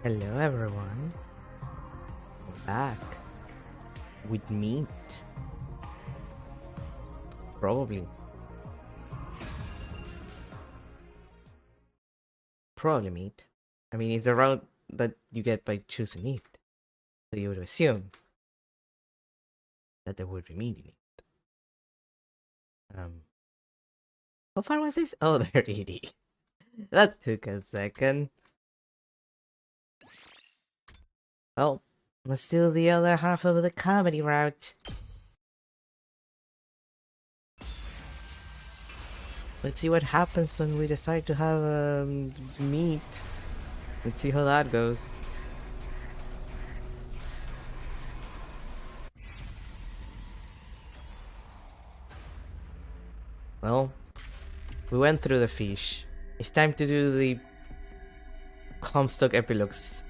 Hello everyone, we're back with meat. Probably meat. I mean, it's a route that you get by choosing meat, so you would assume that there would be meat in it. How far was this? Oh, there it is. That took a second. Well, let's do the other half of the comedy route. Let's see what happens when we decide to have meat. Let's see how that goes. Well, we went through the fish. It's time to do the Homestuck epilogues.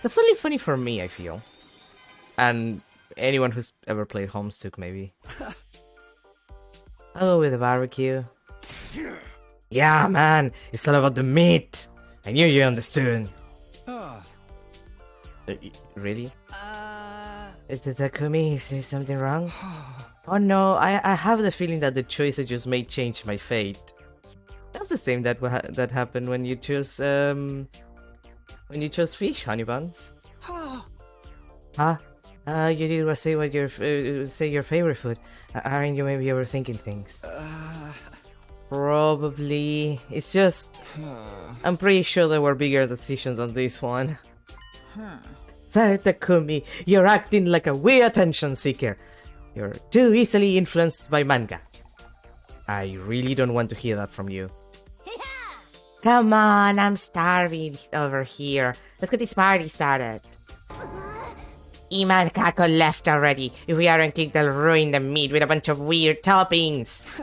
That's only funny for me, I feel. And anyone who's ever played Homestuck, maybe. I'll go with the barbecue. Yeah, man, it's all about the meat. I knew you understood. Really? Did Takumi say something wrong? Oh no, I have the feeling that the choice I just made changed my fate. That's the same that happened when you chose fish, honey buns. Huh? You did say what your favorite food. Aren't you maybe overthinking things? Probably. It's just I'm pretty sure there were bigger decisions on this one. Sorry, Takumi, you're acting like a weird attention seeker. You're too easily influenced by manga. I really don't want to hear that from you. Come on, I'm starving over here. Let's get this party started. Iman Kako left already. If we aren't kicked, they'll ruin the meat with a bunch of weird toppings.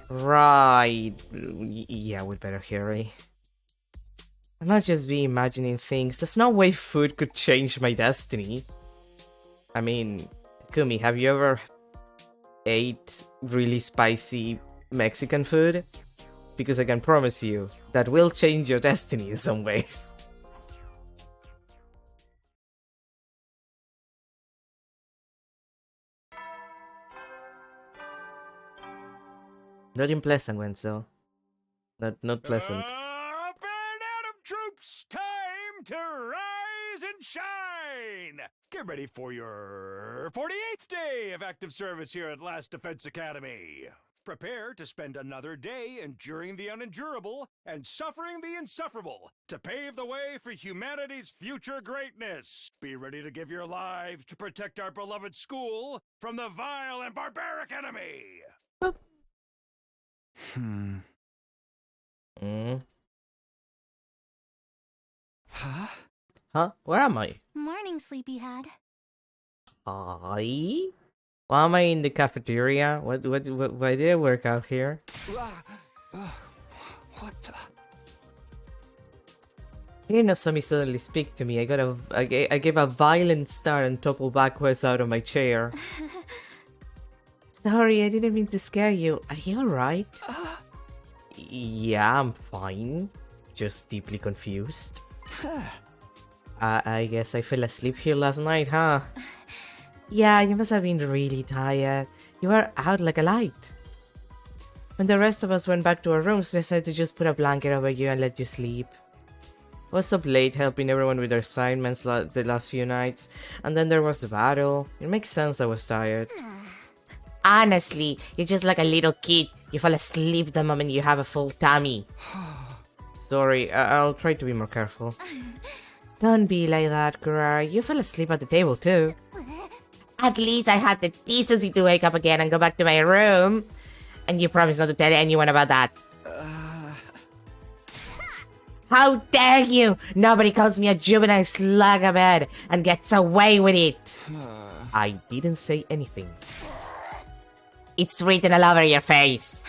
Right. Yeah, we'd better hurry. I'm not just be imagining things. There's no way food could change my destiny. I mean, Takumi, have you ever ate really spicy Mexican food? Because I can promise you, that will change your destiny in some ways. Not unpleasant, Wenzel. Not pleasant. Troops, time to rise and shine! Get ready for your 48th day of active service here at Last Defense Academy. Prepare to spend another day enduring the unendurable and suffering the insufferable to pave the way for humanity's future greatness. Be ready to give your lives to protect our beloved school from the vile and barbaric enemy. Huh? Where am I? Morning, sleepyhead. Hi? Why am I in the cafeteria? Why did I work out here? What the? You know, Sumi suddenly speak to me. I gave a violent start and toppled backwards out of my chair. Sorry, I didn't mean to scare you. Are you alright? Yeah, I'm fine. Just deeply confused. I guess I fell asleep here last night, huh? Yeah, you must have been really tired. You were out like a light. When the rest of us went back to our rooms, we decided to just put a blanket over you and let you sleep. I was up late helping everyone with their assignments the last few nights, and then there was the battle. It makes sense I was tired. Honestly, you're just like a little kid. You fall asleep the moment you have a full tummy. Sorry, I'll try to be more careful. Don't be like that, Kura. You fell asleep at the table too. At least I had the decency to wake up again and go back to my room. And you promised not to tell anyone about that. How dare you! Nobody calls me a juvenile slugabed and gets away with it. I didn't say anything. It's written all over your face.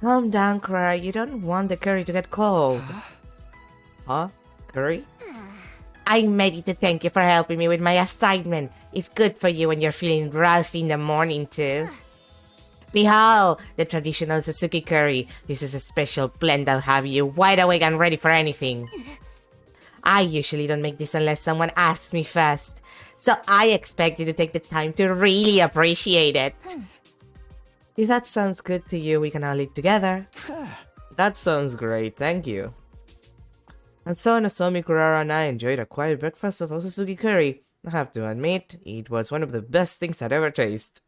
Calm down, Kura. You don't want the curry to get cold. Huh? Curry? I'm ready to thank you for helping me with my assignment. It's good for you when you're feeling drowsy in the morning, too. Behold, the traditional Suzuki curry. This is a special blend that'll have you wide awake and ready for anything. I usually don't make this unless someone asks me first, so I expect you to take the time to really appreciate it. If that sounds good to you, we can all eat together. That sounds great, thank you. And so Nozomi Kurara and I enjoyed a quiet breakfast of Otsutsuki curry. I have to admit, it was one of the best things I'd ever tasted.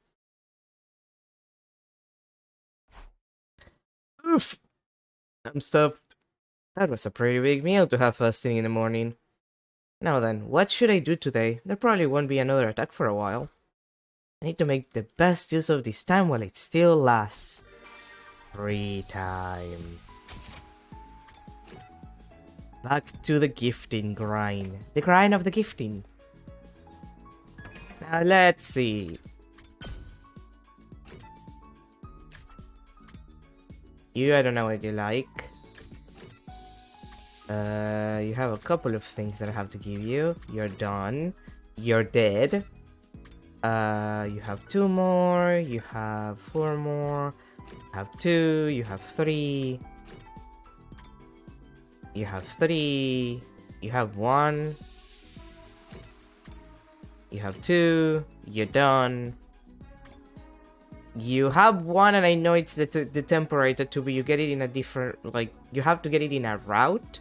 Oof! I'm stuffed. That was a pretty big meal to have first thing in the morning. Now then, what should I do today? There probably won't be another attack for a while. I need to make the best use of this time while it still lasts. Free time. Back to the gifting grind. The grind of the gifting. Now let's see. You, I don't know what you like. You have a couple of things that I have to give you. You're done. You're dead. You have 2 more. You have 4 more. You have 2. You have 3. You have 3. You have 1. You have 2. You're done. You have 1, and I know it's the temporary tattoo, but you get it in a different, like, you have to get it in a route.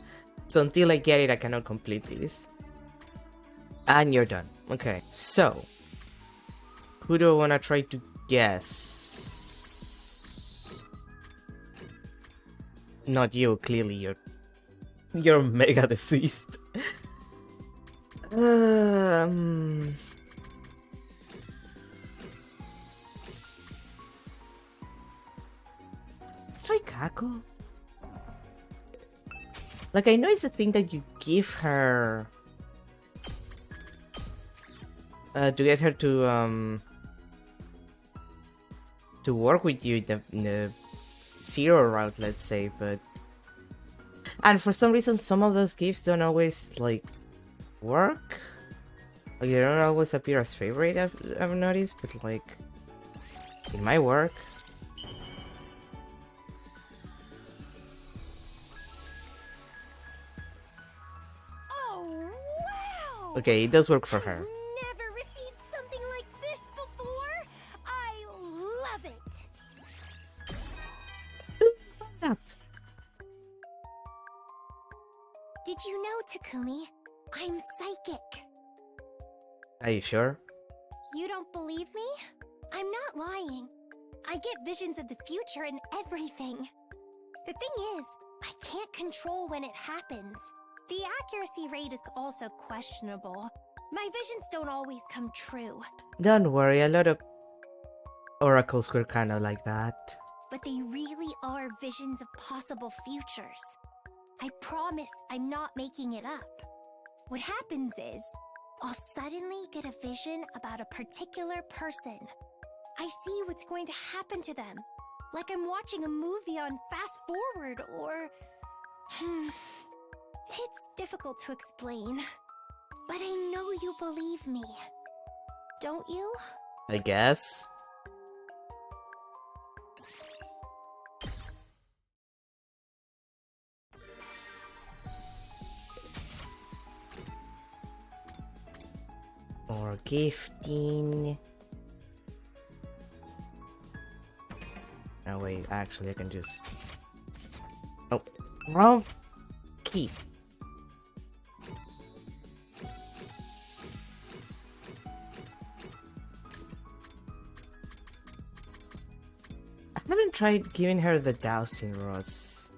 So until I get it, I cannot complete this. And you're done. Okay, so who do I want to try to guess? Not you, clearly you're mega deceased. Let's try Kako. Like, I know it's a thing that you give her to get her to work with you in the 0 route, let's say, but and for some reason some of those gifts don't always like work. Like, they don't always appear as favorite, I've noticed, but like it might work. Okay, it does work for her. Never received something like this before. I love it. Did you know, Takumi? I'm psychic. Are you sure? You don't believe me? I'm not lying. I get visions of the future and everything. The thing is, I can't control when it happens. The accuracy rate is also questionable. My visions don't always come true. Don't worry, a lot of oracles were kind of like that. But they really are visions of possible futures. I promise I'm not making it up. What happens is, I'll suddenly get a vision about a particular person. I see what's going to happen to them. Like I'm watching a movie on fast forward or... It's difficult to explain, but I know you believe me. Don't you? I guess. Or gifting. Oh wait, actually I can just... Oh, wrong key. I haven't tried giving her the dowsing rods.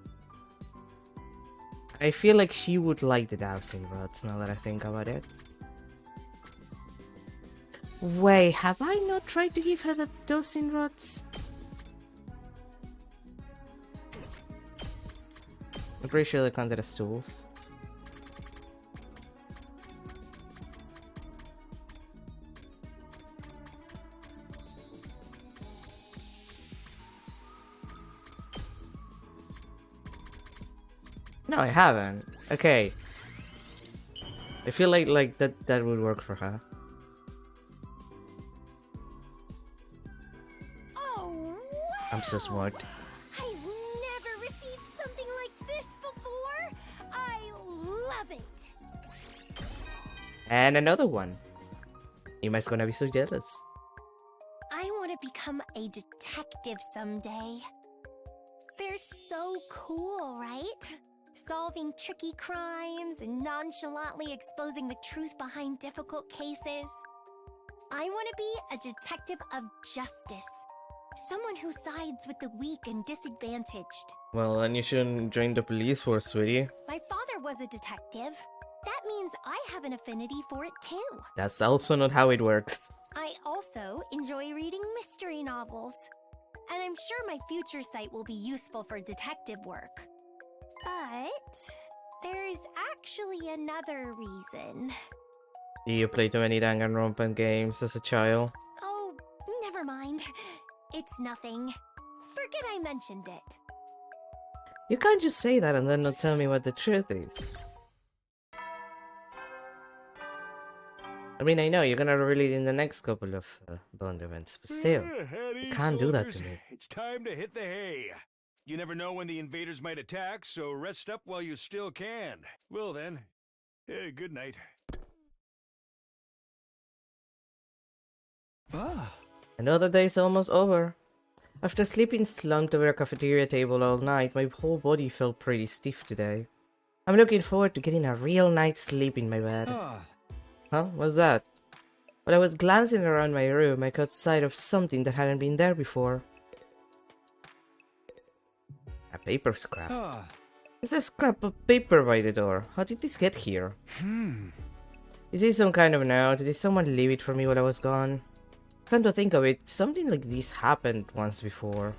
I feel like she would like the dowsing rods now that I think about it. Wait, have I not tried to give her the dowsing rods? I'm pretty sure they counted as tools. No, I haven't. Okay. I feel like that would work for her. Oh, I'm so smart. I've never received something like this before. I love it. And another one. Ima's gonna be so jealous. I want to become a detective someday. They're so cool, right? Solving tricky crimes and nonchalantly exposing the truth behind difficult cases. I want to be a detective of justice. Someone who sides with the weak and disadvantaged. Well, then you shouldn't join the police force, sweetie. My father was a detective. That means I have an affinity for it too. That's also not how it works. I also enjoy reading mystery novels. And I'm sure my future sight will be useful for detective work. But there's actually another reason. Do you play too many Danganronpa games as a child? Oh, never mind. It's nothing. Forget I mentioned it. You can't just say that and then not tell me what the truth is. I mean, I know you're gonna reveal it in the next couple of Bond events, but still, you can't do that to me. It's time to hit the hay. You never know when the invaders might attack, so rest up while you still can. Well then, good night. Another day's almost over. After sleeping slumped over a cafeteria table all night, my whole body felt pretty stiff today. I'm looking forward to getting a real night's sleep in my bed. Huh? What's that? While I was glancing around my room, I caught sight of something that hadn't been there before. A paper scrap. There's a scrap of paper by the door. How did this get here? Is this some kind of note? Did someone leave it for me while I was gone? Come to think of it, something like this happened once before.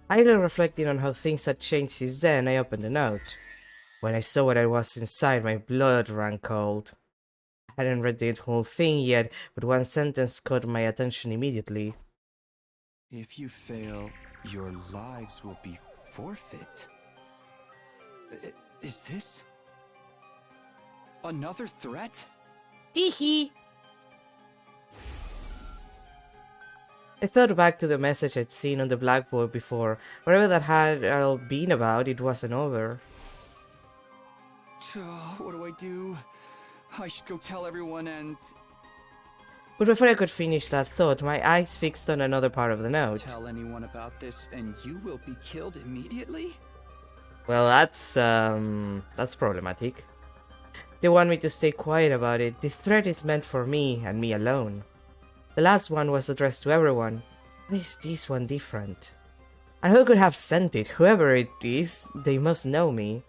Idly reflecting on how things had changed since then, I opened the note. When I saw what was inside, my blood ran cold. I hadn't read the whole thing yet, but one sentence caught my attention immediately. If you fail, your lives will be forfeit. Is this another threat? Teehee! I thought back to the message I'd seen on the blackboard before. Whatever that had all been about, it wasn't over. What do I do? I should go tell everyone and... But before I could finish that thought, my eyes fixed on another part of the note. Tell anyone about this and you will be killed immediately? Well, that's problematic. They want me to stay quiet about it. This threat is meant for me and me alone. The last one was addressed to everyone. Why is this one different? And who could have sent it? Whoever it is, they must know me.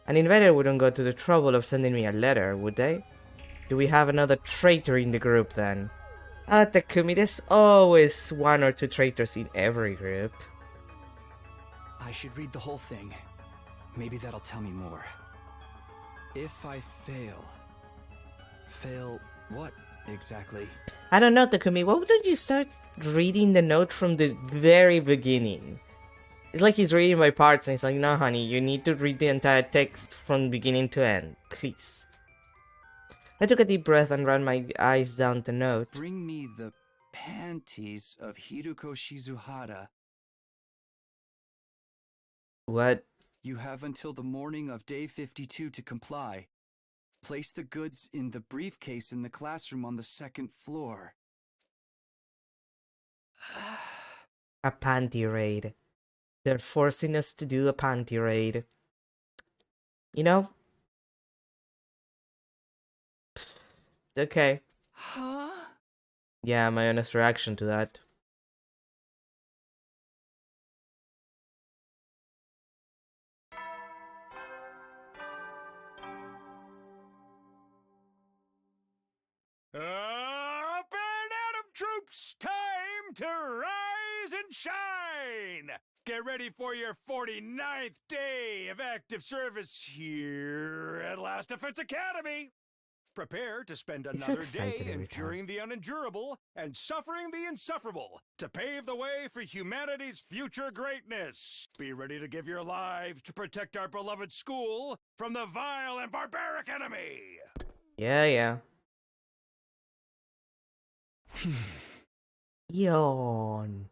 An invader wouldn't go to the trouble of sending me a letter, would they? Do we have another traitor in the group then? Takumi, there's always one or two traitors in every group. I should read the whole thing. Maybe that'll tell me more. If I fail... Fail what exactly? I don't know, Takumi, why wouldn't you start reading the note from the very beginning? It's like he's reading by parts and he's like, no honey, you need to read the entire text from beginning to end, please. I took a deep breath and ran my eyes down the note. Bring me the panties of Hiruko Shizuhara. What? You have until the morning of day 52 to comply. Place the goods in the briefcase in the classroom on the second floor. A panty raid. They're forcing us to do a panty raid. You know? Okay. Huh? Yeah, my honest reaction to that. Up and Atom troops, time to rise and shine! Get ready for your 49th day of active service here at Last Defense Academy! Prepare to spend It's so another excited day every time. enduring the unendurable and suffering the insufferable to pave the way for humanity's future greatness. Be ready to give your lives to protect our beloved school from the vile and barbaric enemy! Yeah. Yawn.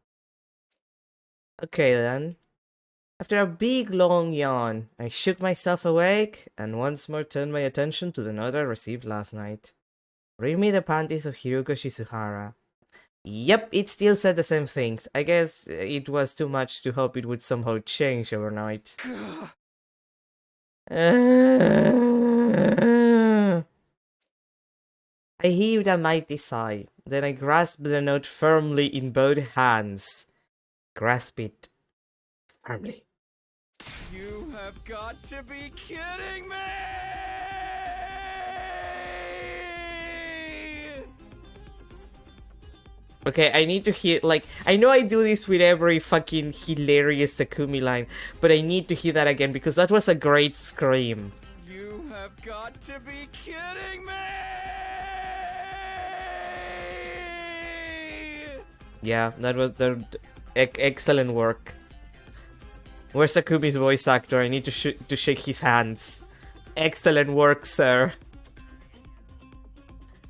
Okay then. After a big long yawn, I shook myself awake and once more turned my attention to the note I received last night. Bring me the panties of Hiruko Shizuhara. Yep, it still said the same things. I guess it was too much to hope it would somehow change overnight. I heaved a mighty sigh. Then I grasped the note firmly in both hands. Grasp it firmly. You have got to be kidding me! Okay, I need to hear, like, I know I do this with every fucking hilarious Takumi line, but I need to hear that again because that was a great scream. You have got to be kidding me! Yeah, that was the excellent work. Where's Takumi's voice actor? I need to shake his hands. Excellent work, sir.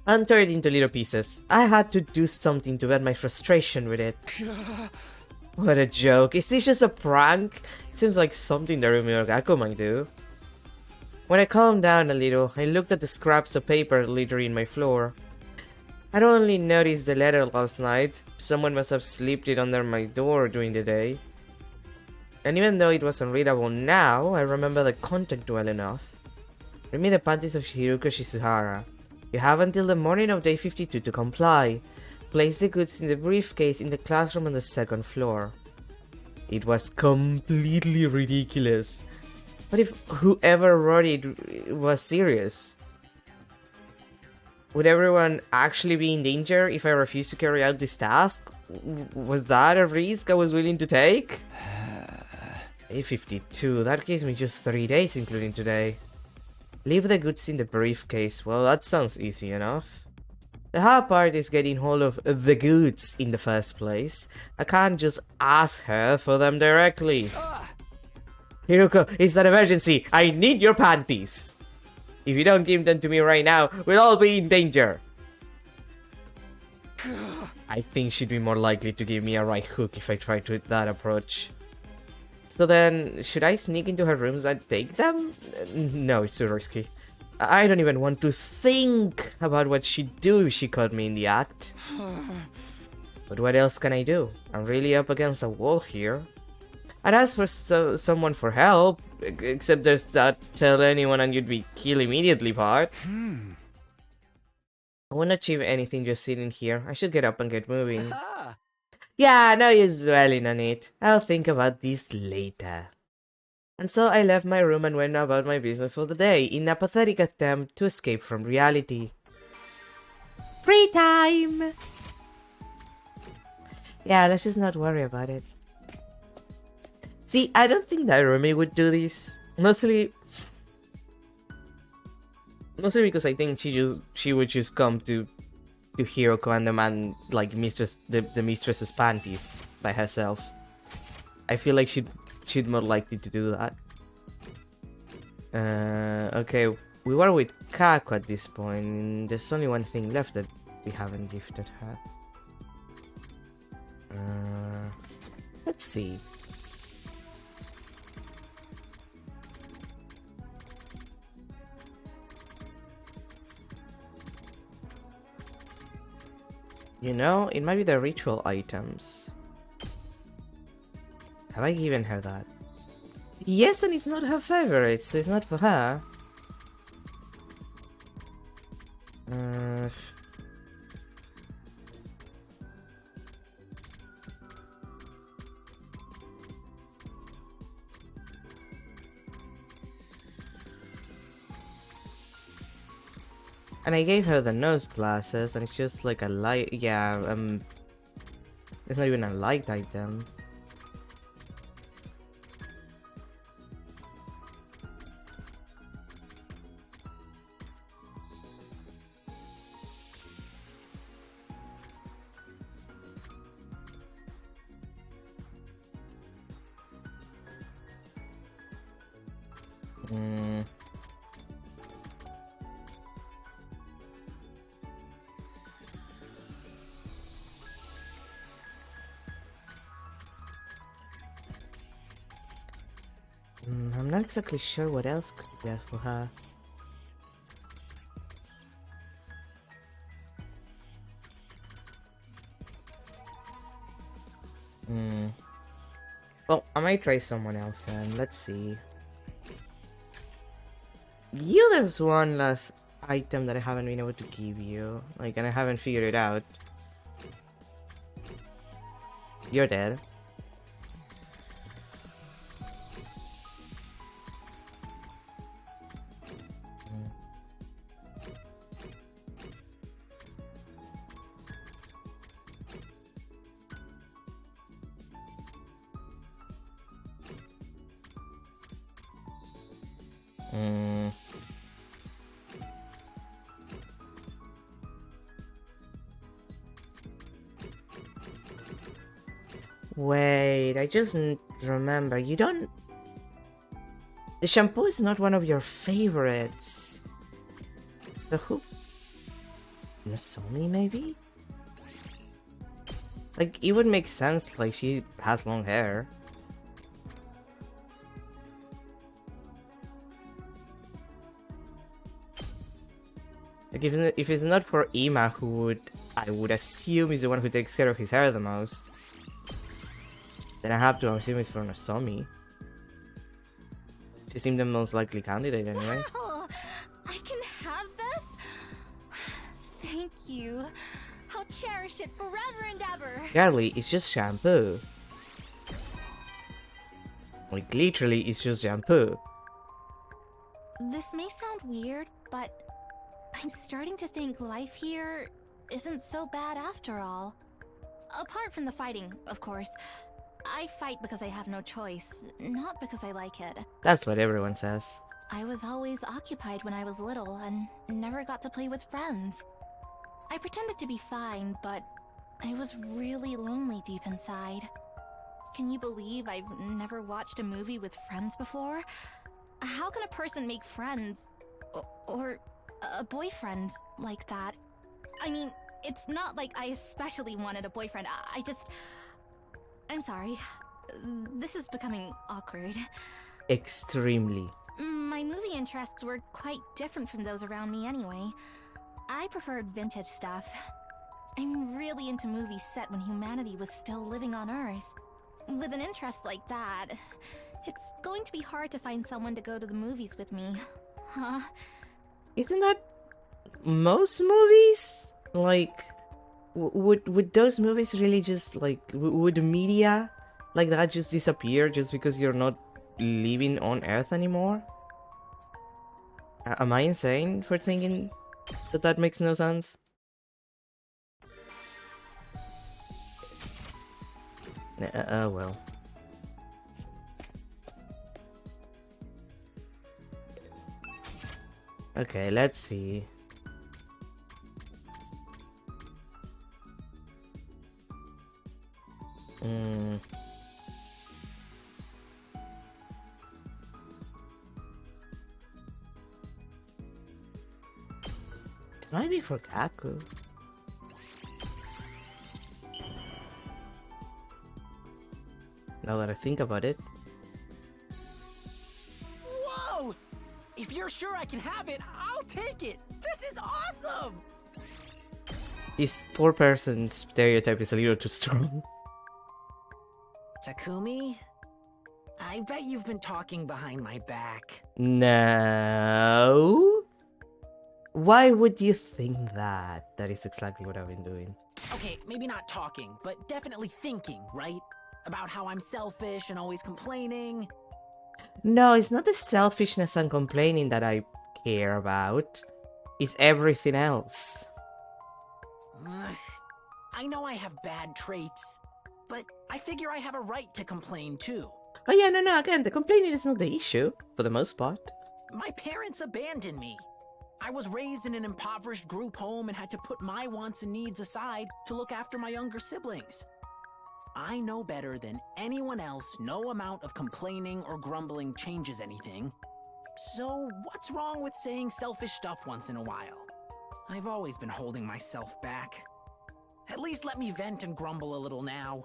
And tore it into little pieces. I had to do something to vent my frustration with it. What a joke. Is this just a prank? Seems like something that Rumi or Gakko might do. When I calmed down a little, I looked at the scraps of paper littering my floor. I'd only noticed the letter last night. Someone must have slipped it under my door during the day. And even though it was unreadable now, I remember the content well enough. Bring me the panties of Hiruko Shizuhara. You have until the morning of day 52 to comply. Place the goods in the briefcase in the classroom on the second floor. It was completely ridiculous. What if whoever wrote it was serious? Would everyone actually be in danger if I refused to carry out this task? Was that a risk I was willing to take? Day 52, that gives me just 3 days including today. Leave the goods in the briefcase. Well, that sounds easy enough. The hard part is getting hold of the goods in the first place. I can't just ask her for them directly. Hiruko, it's an emergency. I need your panties. If you don't give them to me right now, we'll all be in danger. I think she'd be more likely to give me a right hook if I try to that approach. So then, should I sneak into her rooms and take them? No, it's too risky. I don't even want to think about what she'd do if she caught me in the act. But what else can I do? I'm really up against a wall here. I'd ask for someone for help, except there's that tell anyone and you'd be killed immediately part. I won't achieve anything just sitting here. I should get up and get moving. Yeah, no use dwelling on it. I'll think about this later. And so I left my room and went about my business for the day in a pathetic attempt to escape from reality. Free time! Yeah, let's just not worry about it. See, I don't think that Rumi would do this. Mostly because I think she would just come to Hiroko and demand like the mistress's panties by herself. I feel like she'd more likely to do that. Okay, we were with Kako at this point, and there's only one thing left that we haven't gifted her. Let's see. You know, it might be the ritual items. Have I given her that? Yes, and it's not her favorite, so it's not for her. And I gave her the nose glasses, and it's just like a light. Yeah, it's not even a light item. not exactly sure what else could be there for her. Well, I might try someone else then. Let's see. There's one last item that I haven't been able to give you. Like, and I haven't figured it out. You're dead. Wait, I just remember, you don't... The shampoo is not one of your favorites. So who... Nozomi, maybe? Like, it would make sense, like, she has long hair. Like, if it's not for Ima, who I would assume is the one who takes care of his hair the most, then I have to assume it's for Nozomi. She seemed the most likely candidate anyway. Wow! I can have this? Thank you. I'll cherish it forever and ever. Girly, it's just shampoo. Like, literally, it's just shampoo. This may sound weird, but I'm starting to think life here isn't so bad after all. Apart from the fighting, of course. I fight because I have no choice, not because I like it. That's what everyone says. I was always occupied when I was little and never got to play with friends. I pretended to be fine, but I was really lonely deep inside. Can you believe I've never watched a movie with friends before? How can a person make friends or a boyfriend like that? I mean, it's not like I especially wanted a boyfriend. I'm sorry. This is becoming awkward. Extremely. My movie interests were quite different from those around me anyway. I preferred vintage stuff. I'm really into movies set when humanity was still living on Earth. With an interest like that, it's going to be hard to find someone to go to the movies with me. Huh? Isn't that most movies? Like, would those movies really just, like, would media like that just disappear just because you're not living on Earth anymore? Am I insane for thinking that makes no sense? Well. Okay, let's see. It might be for Gaku. Now that I think about it. Whoa! If you're sure I can have it, I'll take it! This is awesome! This poor person's stereotype is a little too strong. Takumi? I bet you've been talking behind my back. No. Why would you think that? That is exactly what I've been doing. Okay, maybe not talking, but definitely thinking, right? About how I'm selfish and always complaining. No, it's not the selfishness and complaining that I care about. It's everything else. Ugh. I know I have bad traits, but I figure I have a right to complain too. Oh yeah, no, again, the complaining is not the issue, for the most part. My parents abandoned me. I was raised in an impoverished group home and had to put my wants and needs aside to look after my younger siblings. I know better than anyone else no amount of complaining or grumbling changes anything. So what's wrong with saying selfish stuff once in a while? I've always been holding myself back. At least let me vent and grumble a little now.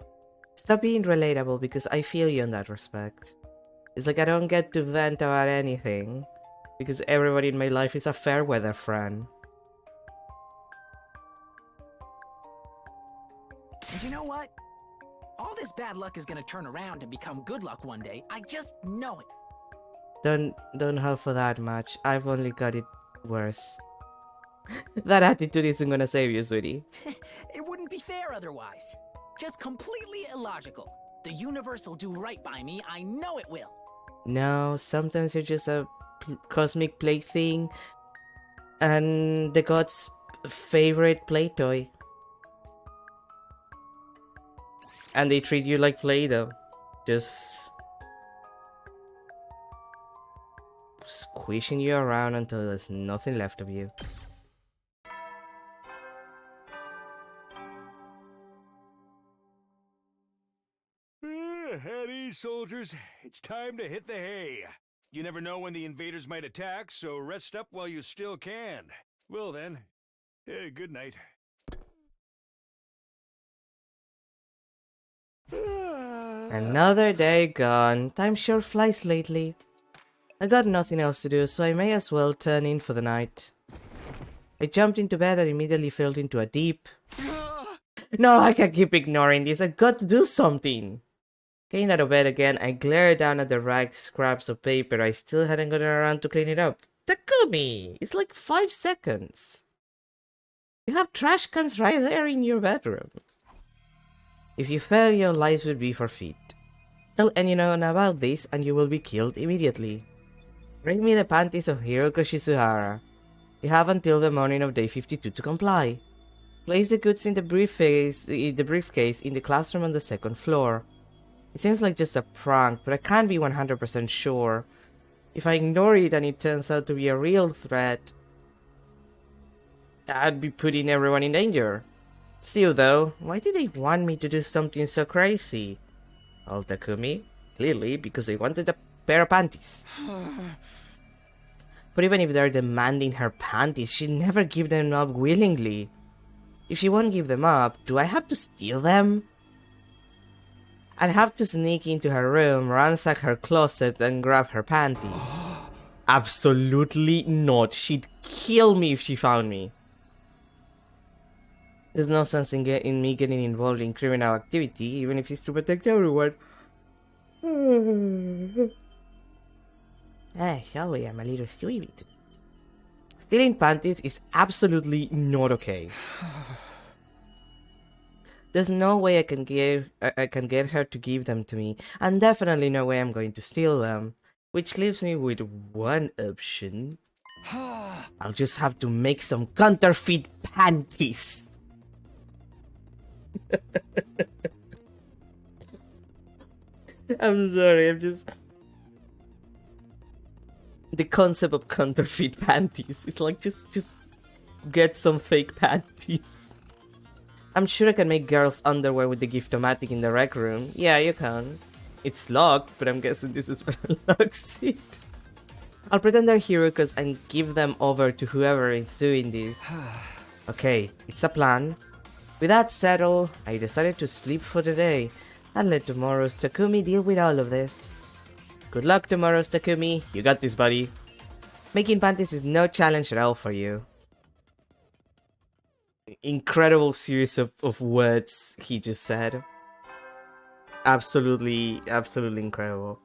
Stop being relatable because I feel you in that respect. It's like I don't get to vent about anything because everybody in my life is a fair weather friend. And you know what? All this bad luck is gonna turn around and become good luck one day. I just know it. Don't hope for that much. I've only got it worse. That attitude isn't gonna save you, sweetie. It wouldn't be fair otherwise. Just completely illogical. The universe will do right by me. I know it will. No, sometimes you're just a cosmic plaything and the god's favorite play toy. And they treat you like Play-Doh. Just squishing you around until there's nothing left of you. At ease, soldiers. It's time to hit the hay. You never know when the invaders might attack, so rest up while you still can. Well then, good night. Another day gone. Time sure flies lately. I got nothing else to do, so I may as well turn in for the night. I jumped into bed and immediately fell into a deep... No, I can't keep ignoring this. I've got to do something. Getting out of bed again, I glared down at the ragged scraps of paper. I still hadn't gotten around to clean it up. Takumi! It's like 5 seconds. You have trash cans right there in your bedroom. If you fail, your lives will be forfeit. Tell anyone about this and you will be killed immediately. Bring me the panties of Hiroko Shizuhara. You have until the morning of day 52 to comply. Place the goods in the briefcase in the classroom on the 2nd floor. It seems like just a prank, but I can't be 100% sure. If I ignore it and it turns out to be a real threat, I'd be putting everyone in danger. Still though, why did they want me to do something so crazy? Oh, Takumi? Clearly, because they wanted a pair of panties. But even if they're demanding her panties, she'd never give them up willingly. If she won't give them up, do I have to steal them? I'd have to sneak into her room, ransack her closet, and grab her panties. Absolutely not. She'd kill me if she found me. There's no sense in me getting involved in criminal activity, even if it's to protect everyone. Shall we? I'm a little stupid. Stealing panties is absolutely not okay. There's no way I can get her to give them to me, and definitely no way I'm going to steal them. Which leaves me with one option. I'll just have to make some counterfeit panties. I'm sorry, I'm just... The concept of counterfeit panties is like, just get some fake panties. I'm sure I can make girls' underwear with the Gift-O-Matic in the rec room. Yeah, you can. It's locked, but I'm guessing this is what unlocks it. I'll pretend they're Hiroko's and give them over to whoever is doing this. Okay, it's a plan. With that settled, I decided to sleep for the day and let tomorrow's Takumi deal with all of this. Good luck, tomorrow's Takumi. You got this, buddy. Making panties is no challenge at all for you. Incredible series of words he just said. Absolutely incredible.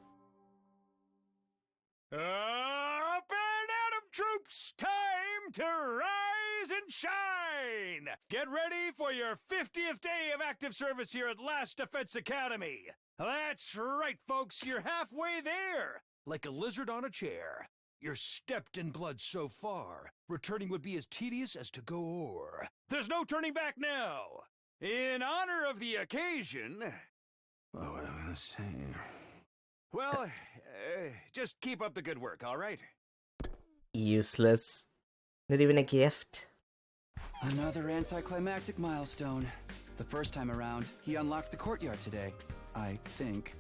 Up and Atom troops, time to rise and shine! Get ready for your 50th day of active service here at Last Defense Academy. That's right, folks, you're halfway there, like a lizard on a chair. You're stepped in blood so far, returning would be as tedious as to go o'er. There's no turning back now. In honor of the occasion... What was I gonna say? Well, just keep up the good work, alright? Useless. Not even a gift. Another anticlimactic milestone. The first time around, he unlocked the courtyard today, I think.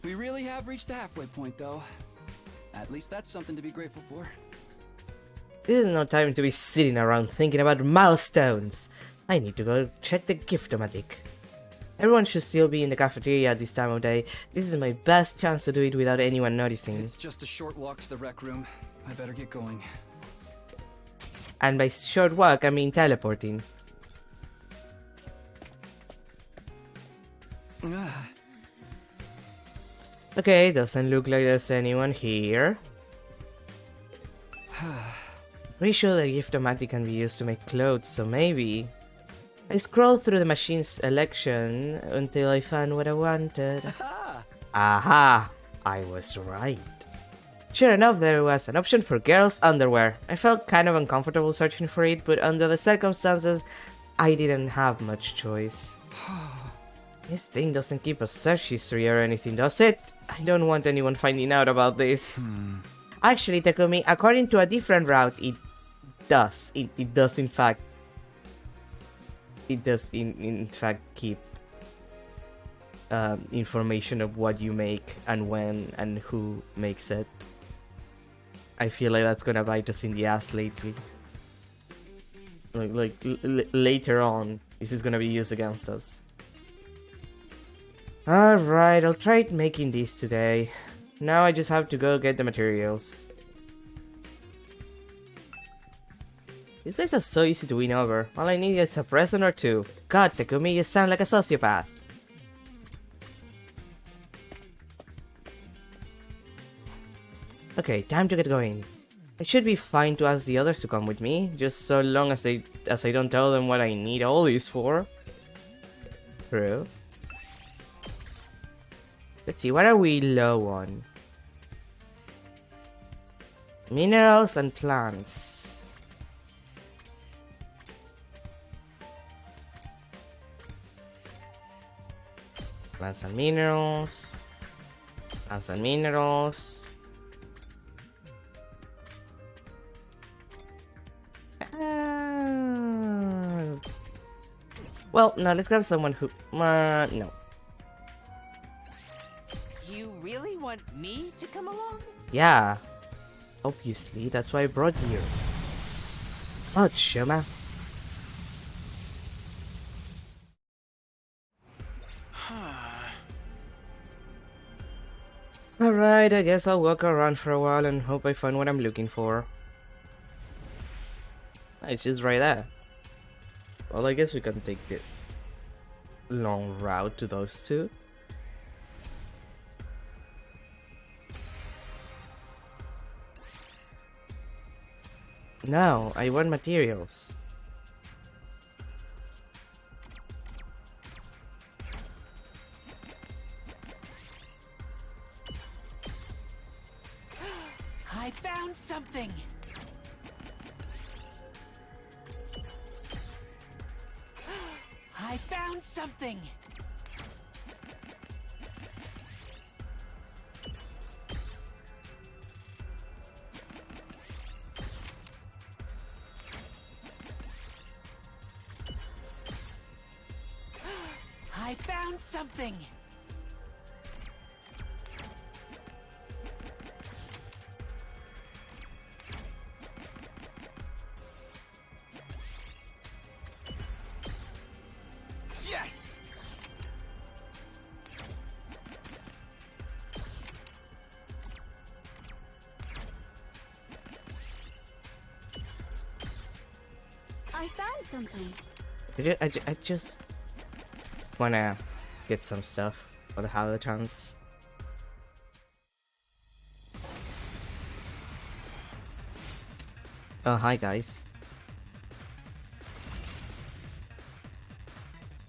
We really have reached the halfway point, though. At least that's something to be grateful for. This is no time to be sitting around thinking about milestones. I need to go check the Gift-O-Matic. Everyone should still be in the cafeteria at this time of day. This is my best chance to do it without anyone noticing. It's just a short walk to the rec room. I better get going. And by short walk, I mean teleporting. Okay, doesn't look like there's anyone here. Pretty sure the Gift-O-Matic can be used to make clothes, so maybe... I scrolled through the machine's selection until I found what I wanted. Aha! I was right. Sure enough, there was an option for girls' underwear. I felt kind of uncomfortable searching for it, but under the circumstances, I didn't have much choice. This thing doesn't keep a search history or anything, does it? I don't want anyone finding out about this. Actually, Takumi, according to a different route, it does. It does in fact. It does in fact keep information of what you make and when and who makes it. I feel like that's gonna bite us in the ass lately. Later on, this is gonna be used against us. Alright, I'll try making these today. Now I just have to go get the materials. These guys are so easy to win over. All I need is a present or two. God, Takumi, you sound like a sociopath. Okay, time to get going. I should be fine to ask the others to come with me, just so long as I don't tell them what I need all these for. True. Let's see, what are we low on? Minerals and plants. Plants and minerals. Plants and minerals. Well, no, let's grab someone who... no. You really want me to come along? Yeah. Obviously, that's why I brought you. Oh, Shuma. Alright, I guess I'll walk around for a while and hope I find what I'm looking for. It's just right there. Well, I guess we can take the long route to those two. No, I want materials. I found something! I found something! I found something! Yes! I found something. I just wanna get some stuff for the Halotons. Oh, hi guys.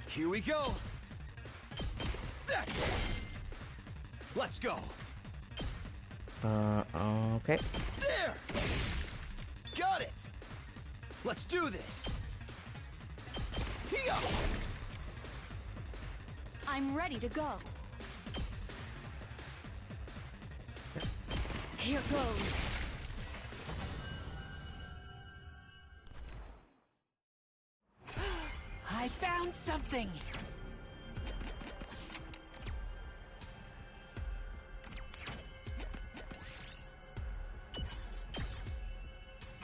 Here we go. That's it. Let's go. Okay. There. Got it. Let's do this. Here. I'm ready to go. Here goes. I found something!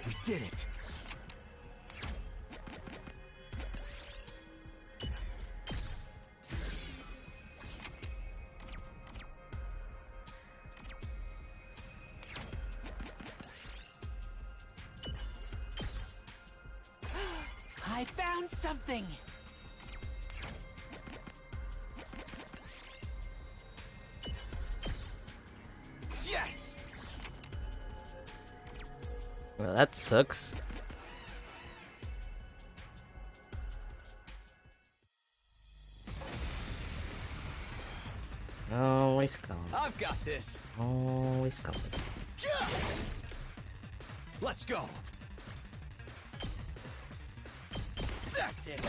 We did it. something! Yes! Well, that sucks. Always come. I've got this. Always coming. Yeah! Let's go. That's it.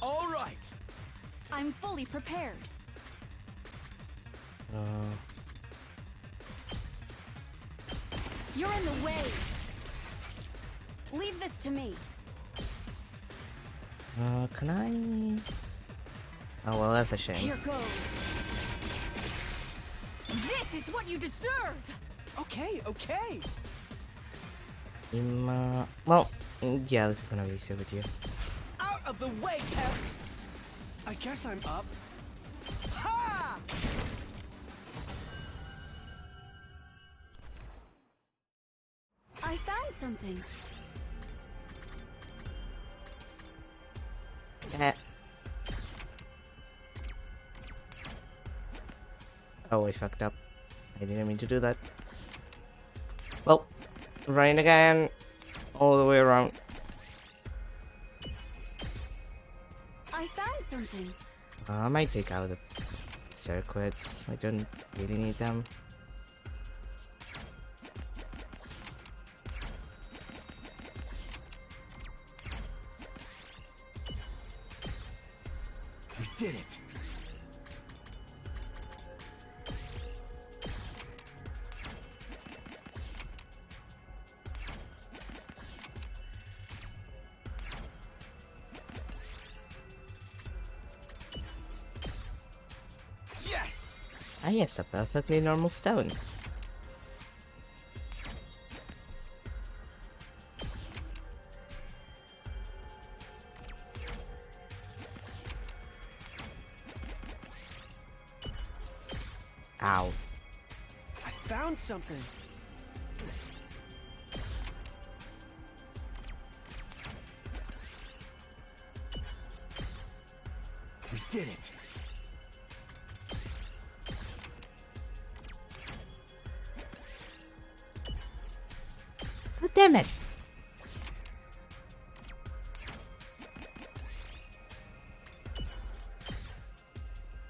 All right. I'm fully prepared. You're in the way. Leave this to me. Can I? Oh well, that's a shame. Here goes. This is what you deserve. Okay, okay. Well, yeah, this is gonna be easier with you. Out of the way, pest! I guess I'm up. Ha! I found something. Eh. Oh, I fucked up. I didn't mean to do that. Well, running again, all the way around. I found something. I might take out the circuits. I don't really need them. We did it. Yes! Ah yes, a perfectly normal stone. Ow. I found something. We did it. God damn it!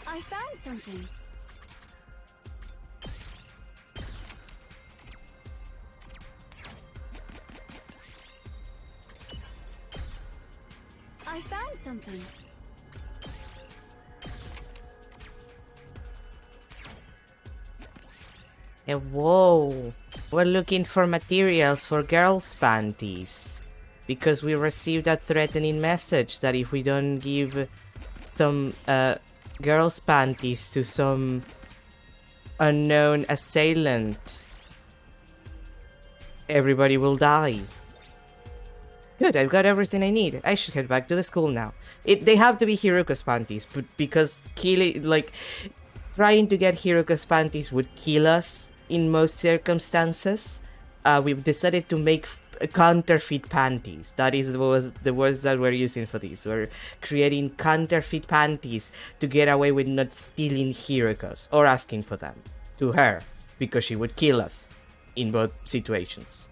I found something. I found something. Hey, whoa! We're looking for materials for girls' panties. Because we received a threatening message that if we don't give some girls' panties to some unknown assailant, everybody will die. Good, I've got everything I need. I should head back to the school now. They have to be Hiruko's panties, but because trying to get Hiruko's panties would kill us in most circumstances, we've decided to make counterfeit panties. That is the words that we're using for these. We're creating counterfeit panties to get away with not stealing Hiruko's or asking for them to her, because she would kill us in both situations.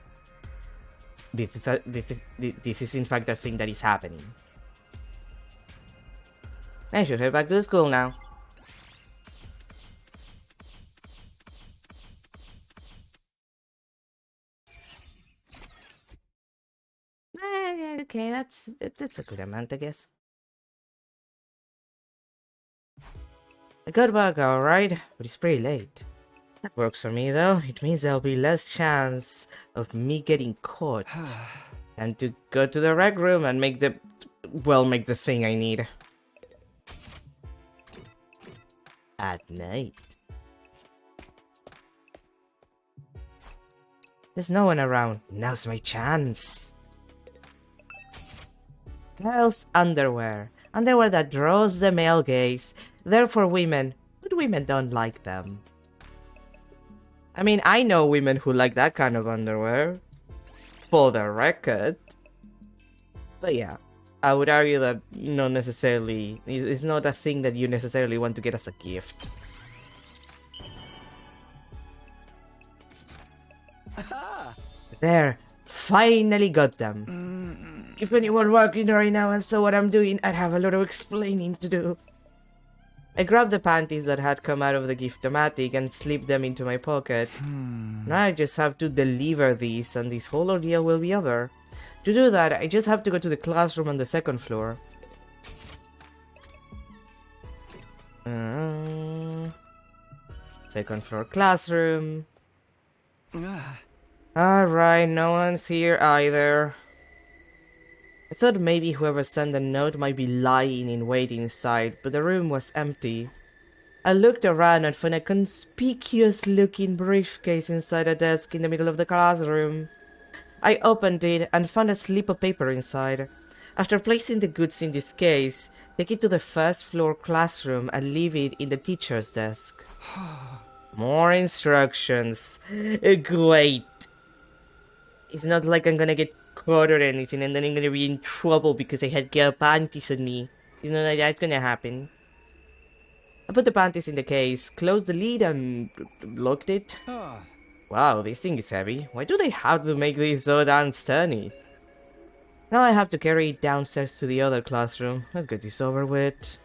This is in fact a thing that is happening. I should head back to the school now. Okay, that's a good amount, I guess. A good work, alright, but it's pretty late. That works for me, though. It means there'll be less chance of me getting caught. And to go to the rec room and make the thing I need. At night. There's no one around. Now's my chance. Girls' underwear. Underwear that draws the male gaze. They're for women, but women don't like them. I mean, I know women who like that kind of underwear. For the record. But yeah. I would argue that not necessarily, it's not a thing that you necessarily want to get as a gift. There, finally got them. If anyone walking right now and saw what I'm doing, I'd have a lot of explaining to do. I grabbed the panties that had come out of the gift-o-matic and slipped them into my pocket. Now I just have to deliver these and this whole ordeal will be over. To do that, I just have to go to the classroom on the second floor. Second floor classroom. Alright, no one's here either. I thought maybe whoever sent the note might be lying in wait inside, but the room was empty. I looked around and found a conspicuous-looking briefcase inside a desk in the middle of the classroom. I opened it and found a slip of paper inside. After placing the goods in this case, take it to the first floor classroom and leave it in the teacher's desk. More instructions. Great. It's not like I'm gonna get caught or anything and then I'm gonna be in trouble because I had girl panties on me. You know that that's gonna happen. I put the panties in the case, closed the lid and locked it. Wow, this thing is heavy. Why do they have to make this so damn sturdy? Now I have to carry it downstairs to the other classroom. Let's get this over with.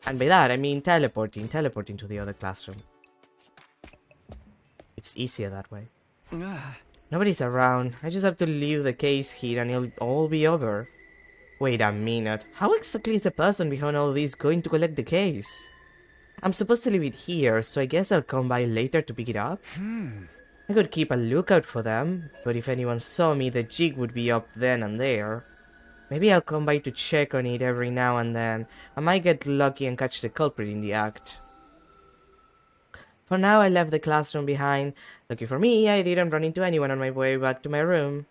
And by that I mean teleporting to the other classroom. It's easier that way. Nobody's around. I just have to leave the case here and it'll all be over. Wait a minute. How exactly is the person behind all this going to collect the case? I'm supposed to leave it here, so I guess I'll come by later to pick it up. I could keep a lookout for them, but if anyone saw me, the jig would be up then and there. Maybe I'll come by to check on it every now and then. I might get lucky and catch the culprit in the act. For now, I left the classroom behind. Lucky for me, I didn't run into anyone on my way back to my room.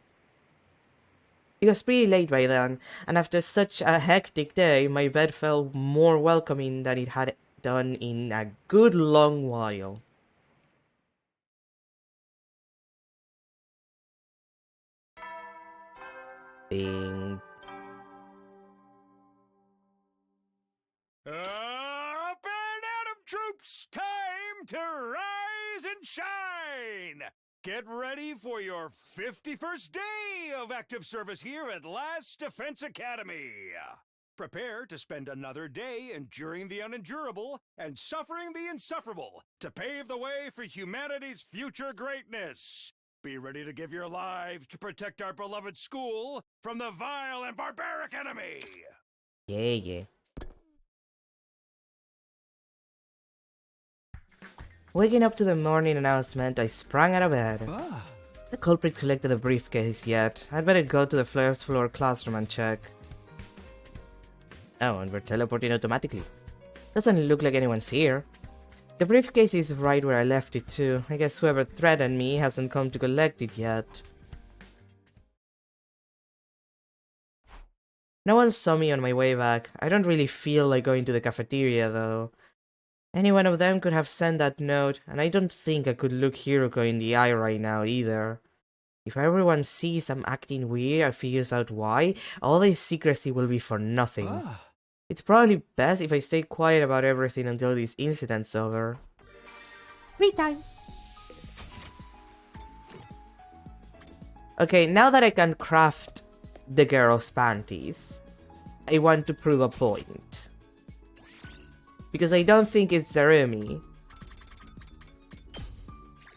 It was pretty late by then, and after such a hectic day, my bed felt more welcoming than it had done in a good long while. Ding. Up and Atom troops, time to rise and shine! Get ready for your 51st day of active service here at Last Defense Academy. Prepare to spend another day enduring the unendurable and suffering the insufferable to pave the way for humanity's future greatness. Be ready to give your lives to protect our beloved school from the vile and barbaric enemy. Yeah. Waking up to the morning announcement, I sprang out of bed. Has the culprit collected the briefcase yet? I'd better go to the first floor classroom and check. Oh, and we're teleporting automatically. Doesn't look like anyone's here. The briefcase is right where I left it too. I guess whoever threatened me hasn't come to collect it yet. No one saw me on my way back. I don't really feel like going to the cafeteria though. Any one of them could have sent that note, and I don't think I could look Hiroko in the eye right now either. If everyone sees I'm acting weird and figures out why, all this secrecy will be for nothing. It's probably best if I stay quiet about everything until this incident's over. Free time! Okay, now that I can craft the girl's panties, I want to prove a point. Because I don't think it's Zarumi.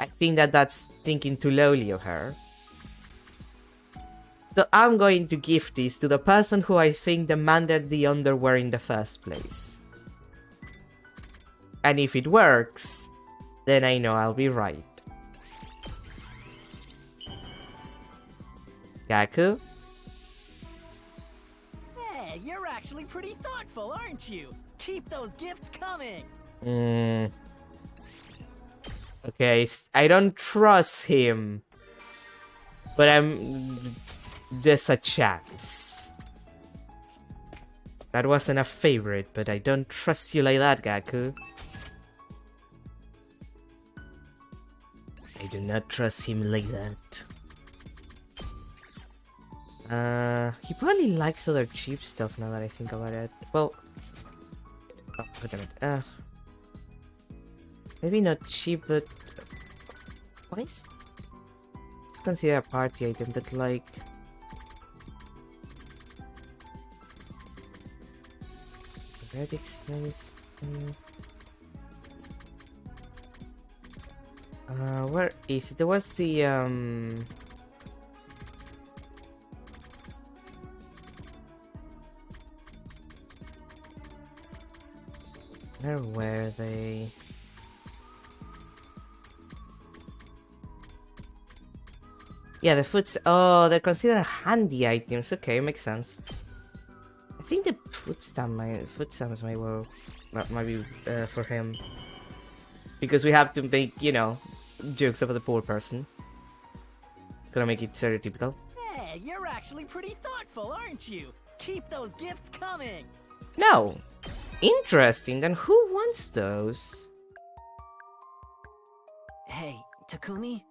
I think that's thinking too lowly of her. So I'm going to give this to the person who I think demanded the underwear in the first place. And if it works, then I know I'll be right. Gaku? Hey, you're actually pretty thoughtful, aren't you? Keep those gifts coming! Okay, I don't trust him. But I'm... just a chance. That wasn't a favorite, but I don't trust you like that, Gaku. I do not trust him like that. He probably likes other cheap stuff now that I think about it. Well, oh, God damn it. Maybe not cheap, but what is? It's considered a party item, but like. Very expensive. Where is it? There was the where were they? Yeah, the foods. Oh, they're considered handy items. Okay, makes sense. I think the food stamps might be for him, because we have to make, you know, jokes about the poor person. Gonna make it stereotypical. Hey, you're actually pretty thoughtful, aren't you? Keep those gifts coming. No. Interesting. Then who wants those? Hey, Takumi,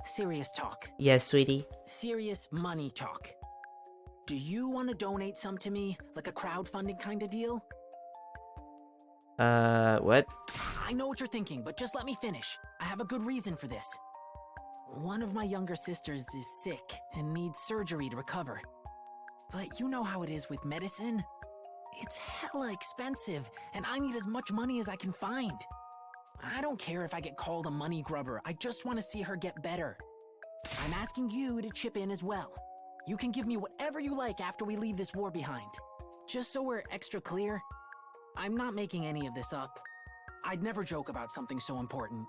serious talk. Yes, sweetie. Serious money talk. Do you want to donate some to me, like a crowdfunding kind of deal? What? I know what you're thinking, but just let me finish. I have a good reason for this. One of my younger sisters is sick and needs surgery to recover. But you know how it is with medicine? It's hella expensive, and I need as much money as I can find. I don't care if I get called a money grubber, I just want to see her get better. I'm asking you to chip in as well. You can give me whatever you like after we leave this war behind. Just so we're extra clear, I'm not making any of this up. I'd never joke about something so important.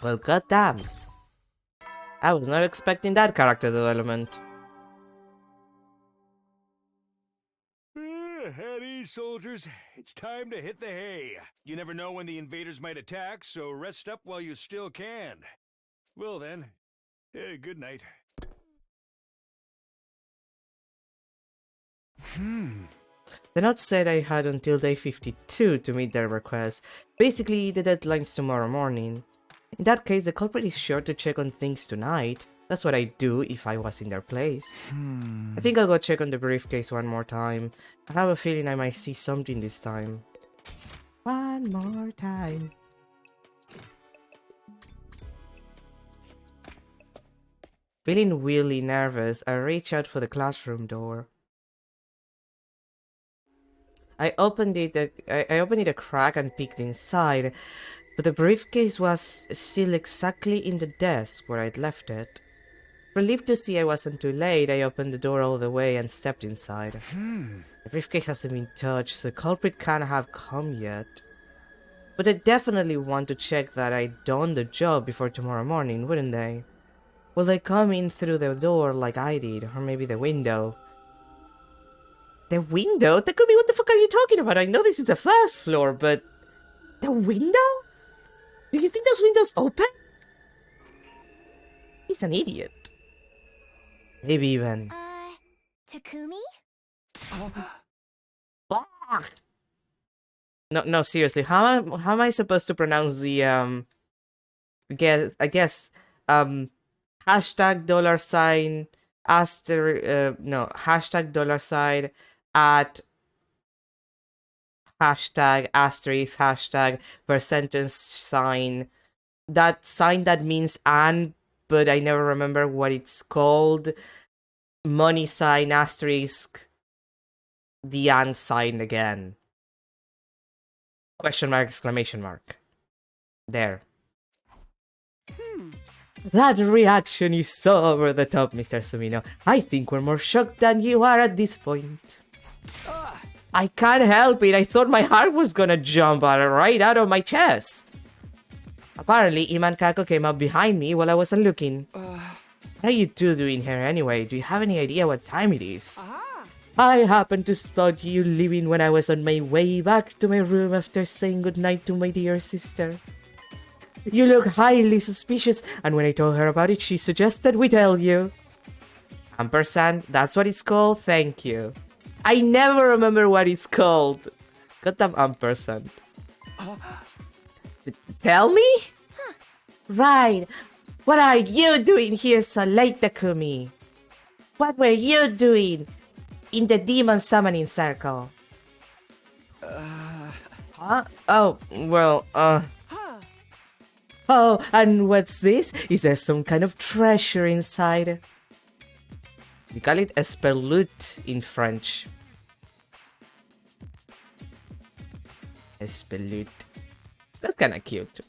Well, goddamn. I was not expecting that character development. At ease, soldiers. It's time to hit the hay. You never know when the invaders might attack, so rest up while you still can. Well then, good night. The note said I had until day 52 to meet their request. Basically, the deadline's tomorrow morning. In that case, the culprit is sure to check on things tonight. That's what I'd do if I was in their place. I think I'll go check on the briefcase one more time. I have a feeling I might see something this time. One more time. Feeling really nervous, I reach out for the classroom door. I opened it a crack and peeked inside, but the briefcase was still exactly in the desk where I'd left it. Relieved to see I wasn't too late, I opened the door all the way and stepped inside. The briefcase hasn't been touched, so the culprit can't have come yet. But they definitely want to check that I'd done the job before tomorrow morning, wouldn't they? Will they come in through the door like I did, or maybe the window? The window? Takumi, what the fuck are you talking about? I know this is the first floor, but... The window? Do you think those windows open? He's an idiot. Maybe even... Takumi? No, seriously, how am I supposed to pronounce the, I guess, hashtag $, hashtag $, at hashtag asterisk hashtag percentage sign, that sign that means and, but I never remember what it's called, money sign asterisk the and sign again, question mark, exclamation mark. There. That reaction is so over the top, Mr. Sumino. I think we're more shocked than you are at this point. I can't help it. I thought my heart was gonna jump right out of my chest. Apparently, Iman Kako came up behind me while I wasn't looking. What are you two doing here anyway? Do you have any idea what time it is? I happened to spot you leaving when I was on my way back to my room after saying goodnight to my dear sister. You look highly suspicious, and when I told her about it, she suggested we tell you. Ampersand, that's what it's called? Thank you. I never remember what it's called. Goddamn ampersand. Tell me? Right. What are you doing here so late, Takumi? What were you doing in the demon summoning circle? Huh? Oh, well, Oh, and what's this? Is there some kind of treasure inside? We call it Esperlut in French. Esperlut. That's kinda cute.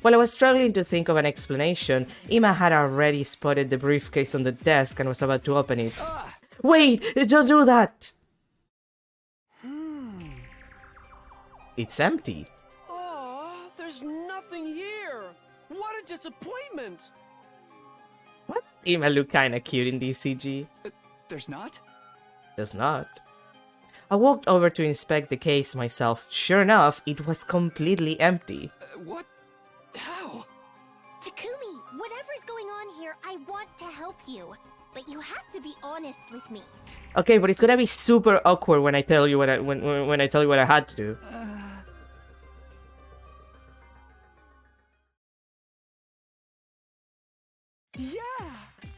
While I was struggling to think of an explanation, Ima had already spotted the briefcase on the desk and was about to open it. Wait! Don't do that! It's empty. Oh, there's nothing here. What a disappointment. What? Ima look kinda cute in DCG. There's not? Does not. I walked over to inspect the case myself. Sure enough, it was completely empty. What? How? Takumi, whatever's going on here, I want to help you. But you have to be honest with me. Okay, but it's gonna be super awkward when I tell you what when I tell you what I had to do. Yeah.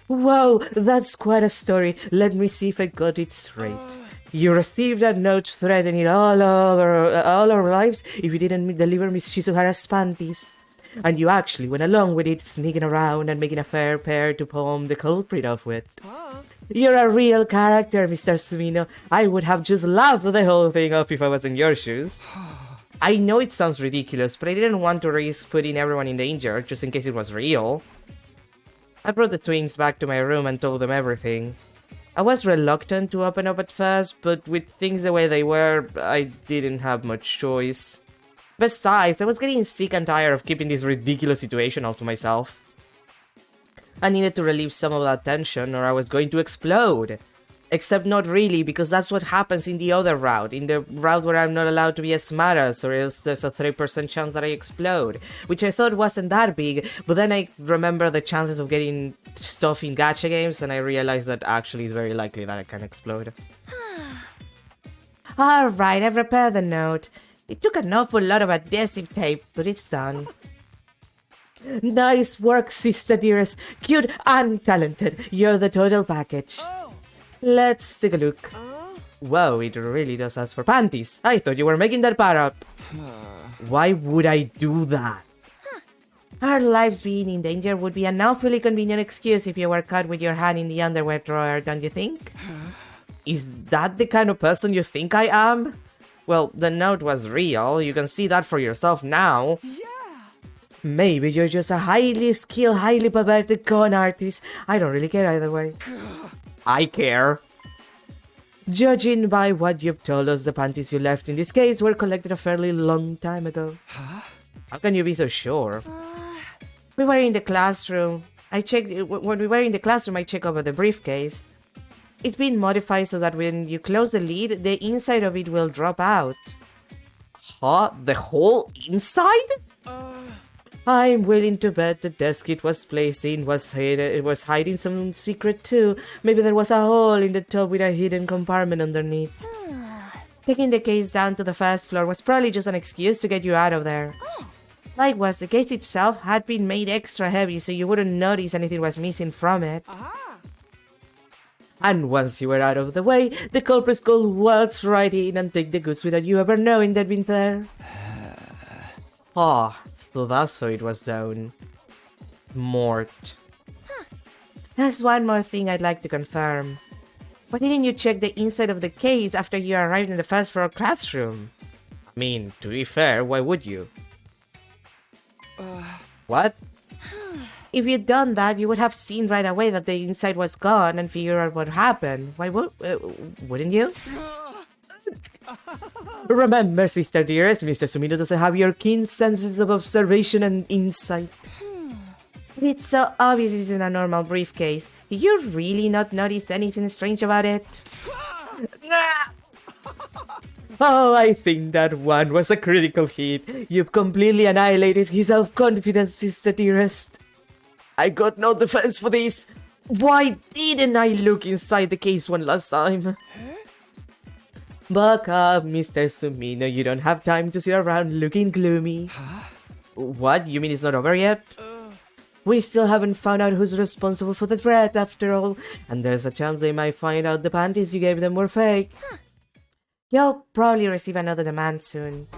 Whoa, that's quite a story. Let me see if I got it straight. You received a note threatening all our lives if you didn't deliver Miss Shizuhara's panties. And you actually went along with it, sneaking around and making a fair pair to palm the culprit off with. You're a real character, Mr. Sumino. I would have just laughed the whole thing off if I was in your shoes. I know it sounds ridiculous, but I didn't want to risk putting everyone in danger just in case it was real. I brought the twins back to my room and told them everything. I was reluctant to open up at first, but with things the way they were, I didn't have much choice. Besides, I was getting sick and tired of keeping this ridiculous situation all to myself. I needed to relieve some of that tension or I was going to explode. Except not really, because that's what happens in the other route. In the route where I'm not allowed to be as smartass, or else there's a 3% chance that I explode. Which I thought wasn't that big, but then I remember the chances of getting stuff in gacha games, and I realized that actually it's very likely that I can explode. Alright, I've repaired the note. It took an awful lot of adhesive tape, but it's done. Nice work, sister dearest. Cute and talented. You're the total package. Let's take a look. Whoa, it really does ask for panties. I thought you were making that part up. Why would I do that? Our lives being in danger would be an awfully convenient excuse if you were caught with your hand in the underwear drawer, don't you think? Is that the kind of person you think I am? Well, the note was real. You can see that for yourself now. Maybe you're just a highly skilled, highly perverted con artist. I don't really care either way. I care. Judging by what you've told us, the panties you left in this case were collected a fairly long time ago. How can you be so sure? We were in the classroom. When we were in the classroom, I checked over the briefcase. It's been modified so that when you close the lid, the inside of it will drop out. Huh? The whole inside? I'm willing to bet the desk it was placed in was hiding some secret too. Maybe there was a hole in the top with a hidden compartment underneath. Taking the case down to the first floor was probably just an excuse to get you out of there. Likewise, the case itself had been made extra heavy so you wouldn't notice anything was missing from it. And once you were out of the way, the culprits could waltz right in and take the goods without you ever knowing they'd been there. So that's how it was done. Mort. There's one more thing I'd like to confirm. Why didn't you check the inside of the case after you arrived in the first floor classroom? I mean, to be fair, why would you? What? If you'd done that, you would have seen right away that the inside was gone and figured out what happened. Why wouldn't you? Remember, sister dearest, Mr. Sumino doesn't have your keen senses of observation and insight. It's so obvious this isn't a normal briefcase. Did you really not notice anything strange about it? Oh, I think that one was a critical hit. You've completely annihilated his self-confidence, sister dearest. I got no defense for this. Why didn't I look inside the case one last time? Buck up, Mr. Sumino. You don't have time to sit around looking gloomy. What? You mean it's not over yet? We still haven't found out who's responsible for the threat after all, and there's a chance they might find out the panties you gave them were fake. You'll probably receive another demand soon.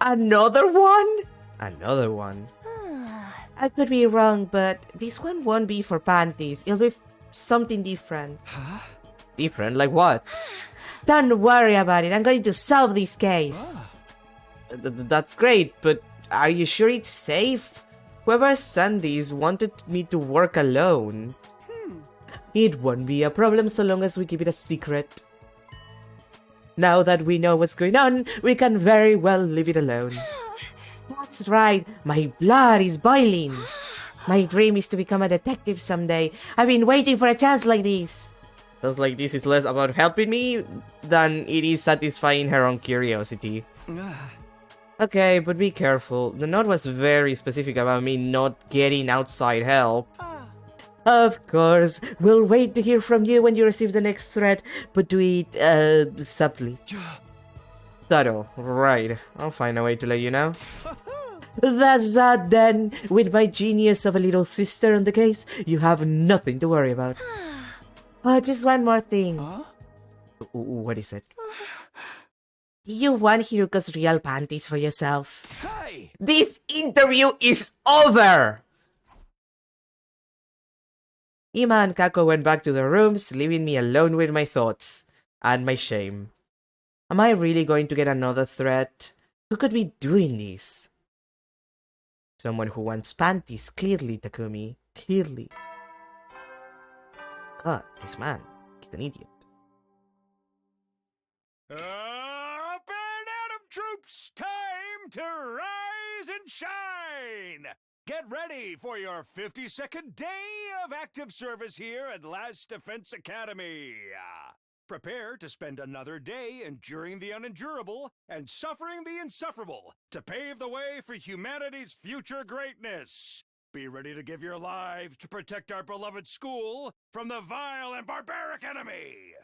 Another one? Another one. I could be wrong, but this one won't be for panties. It'll be something different. Huh? Different? Like what? Don't worry about it. I'm going to solve this case. That's great, but are you sure it's safe? Whoever sent these wanted me to work alone. It won't be a problem so long as we keep it a secret. Now that we know what's going on, we can very well leave it alone. That's right, my blood is boiling. My dream is to become a detective someday. I've been waiting for a chance like this. Sounds like this is less about helping me than it is satisfying her own curiosity. Okay, but be careful. The note was very specific about me not getting outside help. Of course, we'll wait to hear from you when you receive the next threat, but do it, subtly. Subtle, right. I'll find a way to let you know. That's that then. With my genius of a little sister on the case, you have nothing to worry about. Just one more thing. Huh? What is it? Do you want Hiruko's real panties for yourself? Hey! This interview is over! Ima and Kako went back to their rooms, leaving me alone with my thoughts and my shame. Am I really going to get another threat? Who could be doing this? Someone who wants panties, clearly, Takumi. Clearly. God, this man. He's an idiot. Up and Atom troops! Time to rise and shine! Get ready for your 52nd day of active service here at Last Defense Academy. Prepare to spend another day enduring the unendurable and suffering the insufferable to pave the way for humanity's future greatness. Be ready to give your lives to protect our beloved school from the vile and barbaric enemy.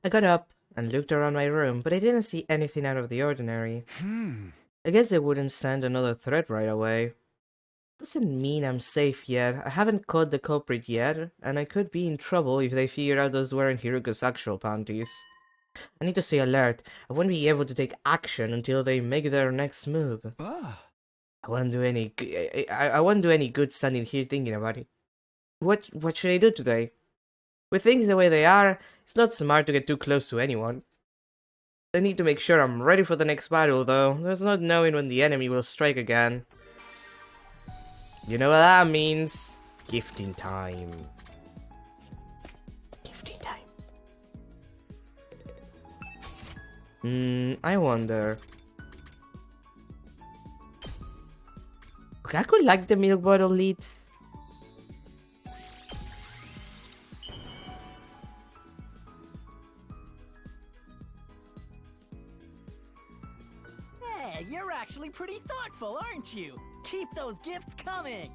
I got up and looked around my room, but I didn't see anything out of the ordinary. I guess they wouldn't send another threat right away. Doesn't mean I'm safe yet. I haven't caught the culprit yet, and I could be in trouble if they figure out those weren't Hiruko's actual panties. I need to stay alert. I won't be able to take action until they make their next move. I won't do any. I won't do any good standing here thinking about it. What should I do today? With things the way they are, it's not smart to get too close to anyone. I need to make sure I'm ready for the next battle, though. There's not knowing when the enemy will strike again. You know what that means? Gifting time. Gifting time. I wonder. I could like the milk bottle leads. Hey, you're actually pretty thoughtful, aren't you? Keep those gifts coming!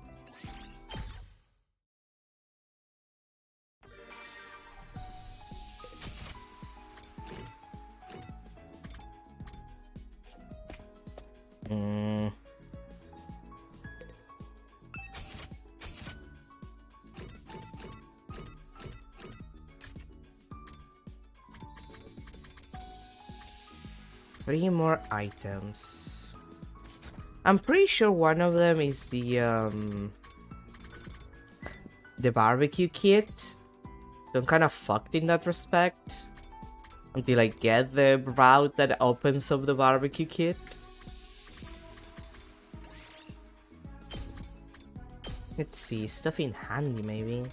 Three more items. I'm pretty sure one of them is the barbecue kit. So I'm kind of fucked in that respect. Until I get the route that opens up the barbecue kit. Let's see, stuff in handy maybe.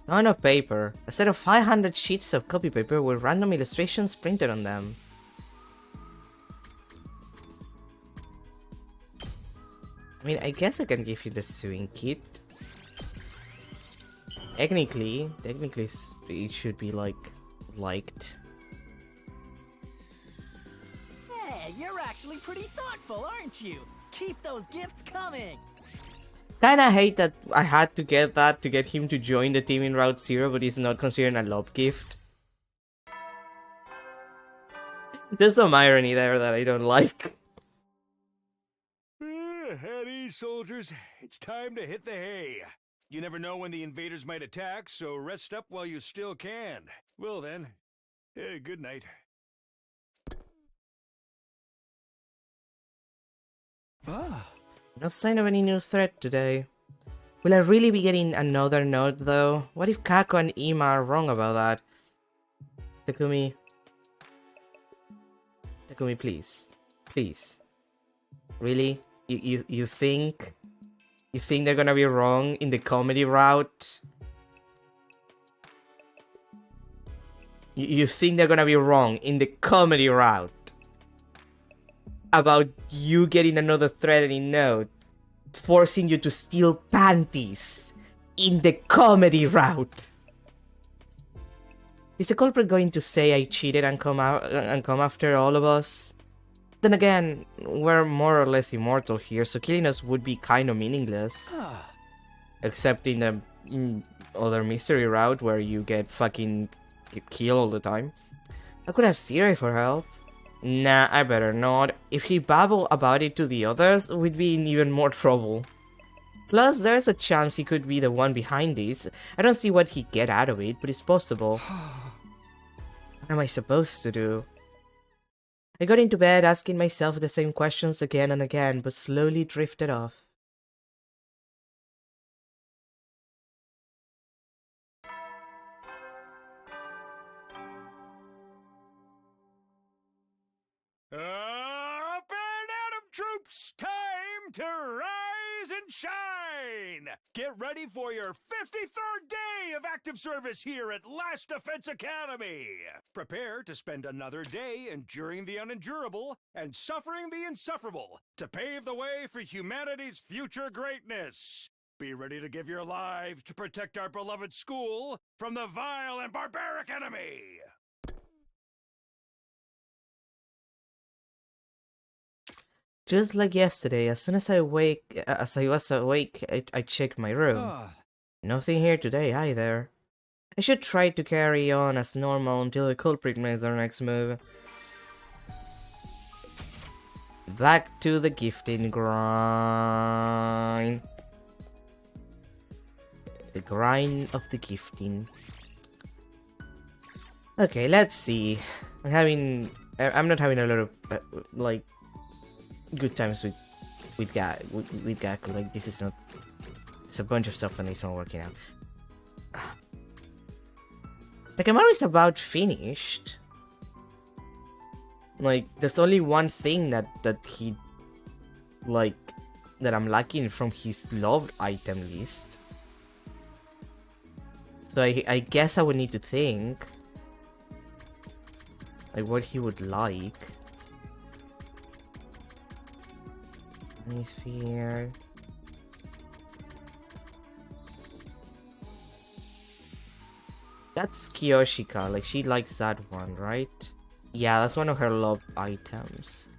Oh, no paper. A set of 500 sheets of copy paper with random illustrations printed on them. I mean, I guess I can give you the sewing kit. Technically it should be liked. Hey, you're actually pretty thoughtful, aren't you? Keep those gifts coming! Kinda hate that I had to get that to get him to join the team in Route Zero, but he's not considered a love gift. There's some irony there that I don't like. At ease, soldiers. It's time to hit the hay. You never know when the invaders might attack, so rest up while you still can. Well then, good night. Ah. No sign of any new threat today. Will I really be getting another note though? What if Kako and Ima are wrong about that? Takumi, please. Please. Really? You think they're gonna be wrong in the comedy route? You think they're gonna be wrong in the comedy route about you getting another threatening note, forcing you to steal panties in the comedy route? Is the culprit going to say I cheated and come after all of us? Then again, we're more or less immortal here, so killing us would be kind of meaningless. Except in the other mystery route where you get fucking killed all the time. I could ask Siri for help. Nah, I better not. If he babbled about it to the others, we'd be in even more trouble. Plus, there's a chance he could be the one behind this. I don't see what he'd get out of it, but it's possible. What am I supposed to do? I got into bed asking myself the same questions again and again, but slowly drifted off. Up and at 'em, troops! Time to rise and shine! Get ready for your 53rd day of active service here at Last Defense Academy! Prepare to spend another day enduring the unendurable and suffering the insufferable to pave the way for humanity's future greatness! Be ready to give your lives to protect our beloved school from the vile and barbaric enemy! Just like yesterday, as soon as I was awake, I checked my room. Nothing here today either. I should try to carry on as normal until the culprit makes their next move. Back to the gifting grind. The grind of the gifting. Okay, let's see. I'm not having a lot of like good times with Gaku. Like, this is not. It's a bunch of stuff and it's not working out. Like, I'm always about finished. Like, there's only one thing that he, like, that I'm lacking from his loved item list. So I guess I would need to think, like, what he would like. Sphere. That's Kiyoshika, like, she likes that one, right? Yeah, that's one of her love items.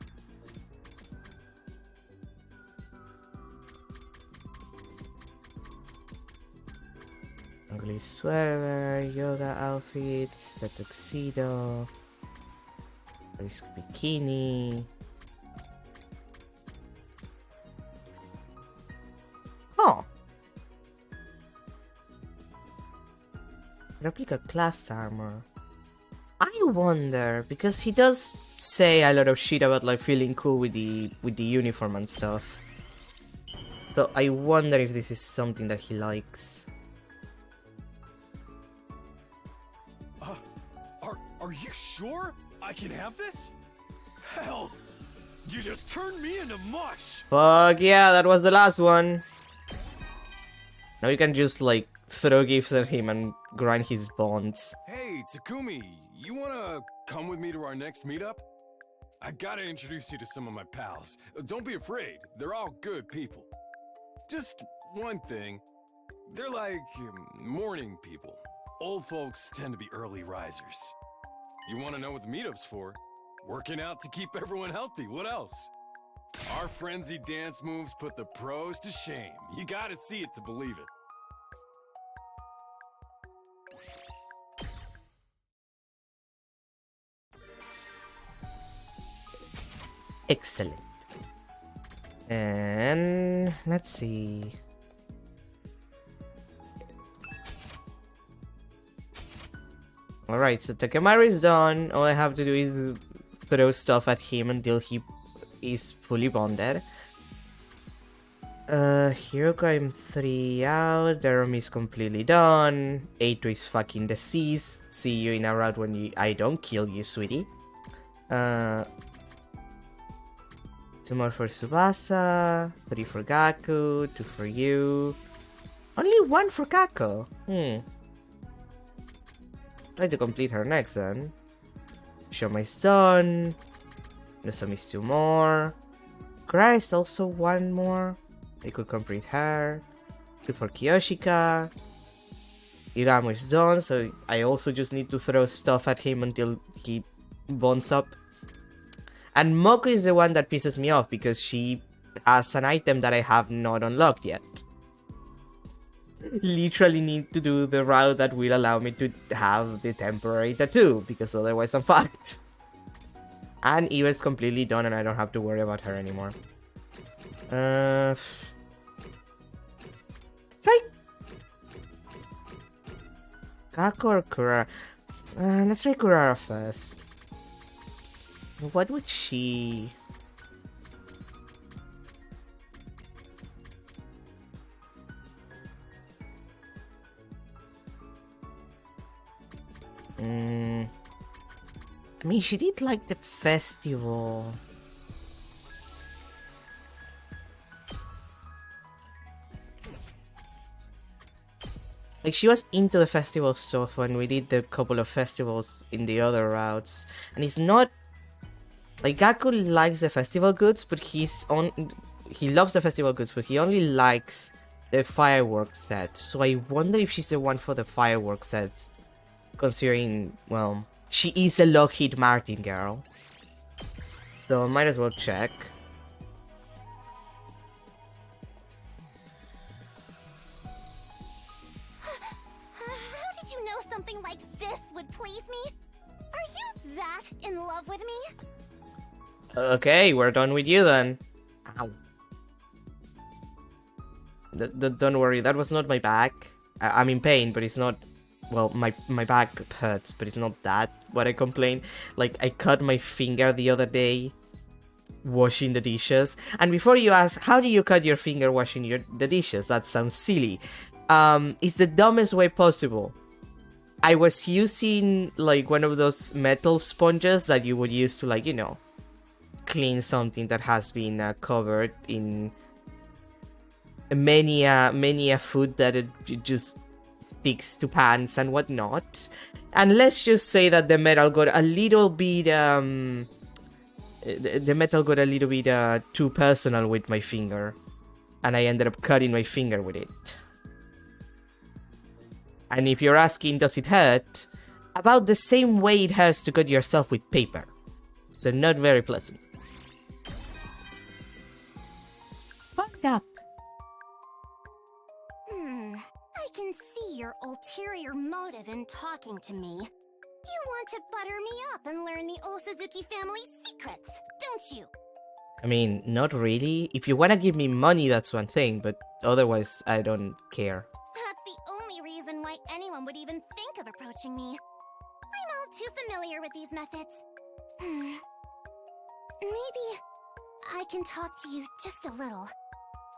Ugly sweater, yoga outfits, the tuxedo, risk bikini. Huh. Replica class armor. I wonder, because he does say a lot of shit about, like, feeling cool with the uniform and stuff. So I wonder if this is something that he likes. Are you sure I can have this? Hell, you just turned me into mush! Fuck yeah, that was the last one. Now you can just, like, throw gifts at him and grind his bonds. Hey, Takumi, you wanna come with me to our next meetup? I gotta introduce you to some of my pals. Don't be afraid, they're all good people. Just one thing, they're like morning people. Old folks tend to be early risers. You wanna know what the meetup's for? Working out to keep everyone healthy, what else? Our frenzied dance moves put the pros to shame. You gotta see it to believe it. Excellent. And let's see. Alright, so Takemaru is done. All I have to do is throw stuff at him until he is fully bonded. Hiroko, I'm 3 out. Darumi is completely done. Eito is fucking deceased. See you in a route when I don't kill you, sweetie. 2 more for Tsubasa, 3 for Gaku, 2 for you. Only 1 for Kako. Try to complete her next then. Shomai's done. Nozomi's 2 more. Kurara is also 1 more. I could complete her. 2 for Kiyoshika. Iramo is done, so I also just need to throw stuff at him until he bonds up. And Moko is the one that pisses me off because she has an item that I have not unlocked yet. Literally need to do the route that will allow me to have the temporary tattoo, because otherwise I'm fucked. And Eva is completely done and I don't have to worry about her anymore. Strike! Kako or Kurara? Let's try Kurara first. What would she... I mean, she did like the festival. Like, she was into the festival stuff when we did the couple of festivals in the other routes. And it's not... Like, Gaku likes the festival goods, but he loves the festival goods, but he only likes the fireworks set. So I wonder if she's the one for the fireworks sets. Considering, well, she is a Lockheed Martin girl. So I might as well check. How did you know something like this would please me? Are you that in love with me? Okay, we're done with you then. Ow. Don't worry, that was not my back. I'm in pain, but it's not... Well, my back hurts, but it's not that what I complain. Like, I cut my finger the other day washing the dishes. And before you ask, how do you cut your finger washing the dishes? That sounds silly. It's the dumbest way possible. I was using, like, one of those metal sponges that you would use to, like, you know, clean something that has been covered in many a food that it just sticks to pans and whatnot. And let's just say that the metal got a little bit too personal with my finger, and I ended up cutting my finger with it. And if you're asking, does it hurt? About the same way it hurts to cut yourself with paper. So not very pleasant. Fucked up. I can see your ulterior motive in talking to me. You want to butter me up and learn the Osazuki family's secrets, don't you? I mean, not really. If you want to give me money, that's one thing, but otherwise, I don't care. That's the only reason why anyone would even think of approaching me. I'm all too familiar with these methods. Maybe I can talk to you just a little.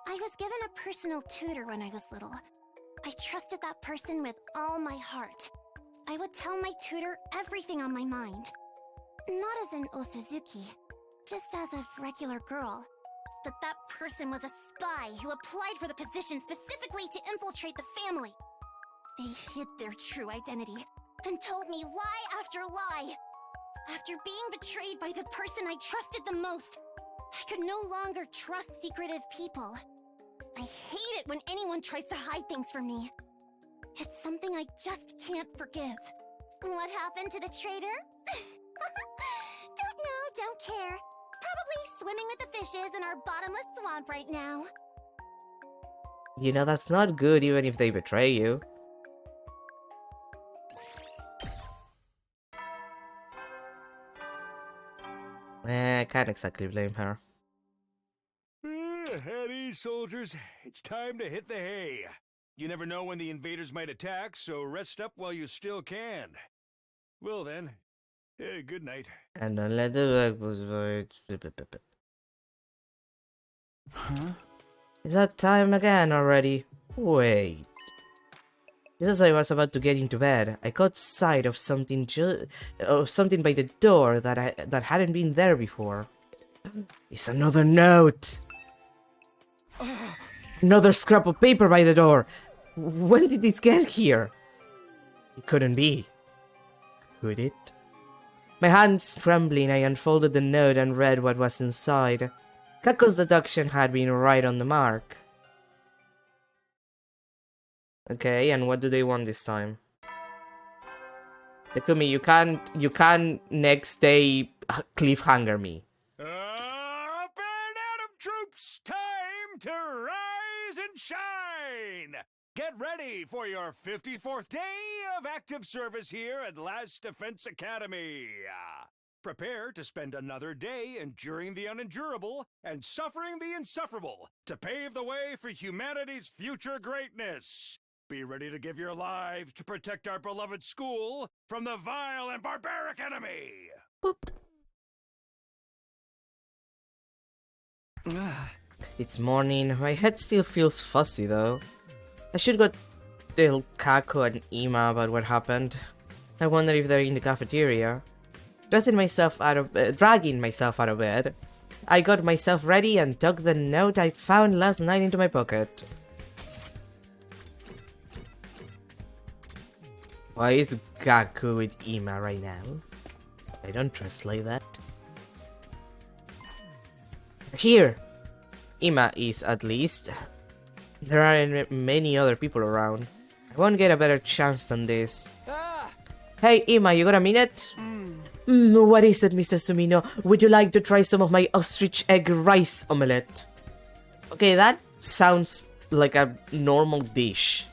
I was given a personal tutor when I was little. I trusted that person with all my heart. I would tell my tutor everything on my mind. Not as an Osazuki, just as a regular girl. But that person was a spy who applied for the position specifically to infiltrate the family. They hid their true identity and told me lie after lie. After being betrayed by the person I trusted the most, I could no longer trust secretive people. I hate it when anyone tries to hide things from me. It's something I just can't forgive. What happened to the traitor? Don't know, don't care. swimming with the fishes in our bottomless swamp right now. You know, that's not good even if they betray you. I can't exactly blame her. At ease, soldiers. It's time to hit the hay. You never know when the invaders might attack, so rest up while you still can. Well then, good night. And don't let the Huh? Is that time again already? Wait. Just as I was about to get into bed, I caught sight of something by the door that hadn't been there before. It's another note. Another scrap of paper by the door. When did this get here? It couldn't be. Could it? My hands trembling, I unfolded the note and read what was inside. Kako's deduction had been right on the mark. Okay, and what do they want this time? Takumi, you can't next day cliffhanger me. Up and at 'em, troops! Time to rise and shine! Get ready for your 54th day of active service here at Last Defense Academy. Prepare to spend another day enduring the unendurable and suffering the insufferable to pave the way for humanity's future greatness. Be ready to give your lives to protect our beloved school from the vile and barbaric enemy. Boop. It's morning. My head still feels fuzzy though. I should go tell Kako and Ima about what happened. I wonder if they're in the cafeteria. Dragging myself out of bed, I got myself ready and tucked the note I found last night into my pocket. Why is Gaku with Ima right now? I don't translate that. Here! Ima is, at least. There aren't many other people around. I won't get a better chance than this. Hey Ima, you got a minute? What is it, Mr. Sumino? Would you like to try some of my ostrich egg rice omelette? Okay, that sounds like a normal dish.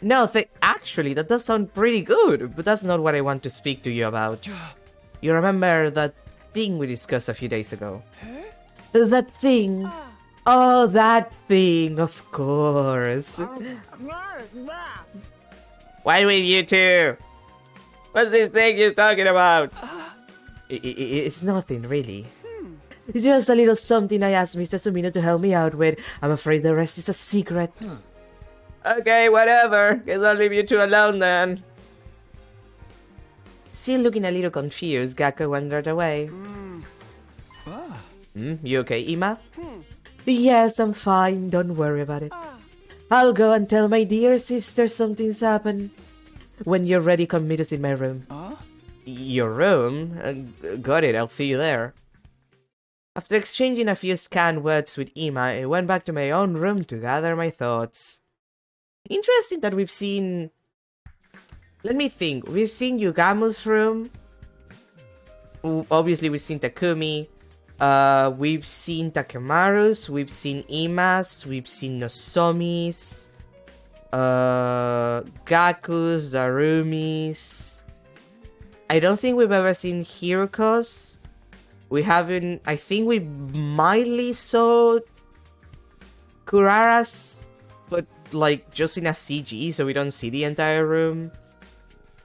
No, actually, that does sound pretty good, but that's not what I want to speak to you about. You remember that thing we discussed a few days ago? That thing. Oh, that thing, of course. Why with you two? What's this thing you're talking about? It's nothing, really. It's just a little something I asked Mr. Sumino to help me out with. I'm afraid the rest is a secret. Okay, whatever. Guess I'll leave you two alone then. Still looking a little confused, Gakko wandered away. You okay, Ima? Yes, I'm fine. Don't worry about it. I'll go and tell my dear sister something's happened. When you're ready, come meet us in my room. Your room? Got it, I'll see you there. After exchanging a few scant words with Ima, I went back to my own room to gather my thoughts. Interesting that we've seen... Let me think. We've seen Yugamu's room. Obviously, we've seen Takumi. We've seen Takemaru's. We've seen Ima's. We've seen Nozomi's. Gaku's, Darumi's. I don't think we've ever seen Hiruko's. We haven't... I think we mildly saw Kurara's, but like just in a CG, so we don't see the entire room.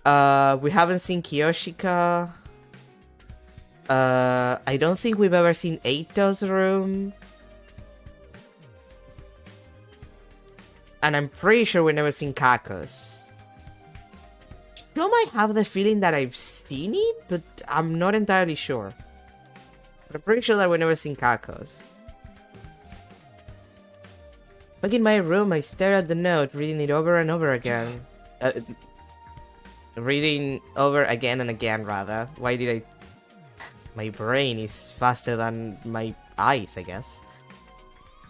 We haven't seen Kiyoshika. I don't think we've ever seen Eito's room. And I'm pretty sure we've never seen Kako's. I might have the feeling that I've seen it, but I'm not entirely sure. But I'm pretty sure that we've never seen Kako's. Back in my room, I stared at the note, reading it over and over again. Reading over again and again, rather. Why did I... My brain is faster than my eyes, I guess.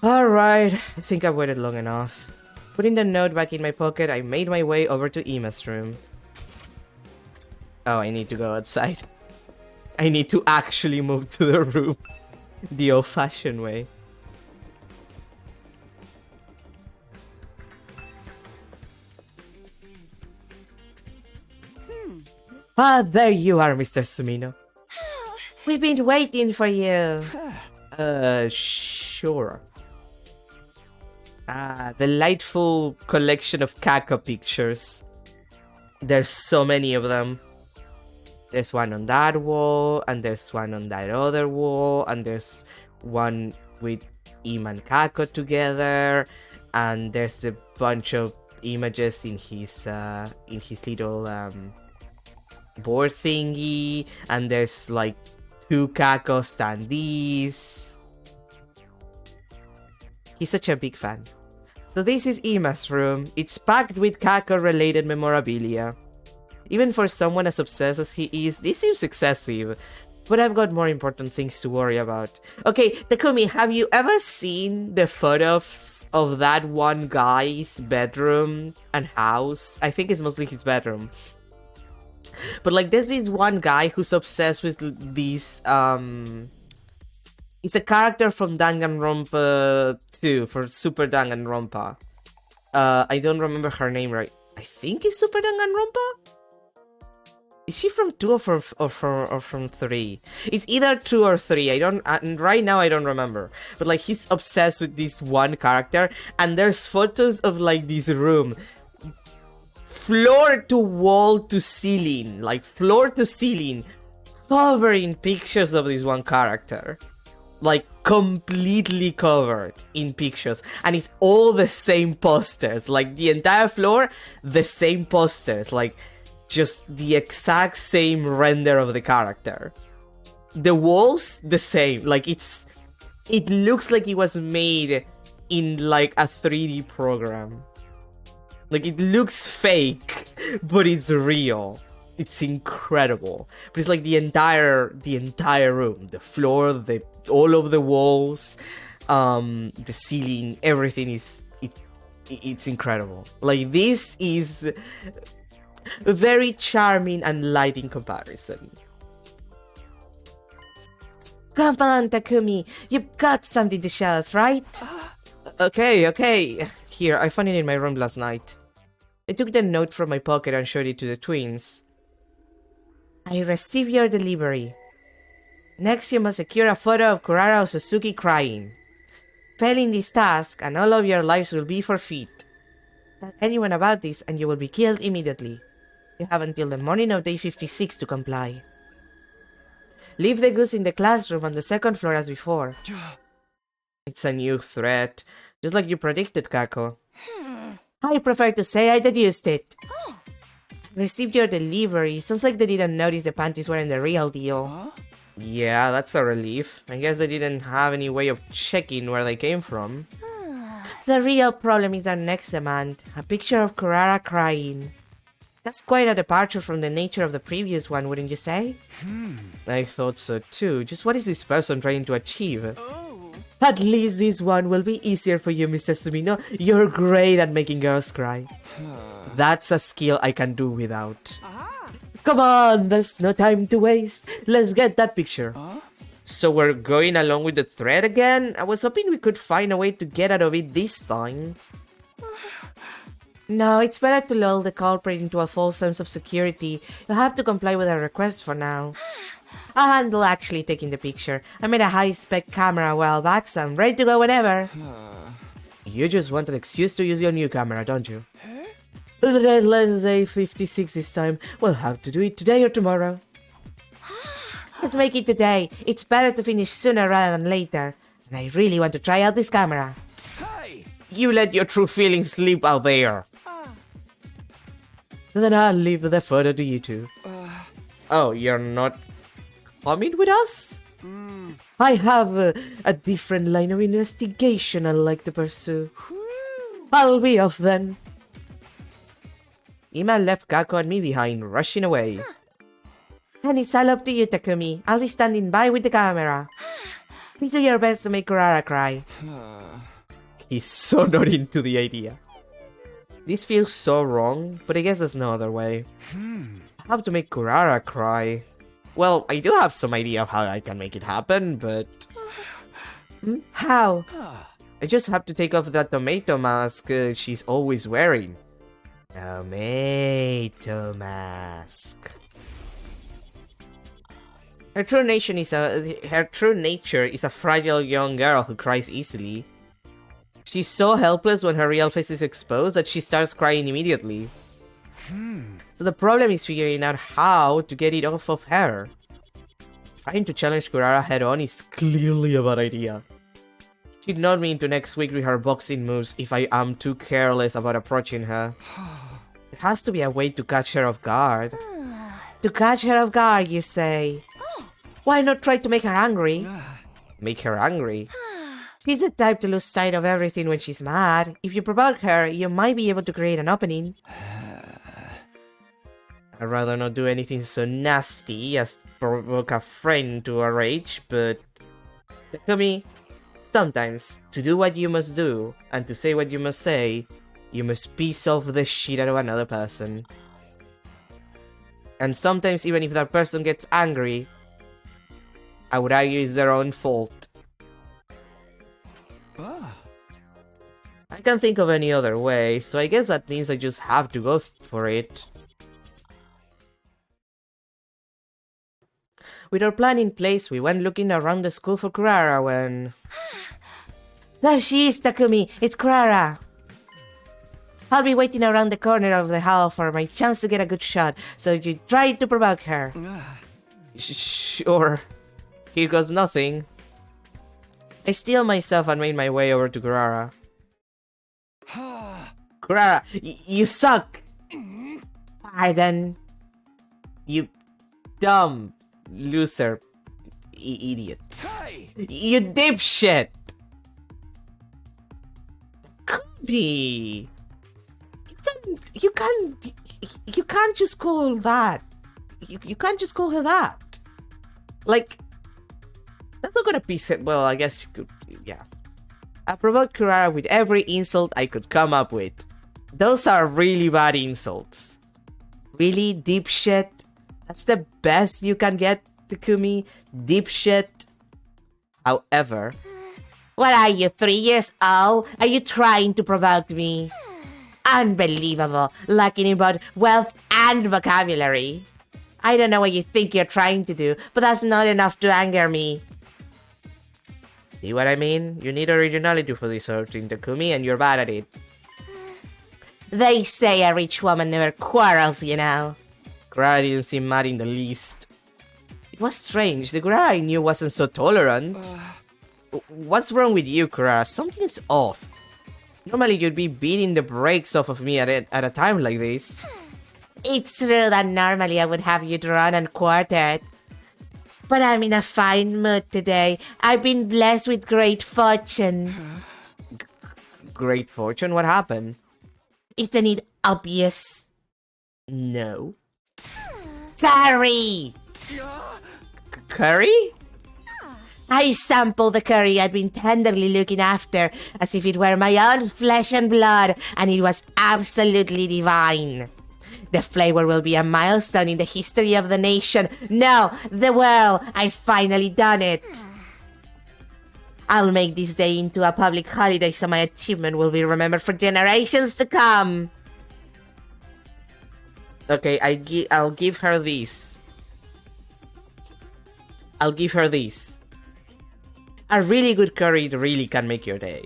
Alright, I think I've waited long enough. Putting the note back in my pocket, I made my way over to Ima's room. Oh, I need to go outside. I need to actually move to the room the old-fashioned way. Ah, there you are, Mr. Sumino. We've been waiting for you. Sure. Ah, delightful collection of Kako pictures. There's so many of them. There's one on that wall, and there's one on that other wall, and there's one with Im and Kako together, and there's a bunch of images in his little board thingy, and there's like 2 Kako standees. He's such a big fan. So this is Ima's room. It's packed with Kako related memorabilia. Even for someone as obsessed as he is, this seems excessive. But I've got more important things to worry about. Okay, Takumi, have you ever seen the photos of that one guy's bedroom and house? I think it's mostly his bedroom. But like, there's this one guy who's obsessed with these, it's a character from Danganronpa 2, for Super Danganronpa. I don't remember her name right. I think it's Super Danganronpa? Is she from 2 or from 3? It's either 2 or 3. And right now I don't remember. But like, he's obsessed with this one character, and there's photos of like this room. Floor to wall to ceiling, like floor to ceiling, covering pictures of this one character. Like, completely covered in pictures. And it's all the same posters. Like, the entire floor, the same posters. Like, just the exact same render of the character. The walls, the same. Like, it looks like it was made in, like, a 3D program. Like, it looks fake, but it's real. It's incredible. But it's like the entire room, the floor, all of the walls, the ceiling, everything it's incredible. Like, this is very charming and light in comparison. Come on, Takumi, you've got something to show us, right? Okay. Here, I found it in my room last night. I took the note from my pocket and showed it to the twins. I received your delivery. Next, you must secure a photo of Kurara Otsutsuki crying. Failing this task, and all of your lives will be forfeit. Tell anyone about this, and you will be killed immediately. You have until the morning of day 56 to comply. Leave the goods in the classroom on the 2nd floor as before. It's a new threat, just like you predicted, Kako. I prefer to say I deduced it. Received your delivery. Sounds like they didn't notice the panties weren't the real deal. Yeah, that's a relief. I guess they didn't have any way of checking where they came from. The real problem is our next demand. A picture of Kurara crying. That's quite a departure from the nature of the previous one, wouldn't you say? I thought so too. Just what is this person trying to achieve? At least this one will be easier for you, Mr. Sumino. You're great at making girls cry. That's a skill I can do without. Come on, there's no time to waste. Let's get that picture. So we're going along with the thread again? I was hoping we could find a way to get out of it this time. No, it's better to lull the culprit into a false sense of security. You'll have to comply with our request for now. I'll handle actually taking the picture. I made a high-spec camera a while back, so I'm ready to go whenever. You just want an excuse to use your new camera, don't you? Let's say 56 this time. We'll have to do it today or tomorrow. Let's make it today. It's better to finish sooner rather than later. And I really want to try out this camera. Hey! You let your true feelings slip out there. Then I'll leave the photo to you two. Oh, you're not coming with us? I have a different line of investigation I'd like to pursue. I'll be off then. Ima left Kako and me behind, rushing away. And it's all up to you, Takumi. I'll be standing by with the camera. Please do your best to make Kurara cry. He's so not into the idea. This feels so wrong, but I guess there's no other way. I have to make Kurara cry. Well, I do have some idea of how I can make it happen, but... How? I just have to take off that tomato mask she's always wearing. Tomato mask. Her true nature is a fragile young girl who cries easily. She's so helpless when her real face is exposed that she starts crying immediately. So the problem is figuring out how to get it off of her. Trying to challenge Kurara head-on is clearly a bad idea. She'd nod me into next week with her boxing moves if I am too careless about approaching her. There has to be a way to catch her off guard. To catch her off guard, you say? Why not try to make her angry? Make her angry? She's the type to lose sight of everything when she's mad. If you provoke her, you might be able to create an opening. I'd rather not do anything so nasty as provoke a friend to a rage, but... Takumi, sometimes, to do what you must do, and to say what you must say, you must piss off the shit out of another person. And sometimes, even if that person gets angry, I would argue it's their own fault. I can't think of any other way, so I guess that means I just have to go for it. With our plan in place, we went looking around the school for Kurara when... There she is, Takumi! It's Kurara! I'll be waiting around the corner of the hall for my chance to get a good shot, so you try to provoke her. Sure. Here goes nothing. I steeled myself and made my way over to Kurara. Kurara, you suck! Pardon? You dumb loser idiot. You dipshit! Kubi! You can't just call that. You can't just call her that. Like, that's not gonna piece it. Well, I guess you could, yeah. I provoked Kurara with every insult I could come up with. Those are really bad insults. Really, dipshit? That's the best you can get, Takumi? Dipshit? However... What are you, 3 years old? Are you trying to provoke me? Unbelievable, lacking in both wealth and vocabulary. I don't know what you think you're trying to do, but that's not enough to anger me. See what I mean? You need originality for this sort of thing, Takumi, and you're bad at it. They say a rich woman never quarrels, you know. Kurara didn't seem mad in the least. It was strange, the Kurara I knew wasn't so tolerant. What's wrong with you, Kurara? Something's off. Normally you'd be beating the brakes off of me at a time like this. It's true that normally I would have you drawn and quartered. But I'm in a fine mood today. I've been blessed with great fortune. Great fortune? What happened? Isn't it obvious? No. Curry! Curry? I sampled the curry I'd been tenderly looking after, as if it were my own flesh and blood, and it was absolutely divine. The flavor will be a milestone in the history of the nation. No, the world. I've finally done it. I'll make this day into a public holiday so my achievement will be remembered for generations to come. Okay, I'll give her this. I'll give her this. A really good curry really can make your day.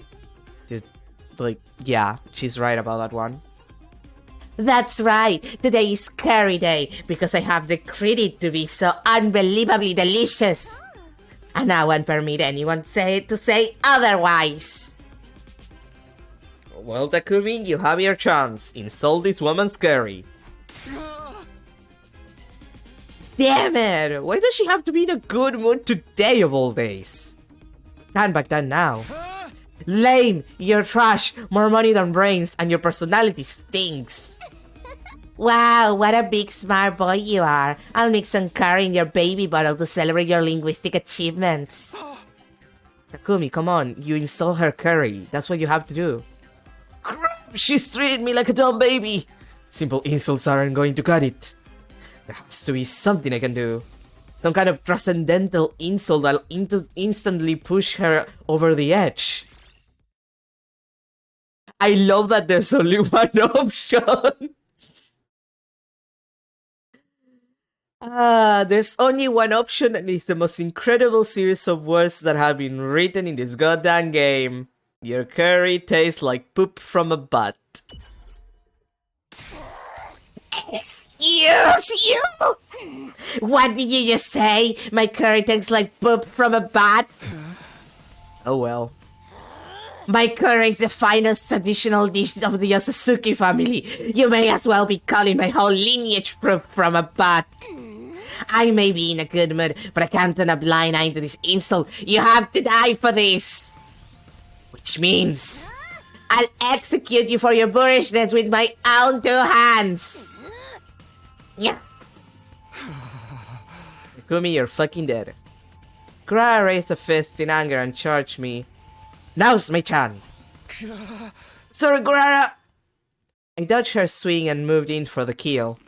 Just, like, yeah, she's right about that one. That's right, today is curry day, because I have the credit to be so unbelievably delicious. And I won't permit anyone to say otherwise. Well, Takumi, you have your chance. Insult this woman's curry. Damn it! Why does she have to be in a good mood today of all days? Can't back down now. Lame! You're trash! More money than brains, and your personality stinks! Wow, what a big smart boy you are. I'll mix some curry in your baby bottle to celebrate your linguistic achievements. Takumi, come on. You insult her curry. That's what you have to do. Crap! She's treating me like a dumb baby! Simple insults aren't going to cut it. There has to be something I can do. Some kind of transcendental insult that'll instantly push her over the edge. I love that there's only one option. There's only one option, and it's the most incredible series of words that have been written in this goddamn game. Your curry tastes like poop from a butt. Excuse you? What did you just say? My curry tastes like poop from a butt? Oh well. My curry is the finest traditional dish of the Otsutsuki family. You may as well be calling my whole lineage poop from a butt. I may be in a good mood, but I can't turn a blind eye to this insult. You have to die for this. Which means I'll execute you for your boorishness with my own 2 hands. Yeah. Takumi, you're fucking dead. Kurara raised a fist in anger and charged me. Now's my chance. Sorry, Kurara. I dodged her swing and moved in for the kill.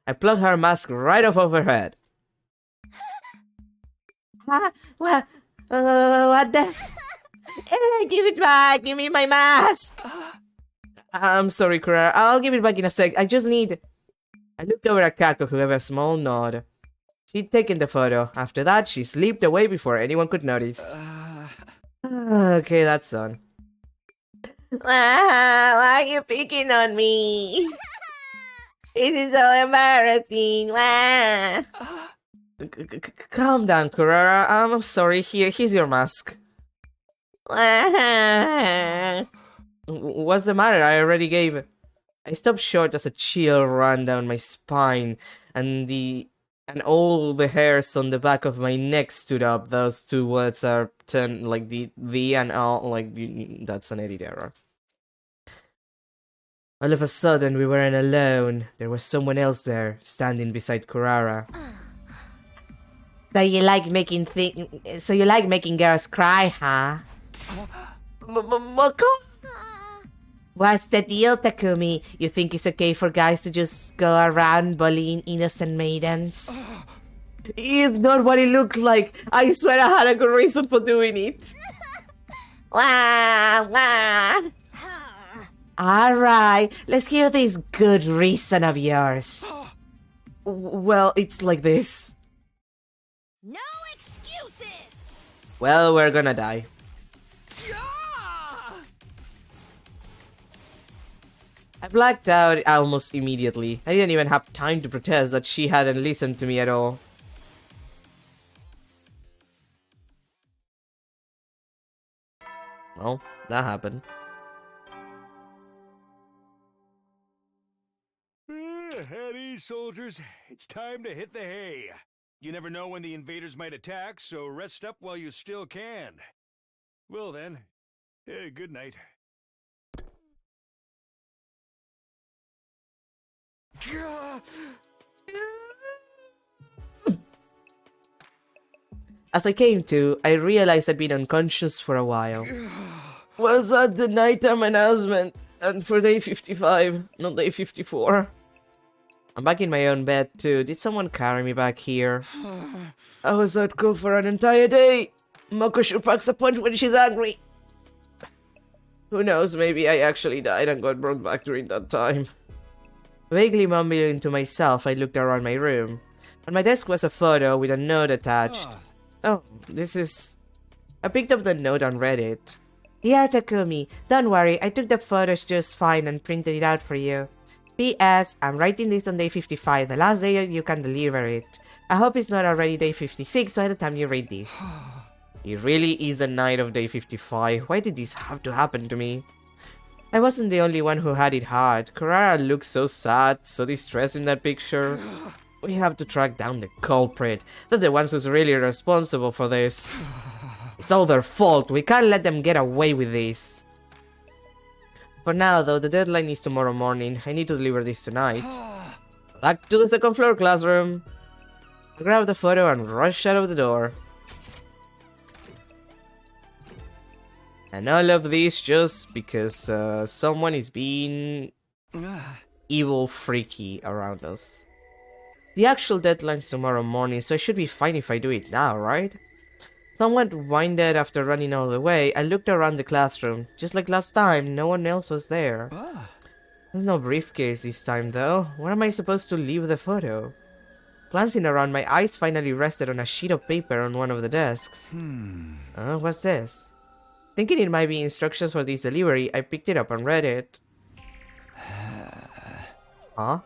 I plucked her mask right off of her head. What the? Give it back! Give me my mask! I'm sorry, Kurara. I'll give it back in a sec. I just need... I looked over at Kako, who gave a small nod. She'd taken the photo. After that, she slipped away before anyone could notice. Okay, that's done. Why are you picking on me? It is so embarrassing. Calm down, Kurara. I'm sorry. Here's your mask. What's the matter? I already gave... I stopped short as a chill ran down my spine, and all the hairs on the back of my neck stood up. Those 2 words are turned like the and all, like that's an edit error. All of a sudden, we weren't alone. There was someone else there, standing beside Kurara. So you like making girls cry, huh? Moko? What's the deal, Takumi? You think it's okay for guys to just go around bullying innocent maidens? It's not what it looks like. I swear I had a good reason for doing it. Alright, let's hear this good reason of yours. Well, it's like this. No excuses! Well, we're gonna die. I blacked out almost immediately. I didn't even have time to protest that she hadn't listened to me at all. Well, that happened. At ease, soldiers. It's time to hit the hay. You never know when the invaders might attack, so rest up while you still can. Well then, good night. As I came to, I realized I'd been unconscious for a while. Was that the nighttime announcement? And for day 55, not day 54. I'm back in my own bed too. Did someone carry me back here? I was out cold for an entire day. Moko packs a punch when she's angry. Who knows, maybe I actually died and got brought back during that time. Vaguely mumbling to myself, I looked around my room. On my desk was a photo with a note attached. Oh, this is... I picked up the note and read it. Dear Takumi, don't worry, I took the photos just fine and printed it out for you. P.S. I'm writing this on day 55, the last day you can deliver it. I hope it's not already day 56 by the time you read this. It really is a night of day 55. Why did this have to happen to me? I wasn't the only one who had it hard. Kurara looked so sad, so distressed in that picture. We have to track down the culprit. They're the ones who's really responsible for this. It's all their fault. We can't let them get away with this. For now, though, the deadline is tomorrow morning. I need to deliver this tonight. Back to the second floor classroom. I grabbed the photo and rushed out of the door. And all of this just because someone is being evil freaky around us. The actual deadline's tomorrow morning, so I should be fine if I do it now, right? Somewhat winded after running all the way, I looked around the classroom. Just like last time, no one else was there. There's no briefcase this time though. Where am I supposed to leave the photo? Glancing around, my eyes finally rested on a sheet of paper on one of the desks. What's this? Thinking it might be instructions for this delivery, I picked it up and read it. Huh?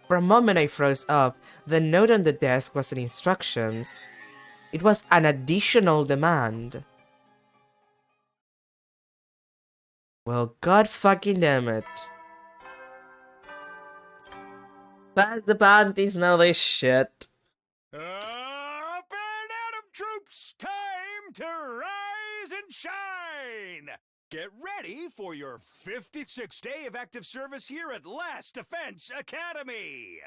For a moment I froze up. The note on the desk wasn't instructions. It was an additional demand. Well, god fucking damn it. Pass the panties, now they shit. Up and Atom troops, time to rise and shine! Get ready for your 56th day of active service here at Last Defense Academy!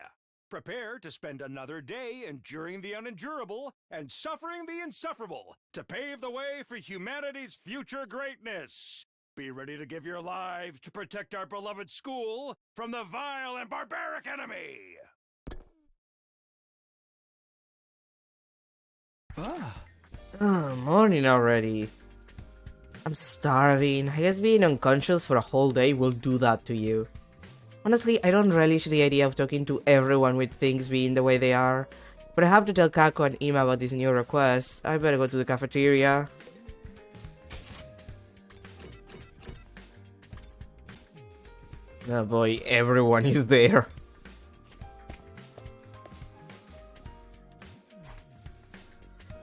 Prepare to spend another day enduring the unendurable and suffering the insufferable to pave the way for humanity's future greatness. Be ready to give your lives to protect our beloved school from the vile and barbaric enemy! Morning already. I'm starving. I guess being unconscious for a whole day will do that to you. Honestly, I don't relish the idea of talking to everyone with things being the way they are. But I have to tell Kako and Ima about this new request. I better go to the cafeteria. Oh boy, everyone is there.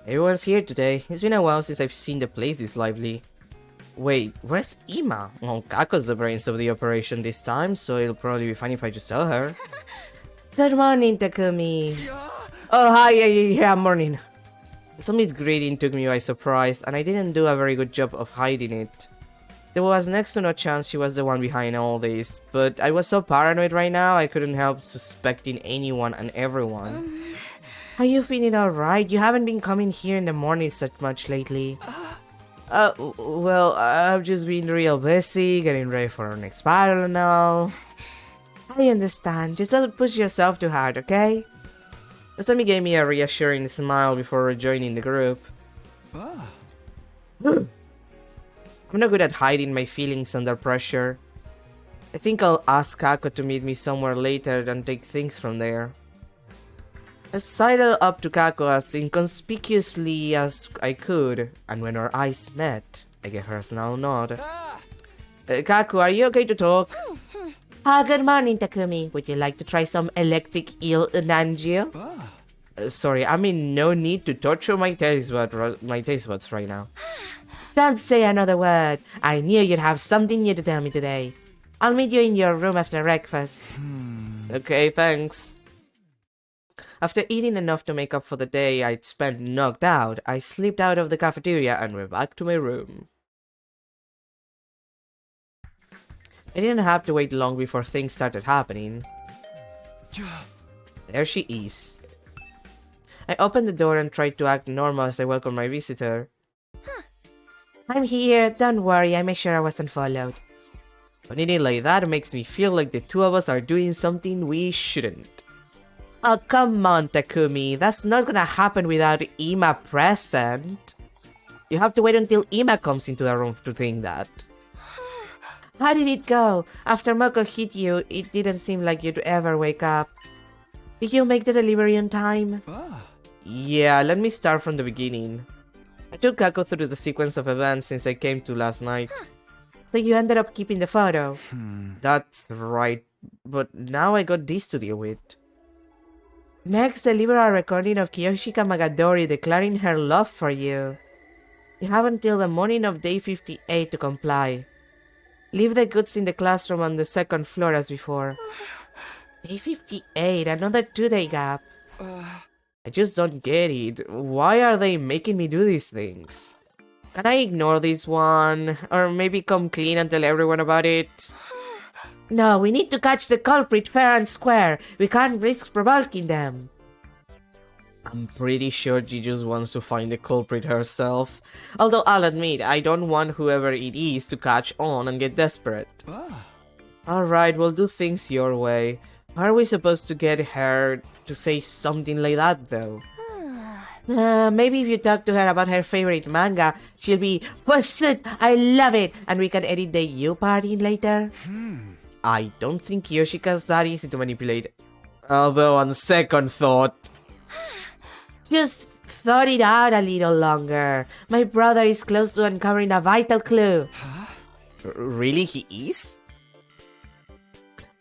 Everyone's here today. It's been a while since I've seen the place this lively. Wait, where's Ima? Well, Kako's the brains of the operation this time, so it'll probably be fine if I just tell her. Good morning, Takumi. Oh, hi, yeah, morning. Somebody's greeting took me by surprise, and I didn't do a very good job of hiding it. There was next to no chance she was the one behind all this, but I was so paranoid right now I couldn't help suspecting anyone and everyone. Are you feeling alright? You haven't been coming here in the mornings that much lately. Well, I've just been real busy, getting ready for our next battle and all. I understand, just don't push yourself too hard, okay? Asami gave me a reassuring smile before rejoining the group. I'm not good at hiding my feelings under pressure. I think I'll ask Kako to meet me somewhere later and take things from there. I sidled up to Kako as inconspicuously as I could, and when our eyes met, I gave her a small nod. Kako, are you okay to talk? Good morning, Takumi. Would you like to try some electric eel Nanjio? Sorry, I'm in no need to torture my taste buds right now. Don't say another word. I knew you'd have something new to tell me today. I'll meet you in your room after breakfast. Okay, thanks. After eating enough to make up for the day I'd spent knocked out, I slipped out of the cafeteria and went back to my room. I didn't have to wait long before things started happening. There she is. I opened the door and tried to act normal as I welcomed my visitor. I'm here, don't worry, I made sure I wasn't followed. Putting it like that makes me feel like the two of us are doing something we shouldn't. Oh, come on, Takumi, that's not gonna happen without Ima present. You have to wait until Ima comes into the room to think that. How did it go? After Moko hit you, it didn't seem like you'd ever wake up. Did you make the delivery on time? Yeah, let me start from the beginning. I took Kako through the sequence of events since I came to last night. So you ended up keeping the photo? That's right, but now I got this to deal with. Next, deliver a recording of Kiyoshika Magadori declaring her love for you. You have until the morning of day 58 to comply. Leave the goods in the classroom on the second floor as before. Day 58, another 2-day gap. I just don't get it. Why are they making me do these things? Can I ignore this one? Or maybe come clean and tell everyone about it? No, we need to catch the culprit fair and square. We can't risk provoking them. I'm pretty sure she just wants to find the culprit herself. Although I'll admit, I don't want whoever it is to catch on and get desperate. Alright, we'll do things your way. How are we supposed to get her to say something like that, though? Maybe if you talk to her about her favorite manga, she'll be, "Pursuit, I love it!" And we can edit the you part in later. I don't think Yoshika's that easy to manipulate. Although, on second thought... Just thought it out a little longer. My brother is close to uncovering a vital clue. Really, he is?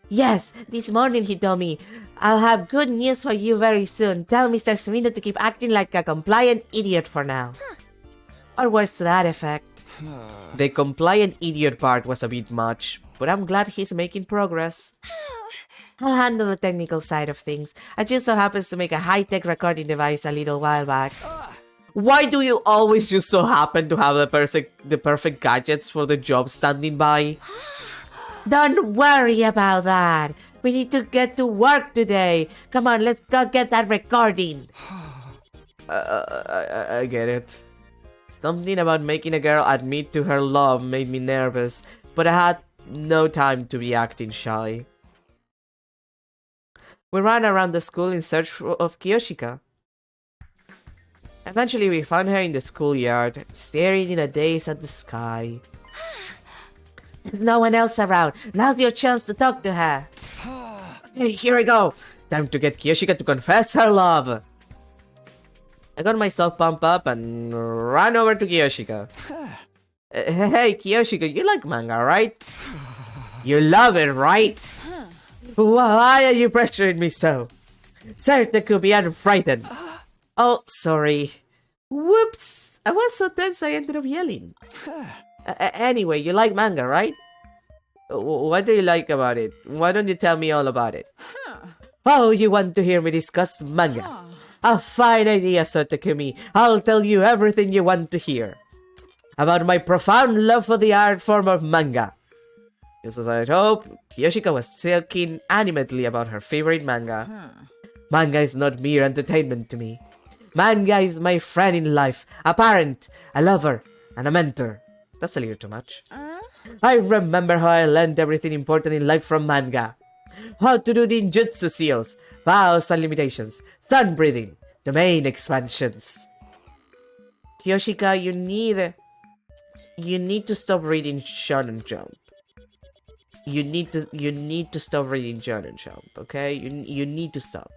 Yes, this morning he told me, "I'll have good news for you very soon. Tell Mr. Sumino to keep acting like a compliant idiot for now." Or words to that effect. The compliant idiot part was a bit much, but I'm glad he's making progress. I'll handle the technical side of things. I just so happens to make a high-tech recording device a little while back. Why do you always just so happen to have the perfect gadgets for the job standing by? Don't worry about that. We need to get to work today. Come on, let's go get that recording. I get it. Something about making a girl admit to her love made me nervous, but I had no time to be acting shy. We ran around the school in search of Kiyoshika. Eventually we found her in the schoolyard, staring in a daze at the sky. There's no one else around. Now's your chance to talk to her. Okay, here I go. Time to get Kiyoshika to confess her love. I got myself pumped up and ran over to Kiyoshika. Hey, Kiyoshika, you like manga, right? You love it, right? Why are you pressuring me so? Sir Takumi, I'm frightened. Oh, sorry. Whoops. I was so tense I ended up yelling. Anyway, you like manga, right? What do you like about it? Why don't you tell me all about it? Oh, you want to hear me discuss manga? A fine idea, Sir Takumi. I'll tell you everything you want to hear. About my profound love for the art form of manga. Just as I'd hoped, Kiyoshika was talking animatedly about her favorite manga. Manga is not mere entertainment to me. Manga is my friend in life, a parent, a lover, and a mentor. That's a little too much. I remember how I learned everything important in life from manga. How to do ninjutsu seals, vows and limitations, sun breathing, domain expansions. Kiyoshika, you need to stop reading Shonen Jump. You need to stop reading Shonen Jump, okay? You need to stop.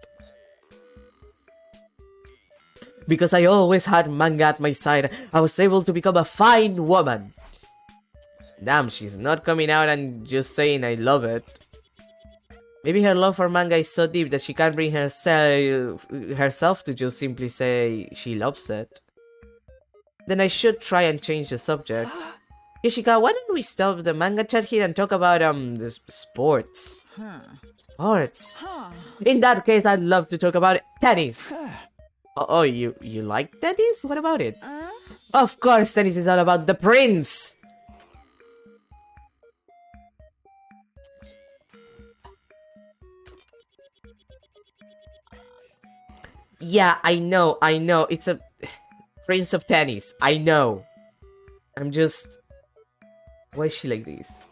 Because I always had manga at my side, I was able to become a fine woman. Damn, she's not coming out and just saying I love it. Maybe her love for manga is so deep that she can't bring herself to just simply say she loves it. Then I should try and change the subject. Yoshika, why don't we stop the manga chat here and talk about the sports? Sports? In that case, I'd love to talk about tennis. Oh, you like tennis? What about it? Of course, tennis is all about the prince! Yeah, I know, it's a... Prince of Tennis, I know. I'm just... Why is she like this?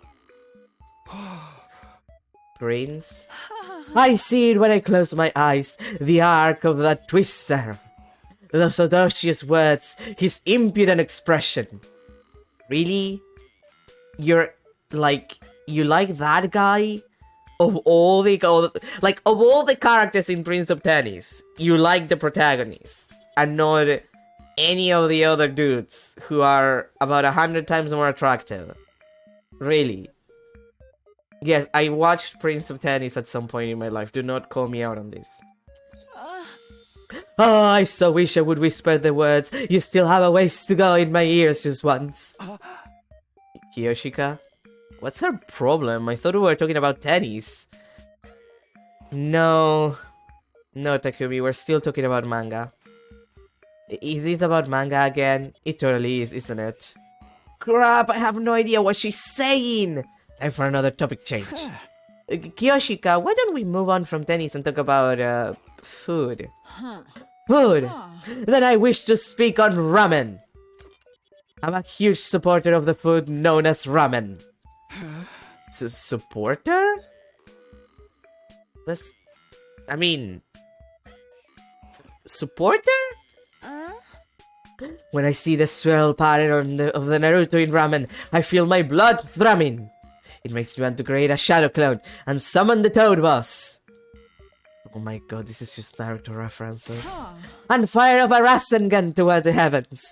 Prince? I see it when I close my eyes, the arc of that twister. Those audacious words, his impudent expression. Really? You like that guy? Of all the characters in Prince of Tennis, you like the protagonist, and not any of the other dudes who are about 100 times more attractive. Really? Yes, I watched Prince of Tennis at some point in my life. Do not call me out on this. Oh, I so wish I would whisper the words. You still have a ways to go in my ears just once. Kiyoshika? What's her problem? I thought we were talking about tennis. No, Takumi, we're still talking about manga. Is this about manga again? It totally is, isn't it? Crap, I have no idea what she's saying! Time for another topic change. Kiyoshika, why don't we move on from tennis and talk about, food? Food! Then I wish to speak on ramen! I'm a huge supporter of the food known as ramen. Supporter? That's... I mean... Supporter? When I see the swirl pattern of the Naruto in ramen, I feel my blood thrumming. It makes me want to create a shadow clone and summon the Toad Boss. Oh my god, this is just Naruto references. And fire up a Rasengan toward the heavens.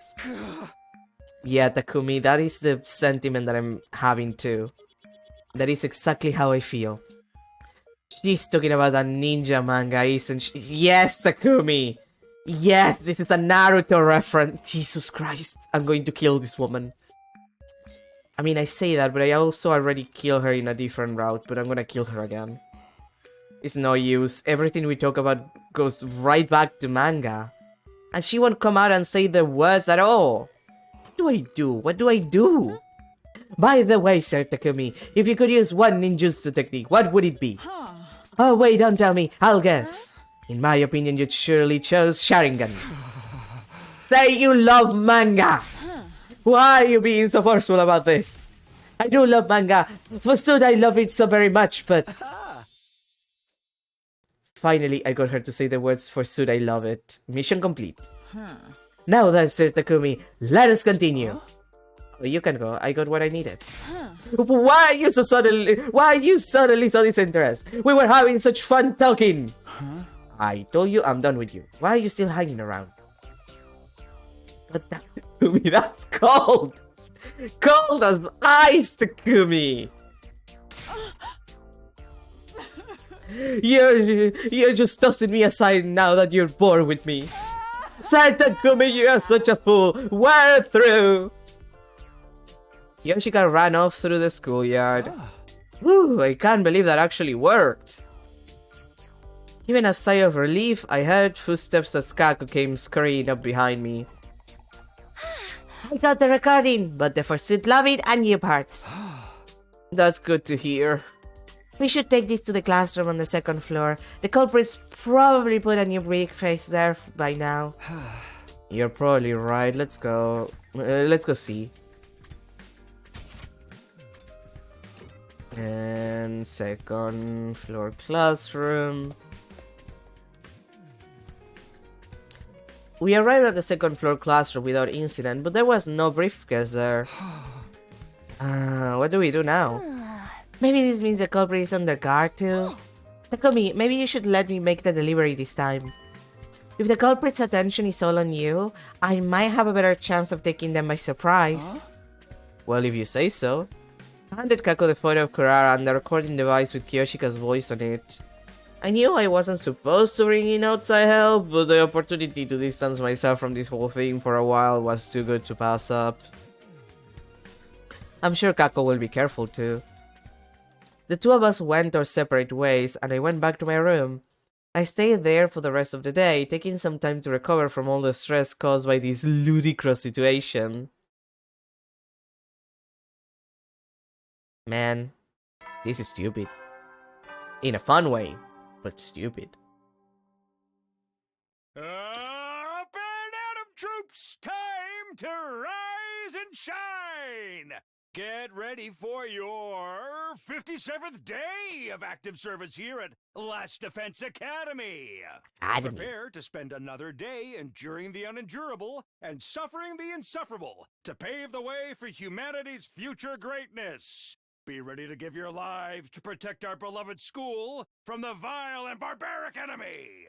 Yeah, Takumi, that is the sentiment that I'm having too. That is exactly how I feel. She's talking about a ninja manga, isn't she? Yes, Takumi! Yes, this is a Naruto reference. Jesus Christ, I'm going to kill this woman. I mean, I say that, but I also already killed her in a different route, but I'm gonna kill her again. It's no use. Everything we talk about goes right back to manga. And she won't come out and say the words at all. What do I do? What do I do? By the way, Sir Takumi, if you could use one ninjutsu technique, what would it be? Oh wait, don't tell me. I'll guess. In my opinion, you'd surely chose Sharingan. Say you love manga! Why are you being so forceful about this? I do love manga. For Sud, I love it so very much, but... Finally, I got her to say the words for Sud, I love it. Mission complete. Now then, Sir Takumi, let us continue. Oh, you can go. I got what I needed. Why are you suddenly so disinterested? We were having such fun talking. I told you I'm done with you. Why are you still hanging around? But that, Takumi, that's cold! Cold as ice, Takumi! You're just tossing me aside now that you're bored with me. Say, Takumi, you are such a fool! We're through! Yoshika ran off through the schoolyard. Whew, I can't believe that actually worked. Given a sigh of relief, I heard footsteps as Kako came scurrying up behind me. I got the recording, but the Fursuit love it and new parts. That's good to hear. We should take this to the classroom on the second floor. The culprits probably put a new briefcase there by now. You're probably right. Let's go. Let's go see. And second floor classroom. We arrived at the second floor classroom without incident, but there was no briefcase there. What do we do now? Maybe this means the culprit is under guard too? Takumi, maybe you should let me make the delivery this time. If the culprit's attention is all on you, I might have a better chance of taking them by surprise. Well, if you say so. I handed Kako the photo of Kurara and the recording device with Kyoshika's voice on it. I knew I wasn't supposed to bring in outside help, but the opportunity to distance myself from this whole thing for a while was too good to pass up. I'm sure Kako will be careful too. The two of us went our separate ways, and I went back to my room. I stayed there for the rest of the day, taking some time to recover from all the stress caused by this ludicrous situation. Man, this is stupid. In a fun way, but stupid. Up and Atom troops, time to rise and shine! Get ready for your 57th day of active service here at Last Defense Academy. Prepare to spend another day enduring the unendurable and suffering the insufferable to pave the way for humanity's future greatness. Be ready to give your lives to protect our beloved school from the vile and barbaric enemy.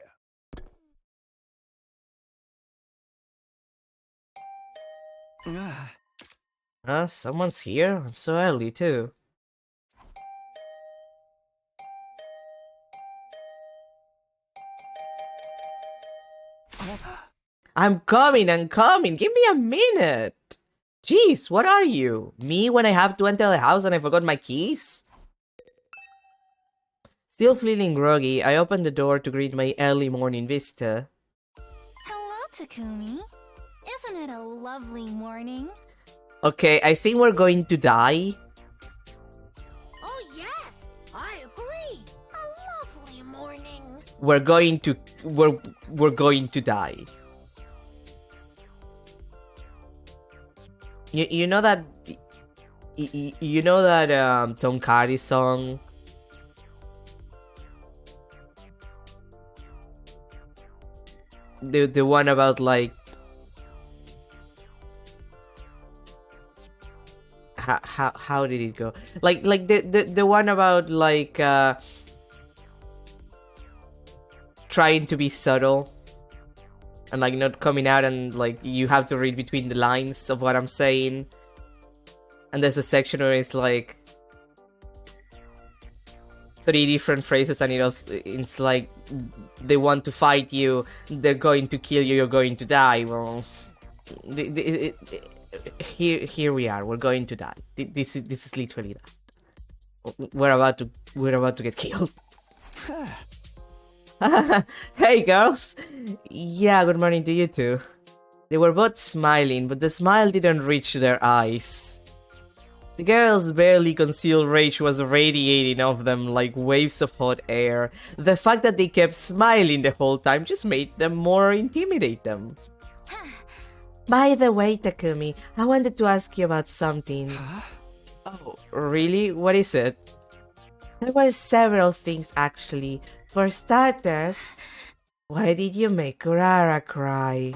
Someone's here, and so early too. I'm coming, give me a minute! Jeez, what are you? Me when I have to enter the house and I forgot my keys? Still feeling groggy, I opened the door to greet my early morning visitor. Hello, Takumi. Isn't it a lovely morning? Okay, I think we're going to die. Oh yes, I agree. A lovely morning. We're going to die. You know that Tom Cardi song? the one about like how did it go? Like the one about like trying to be subtle and like not coming out, and like you have to read between the lines of what I'm saying. And there's a section where it's like 3 different phrases, and it's like they want to fight you, they're going to kill you, you're going to die. Well, here we are. We're going to die. This is literally that. We're about to get killed. Hey girls. Yeah, good morning to you too. They were both smiling, but the smile didn't reach their eyes. The girl's barely concealed rage was radiating off them like waves of hot air. The fact that they kept smiling the whole time just made them more intimidate them. By the way, Takumi, I wanted to ask you about something. Oh, really? What is it? There were several things actually. For starters, why did you make Kurara cry?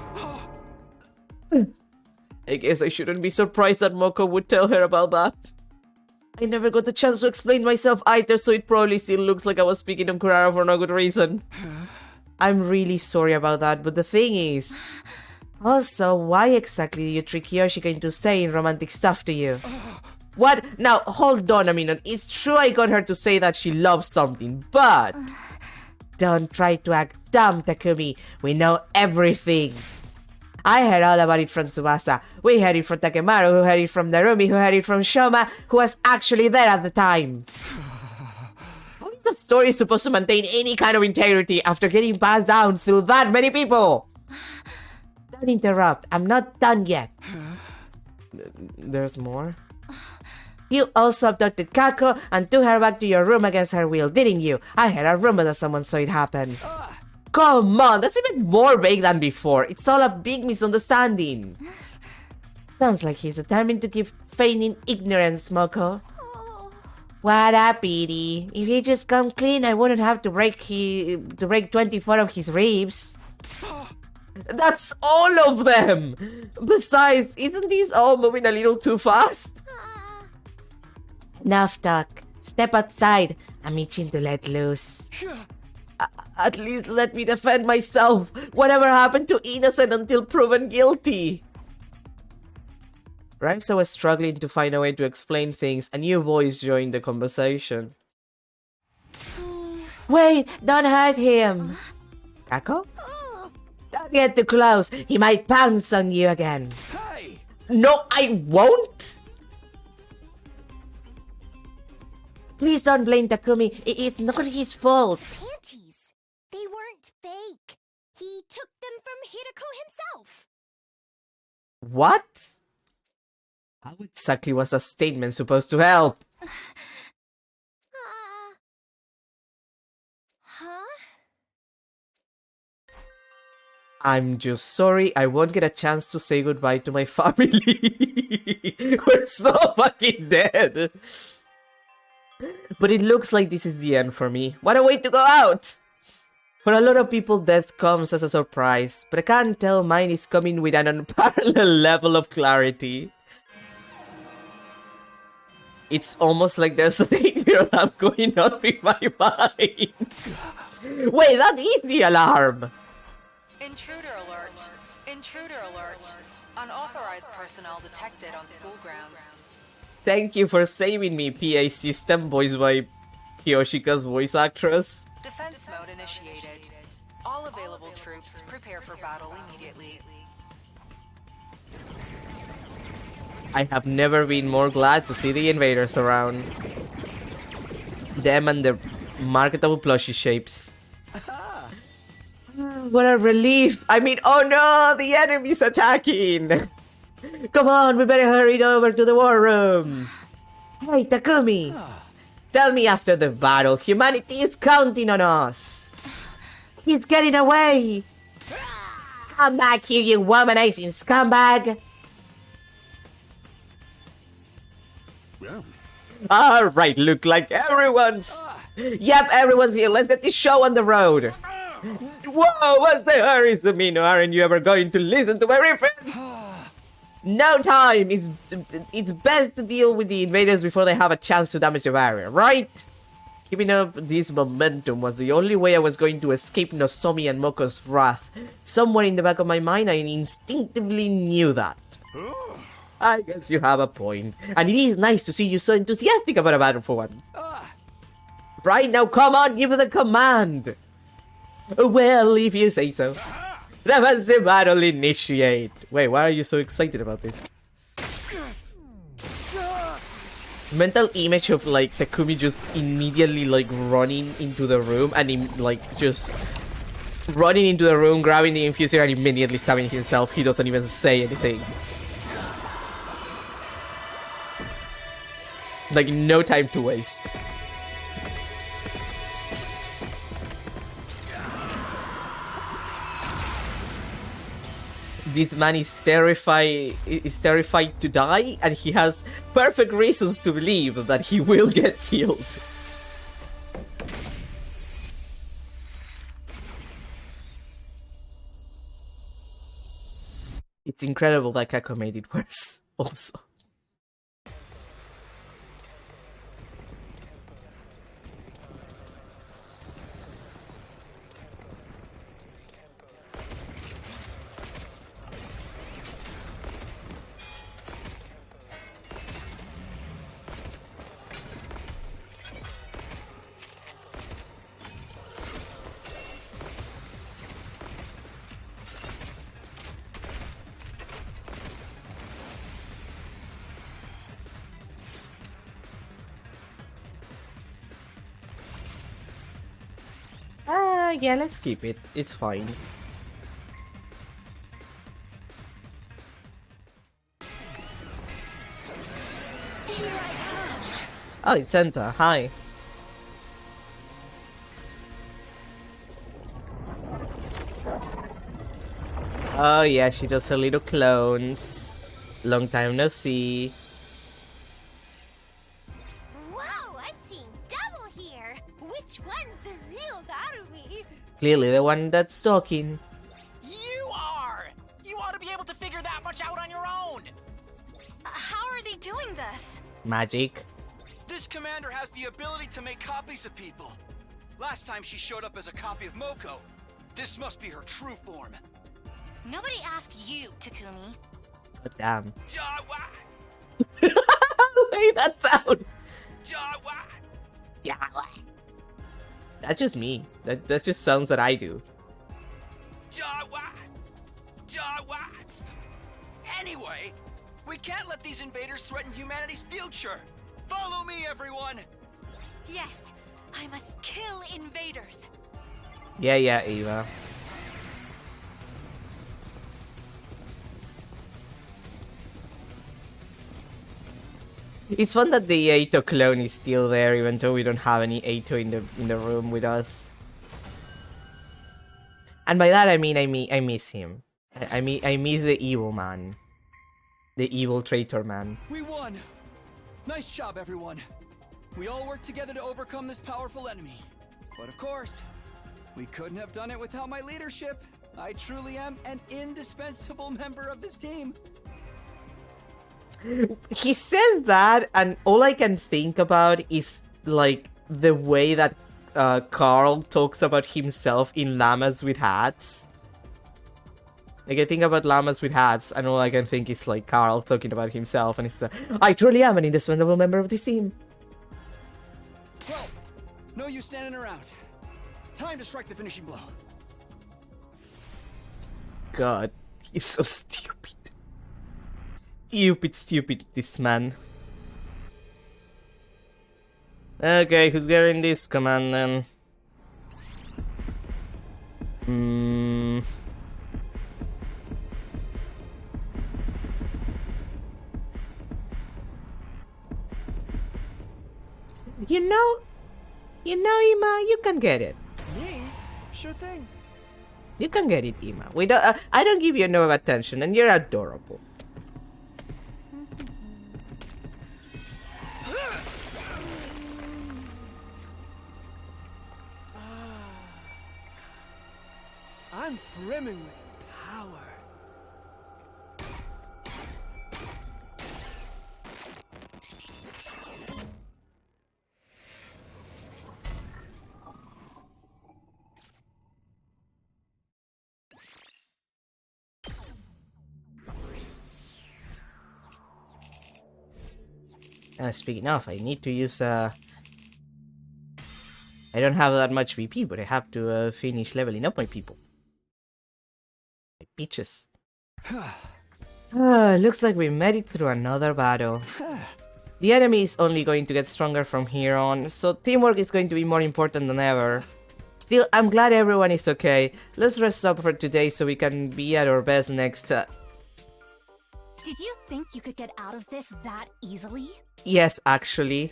I guess I shouldn't be surprised that Moko would tell her about that. I never got the chance to explain myself either, so it probably still looks like I was speaking on Kurara for no good reason. I'm really sorry about that, but the thing is... Also, why exactly did you trick Yoshika into saying romantic stuff to you? What? Now, hold on a minute. It's true I got her to say that she loves something, but... Don't try to act dumb, Takumi. We know everything. I heard all about it from Tsubasa. We heard it from Takemaru, who heard it from Narumi, who heard it from Shoma, who was actually there at the time. How is the story supposed to maintain any kind of integrity after getting passed down through that many people? Don't interrupt. I'm not done yet. There's more? You also abducted Kako and took her back to your room against her will, didn't you? I heard a rumor that someone saw it happen. Come on, that's even more vague than before. It's all a big misunderstanding. Sounds like he's determined to keep feigning ignorance, Moko. What a pity. If he just come clean, I wouldn't have to break 24 of his ribs. That's all of them! Besides, isn't this all moving a little too fast? Enough talk. Step outside. I'm itching to let loose. At least let me defend myself. Whatever happened to innocent until proven guilty? Raisa was struggling to find a way to explain things. A new voice joined the conversation. Wait, don't hurt him. Kako? Don't get too close. He might pounce on you again. Hey! No, I won't. Please don't blame Takumi. It's not his fault. Panties. They weren't fake. He took them from Hideko himself. What? How exactly was that statement supposed to help? Huh? I'm just sorry, I won't get a chance to say goodbye to my family. We're so fucking dead. But it looks like this is the end for me. What a way to go out! For a lot of people, death comes as a surprise, but I can't tell mine is coming with an unparalleled level of clarity. It's almost like there's a danger alarm going on in my mind. Wait, that is the alarm! Intruder alert! Intruder alert! Unauthorized personnel detected on school grounds. Thank you for saving me, PA system, voiced by Kiyoshika's voice actress. Defense mode initiated. All available troops prepare for battle immediately. I have never been more glad to see the invaders around. Them and their marketable plushie shapes. What a relief! I mean, oh no, the enemy's attacking! Come on, we better hurry over to the war room! Hey, Takumi! Tell me after the battle, humanity is counting on us! He's getting away! Come back here, you womanizing scumbag! Alright, look like everyone's... Yep, everyone's here. Let's get this show on the road. Whoa, what's the hurry, Sumino? Aren't you ever going to listen to my refrain? No time! It's best to deal with the invaders before they have a chance to damage the barrier, right? Keeping up this momentum was the only way I was going to escape Nozomi and Moko's wrath. Somewhere in the back of my mind, I instinctively knew that. I guess you have a point. And it is nice to see you so enthusiastic about a battle for one. Right now, come on, give the command! Well, if you say so. Defensive battle initiate! Wait, why are you so excited about this? Mental image of like Takumi just immediately like running into the room and just running into the room, grabbing the infuser and immediately stabbing himself. He doesn't even say anything. Like, no time to waste. This man is terrified to die, and he has perfect reasons to believe that he will get killed. It's incredible that Kako made it worse, also. Yeah, let's keep it. It's fine. Oh, it's Senta. Hi. Oh yeah, she does her little clones. Long time no see. Clearly the one that's talking. You are! You ought to be able to figure that much out on your own! How are they doing this? Magic. This commander has the ability to make copies of people. Last time she showed up as a copy of Moko. This must be her true form. Nobody asked you, Takumi. Oh, damn. Hey, that sound! Yeah. That's just me. That just sounds that I do. Anyway, we can't let these invaders threaten humanity's future. Follow me, everyone. Yes, I must kill invaders. Yeah, Eva. It's fun that the Eito clone is still there, even though we don't have any Eito in the room with us. And by that I mean I miss him. I miss the evil man, the evil traitor man. We won. Nice job, everyone. We all worked together to overcome this powerful enemy. But of course, we couldn't have done it without my leadership. I truly am an indispensable member of this team. He says that, and all I can think about is like the way that Carl talks about himself in Llamas with Hats. Like, I think about Llamas with Hats, and all I can think is like Carl talking about himself, and he's like, I truly am an indispensable member of this team. Well, no use standing around. Time to strike the finishing blow. God, he's so stupid. Stupid, this man. Okay, who's getting this command then? You know, Ima, you can get it. Me? Sure thing. You can get it, Ima. We don't. I don't give you no attention, and you're adorable. I'm brimming with power. Speaking of, I need to use I don't have that much VP, but I have to finish leveling up my people. My peaches. Looks like we made it through another battle. The enemy is only going to get stronger from here on, so teamwork is going to be more important than ever. Still, I'm glad everyone is okay. Let's rest up for today so we can be at our best next. Did you think you could get out of this that easily? Yes, actually.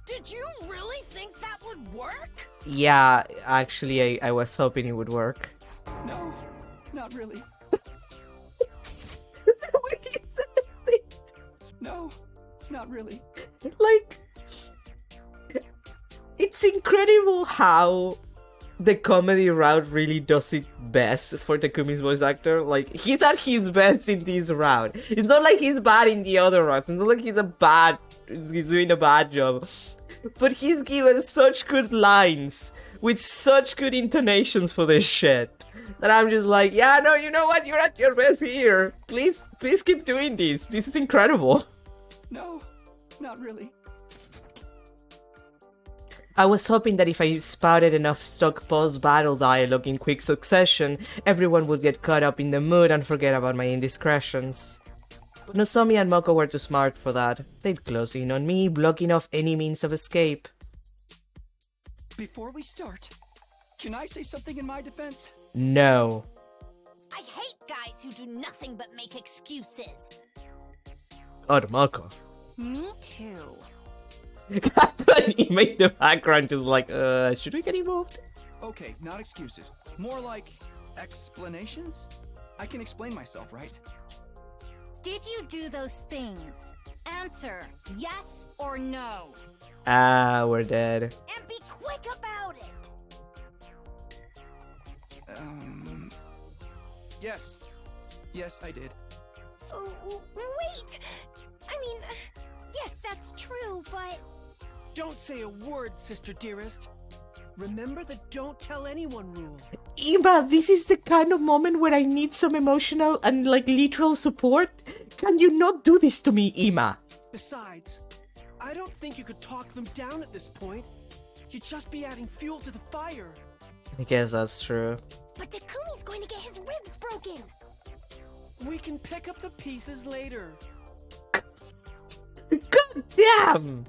Did you really think that would work? Yeah, actually, I was hoping it would work. No, not really. No, not really. Like, it's incredible how the comedy route really does it best for Takumi's voice actor. Like, he's at his best in this round. It's not like he's bad in the other rounds. It's not like he's doing a bad job. But he's given such good lines with such good intonations for this shit that I'm just like, yeah, no, you know what? You're at your best here. Please keep doing this. This is incredible. No, not really. I was hoping that if I spouted enough stock post-battle dialogue in quick succession, everyone would get caught up in the mood and forget about my indiscretions. But Nozomi and Moko were too smart for that. They'd close in on me, blocking off any means of escape. Before we start, can I say something in my defense? No. I hate guys who do nothing but make excuses. God, Moko. Me too. He made the background just like, should we get involved? Okay, not excuses. More like explanations? I can explain myself, right? Did you do those things? Answer yes or no. We're dead. And be quick about it. Yes. Yes, I did. Wait! I mean, yes, that's true, but... Don't say a word, sister dearest. Remember the don't tell anyone rule. Ima, this is the kind of moment where I need some emotional and, like, literal support. Can you not do this to me, Ima? Besides, I don't think you could talk them down at this point. You'd just be adding fuel to the fire. I guess that's true. But Takumi's going to get his ribs broken. We can pick up the pieces later. God damn!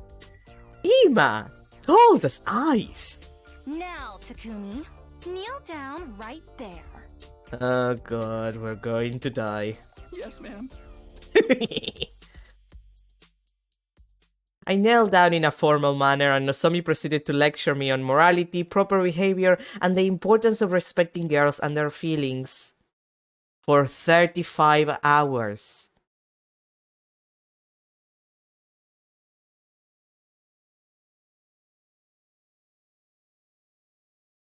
Ima! Cold as ice! Now, Takumi, kneel down right there. Oh god, we're going to die. Yes, ma'am. I knelt down in a formal manner and Nozomi proceeded to lecture me on morality, proper behavior, and the importance of respecting girls and their feelings. For 35 hours.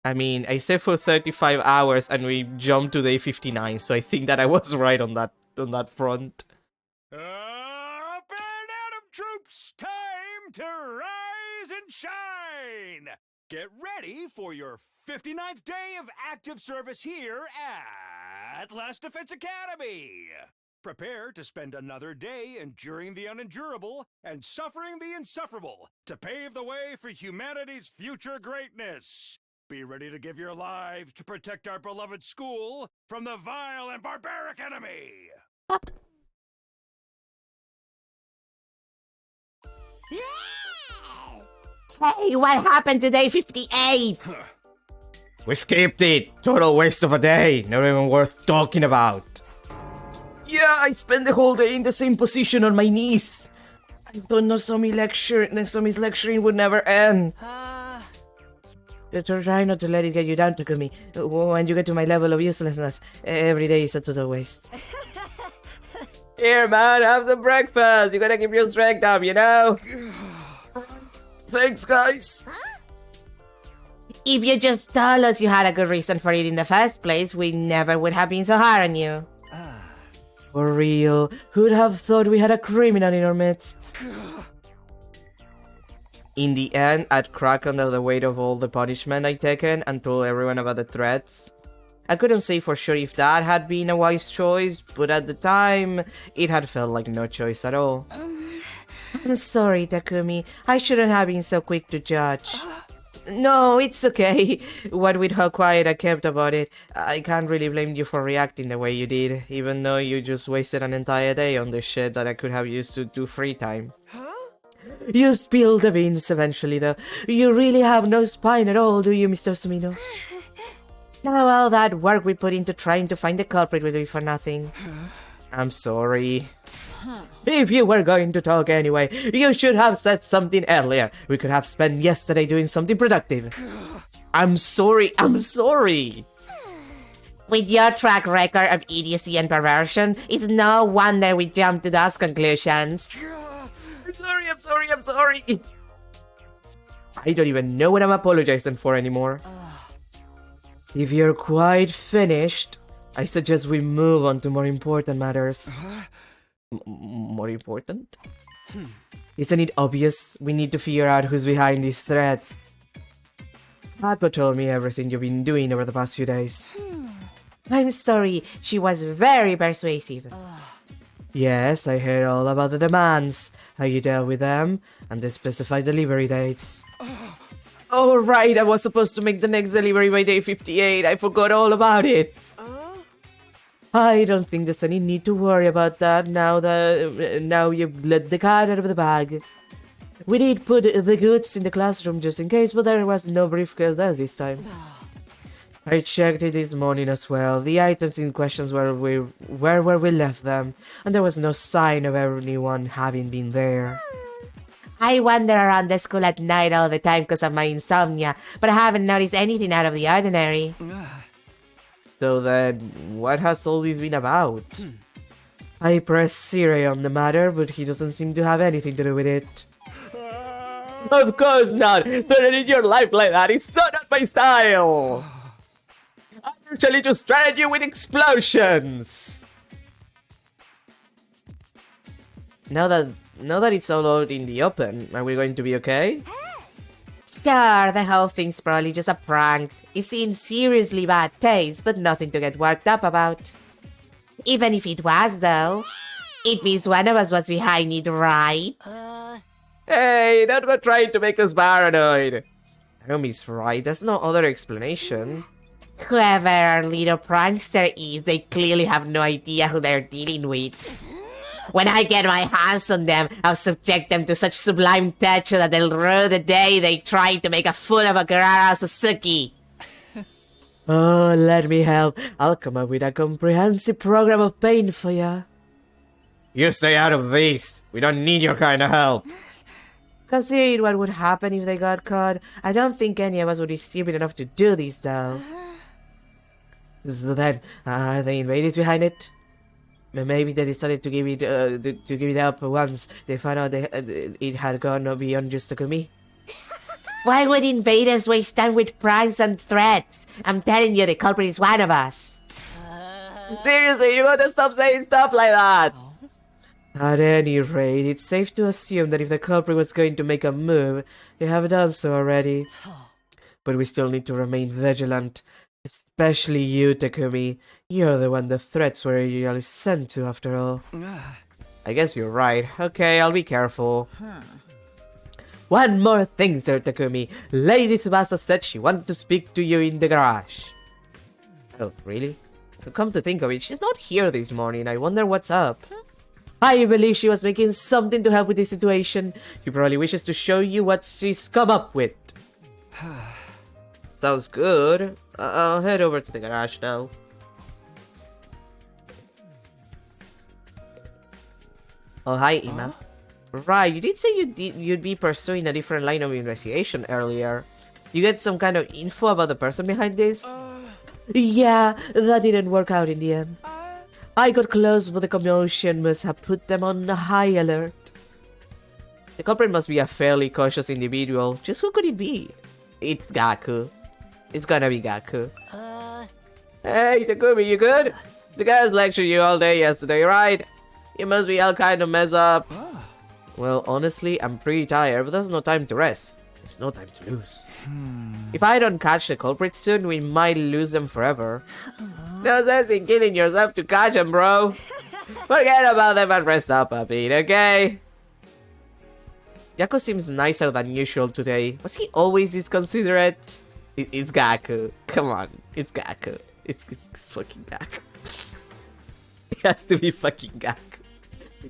I mean, I said for 35 hours and we jumped to day 59, so I think that I was right on that front. Up and Atom troops, time to rise and shine! Get ready for your 59th day of active service here at Last Defense Academy! Prepare to spend another day enduring the unendurable and suffering the insufferable to pave the way for humanity's future greatness. Be ready to give your lives to protect our beloved school from the vile and barbaric enemy! Hey, what happened to day 58? We skipped it. Total waste of a day. Not even worth talking about. Yeah, I spent the whole day in the same position on my knees. I thought Nozomi's lecturing would never end. Try not to let it get you down, Takumi. When you get to my level of uselessness, every day is a total waste. Here, man, have some breakfast. You gotta keep your strength up, you know? Thanks, guys. Huh? If you just told us you had a good reason for it in the first place, we never would have been so hard on you. For real, who'd have thought we had a criminal in our midst? In the end, I'd crack under the weight of all the punishment I'd taken and told everyone about the threats. I couldn't say for sure if that had been a wise choice, but at the time, it had felt like no choice at all. I'm sorry, Takumi. I shouldn't have been so quick to judge. No, it's okay. What with how quiet I kept about it, I can't really blame you for reacting the way you did, even though you just wasted an entire day on this shit that I could have used to do free time. You spilled the beans eventually, though. You really have no spine at all, do you, Mr. Sumino? Now all that work we put into trying to find the culprit will be for nothing. I'm sorry. If you were going to talk anyway, you should have said something earlier. We could have spent yesterday doing something productive. I'm sorry. With your track record of idiocy and perversion, it's no wonder we jumped to those conclusions. I'm sorry. I don't even know what I'm apologizing for anymore. If you're quite finished, I suggest we move on to more important matters. More important? Isn't it obvious? We need to figure out who's behind these threats. Ako told me everything you've been doing over the past few days. I'm sorry, she was very persuasive. Yes, I heard all about the demands, how you dealt with them, and the specified delivery dates. Oh right, I was supposed to make the next delivery by day 58, I forgot all about it. I don't think there's any need to worry about that now you've let the cat out of the bag. We did put the goods in the classroom just in case, but there was no briefcase there this time. I checked it this morning as well. The items in question were where we left them, and there was no sign of anyone having been there. I wander around the school at night all the time because of my insomnia, but I haven't noticed anything out of the ordinary. So then, what has all this been about? I pressed Sire on the matter, but he doesn't seem to have anything to do with it. Of course not! Threatening your life like that is so not my style! I usually just threaten you with explosions! Now that it's all out in the open, are we going to be okay? Sure, the whole thing's probably just a prank. It's in seriously bad taste, but nothing to get worked up about. Even if it was, though, it means one of us was behind it, right? Hey, don't go trying to make us paranoid. Naomi's right, there's no other explanation. Whoever our little prankster is, they clearly have no idea who they're dealing with. When I get my hands on them, I'll subject them to such sublime torture that they'll rue the day they tried to make a fool of Aguirara Suzuki. Oh, let me help. I'll come up with a comprehensive program of pain for you. You stay out of this. We don't need your kind of help. Considering what would happen if they got caught, I don't think any of us would be stupid enough to do this, though. So then, are the invaders behind it? Maybe they decided to give it up once they found out it had gone beyond just Takumi. Why would invaders waste time with pranks and threats? I'm telling you, the culprit is one of us. Seriously, you gotta stop saying stuff like that. At any rate, it's safe to assume that if the culprit was going to make a move, they have done so already. But we still need to remain vigilant. Especially you, Takumi. You're the one the threats were originally sent to, after all. I guess you're right. Okay, I'll be careful. One more thing, Sir Takumi. Lady Tsubasa said she wanted to speak to you in the garage. Oh, really? Come to think of it, she's not here this morning. I wonder what's up. I believe she was making something to help with this situation. She probably wishes to show you what she's come up with. Sounds good. I'll head over to the garage now. Oh, hi, Ima. Right, you did say you'd be pursuing a different line of investigation earlier. You get some kind of info about the person behind this? Yeah, that didn't work out in the end. I got close, but the commotion must have put them on high alert. The culprit must be a fairly cautious individual. Just who could it be? It's Gaku. It's gonna be Gaku. Hey, Takumi, you good? The guys lectured you all day yesterday, right? You must be all kind of mess up. Well, honestly, I'm pretty tired, but there's no time to rest. There's no time to lose. If I don't catch the culprit soon, we might lose them forever. No sense in killing yourself to catch them, bro. Forget about them and rest up a bit, okay? Gaku seems nicer than usual today. Was he always this considerate? It's Gaku. Come on, it's Gaku. It's fucking Gaku. It has to be fucking Gaku.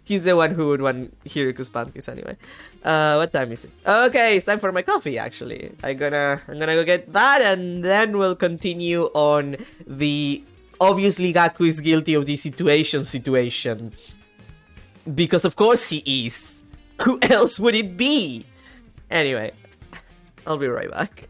He's the one who would want Hiriku's panties anyway. What time is it? Okay, it's time for my coffee actually. I'm gonna go get that and then we'll continue on the obviously Gaku is guilty of the situation. Because of course he is. Who else would it be? Anyway, I'll be right back.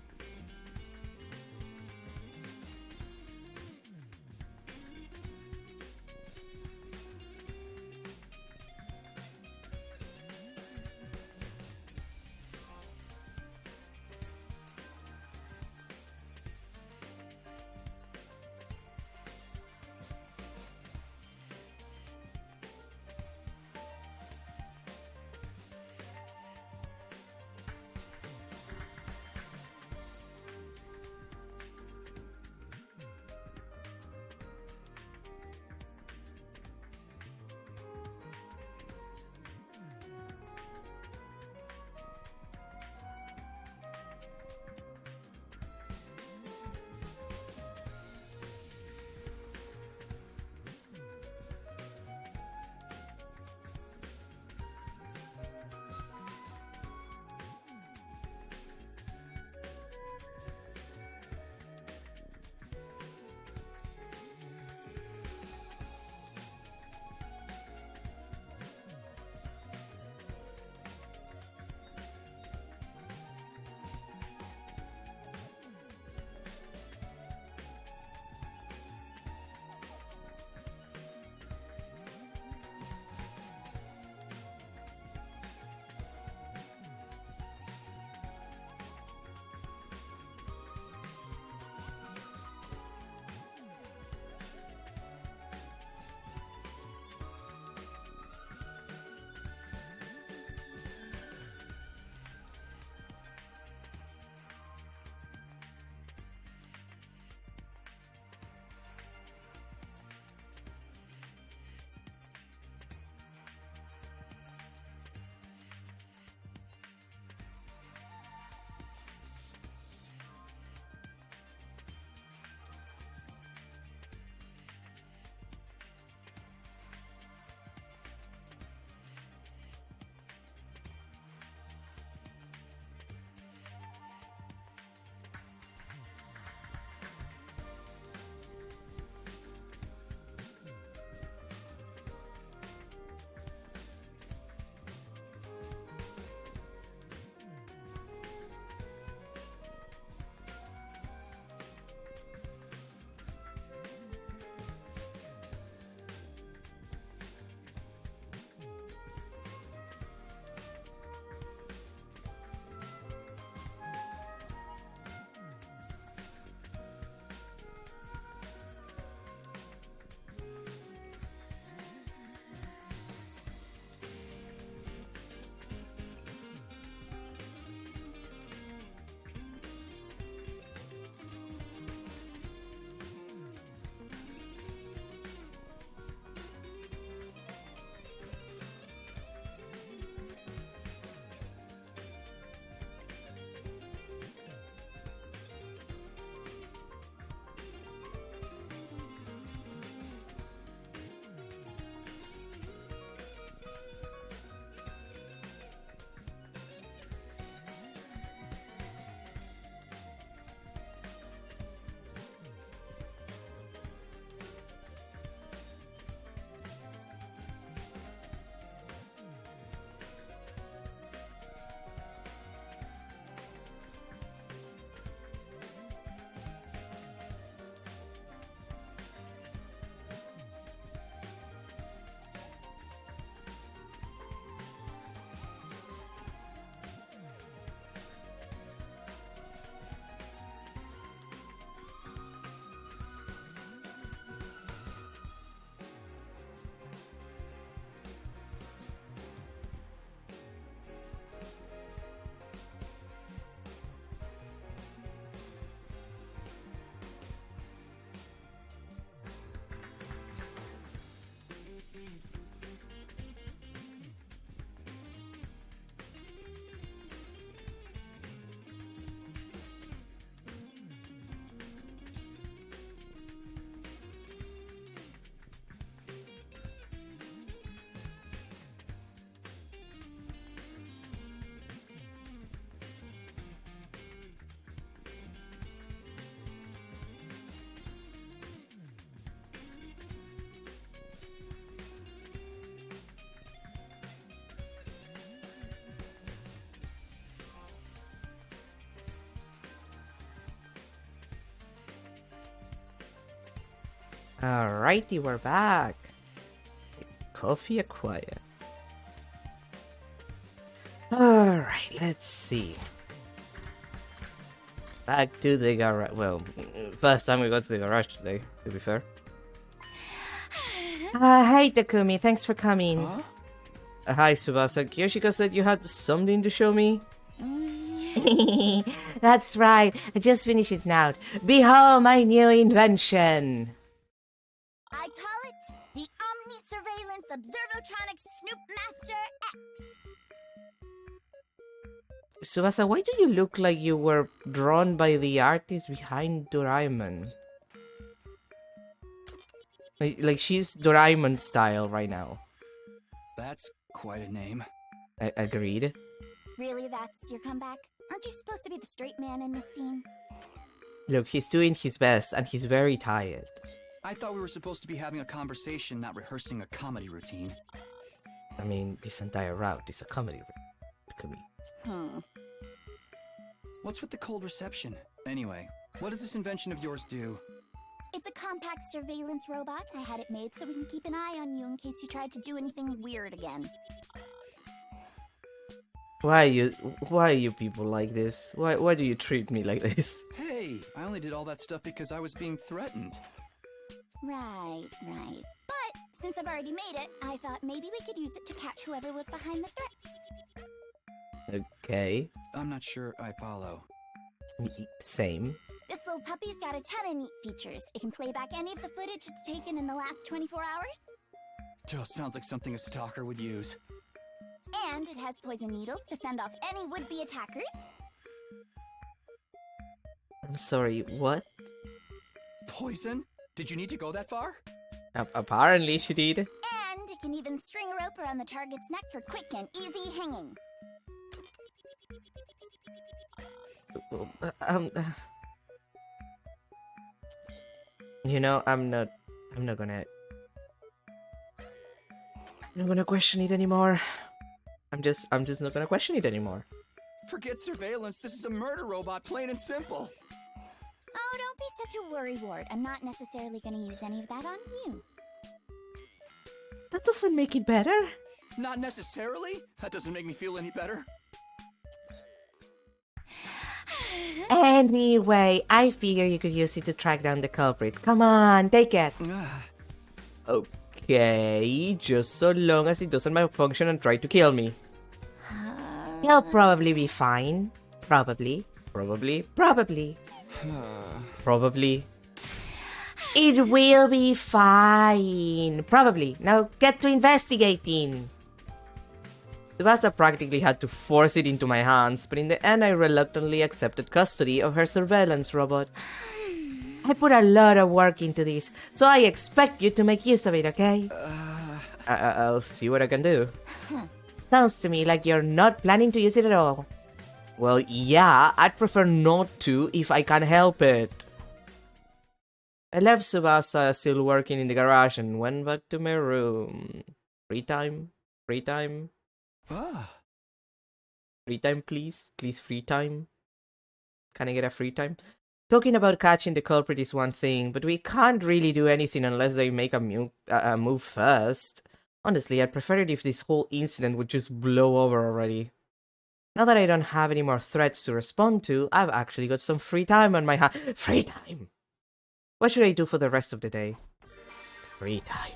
Alrighty, we're back. Coffee acquired. Alright, let's see. Back to the garage. Well, first time we got to the garage today, to be fair. Hey Takumi, thanks for coming. Huh? Hi Tsubasa, Kyoshika said you had something to show me? That's right, I just finished it now. Behold my new invention! I call it the Omni Surveillance Observotronic Snoop Master X. Tsubasa, why do you look like you were drawn by the artist behind Doraemon? Like she's Doraemon style right now. That's quite a name. Agreed. Really, that's your comeback? Aren't you supposed to be the straight man in this scene? Look, he's doing his best and he's very tired. I thought we were supposed to be having a conversation, not rehearsing a comedy routine. I mean, this entire route is a comedy to me. What's with the cold reception? Anyway, what does this invention of yours do? It's a compact surveillance robot. I had it made so we can keep an eye on you in case you tried to do anything weird again. Why are you people like this? Why do you treat me like this? Hey, I only did all that stuff because I was being threatened. Right. But since I've already made it, I thought maybe we could use it to catch whoever was behind the threats. Okay. I'm not sure I follow. Same. This little puppy's got a ton of neat features. It can play back any of the footage it's taken in the last 24 hours. Just sounds like something a stalker would use. And it has poison needles to fend off any would-be attackers. I'm sorry, what? Poison? Did you need to go that far? Apparently she did. And it can even string a rope around the target's neck for quick and easy hanging. You know, I'm not gonna question it anymore. I'm just not gonna question it anymore. Forget surveillance, this is a murder robot, plain and simple. Oh, don't be such a worrywart. I'm not necessarily gonna use any of that on you. That doesn't make it better. Not necessarily? That doesn't make me feel any better. Anyway, I figure you could use it to track down the culprit. Come on, take it. Okay, just so long as it doesn't malfunction and try to kill me. He'll probably be fine. Probably. It will be fine. Probably. Now get to investigating. Tsubasa practically had to force it into my hands, but in the end I reluctantly accepted custody of her surveillance robot. I put a lot of work into this, so I expect you to make use of it, okay? I'll see what I can do. Sounds to me like you're not planning to use it at all. Well, yeah, I'd prefer not to if I can help it. I left Tsubasa still working in the garage and went back to my room. Free time? Free time, please? Please, free time? Can I get a free time? Talking about catching the culprit is one thing, but we can't really do anything unless they make a move first. Honestly, I'd prefer it if this whole incident would just blow over already. Now that I don't have any more threats to respond to, I've actually got some free time on my hands. Free time! What should I do for the rest of the day? Free time.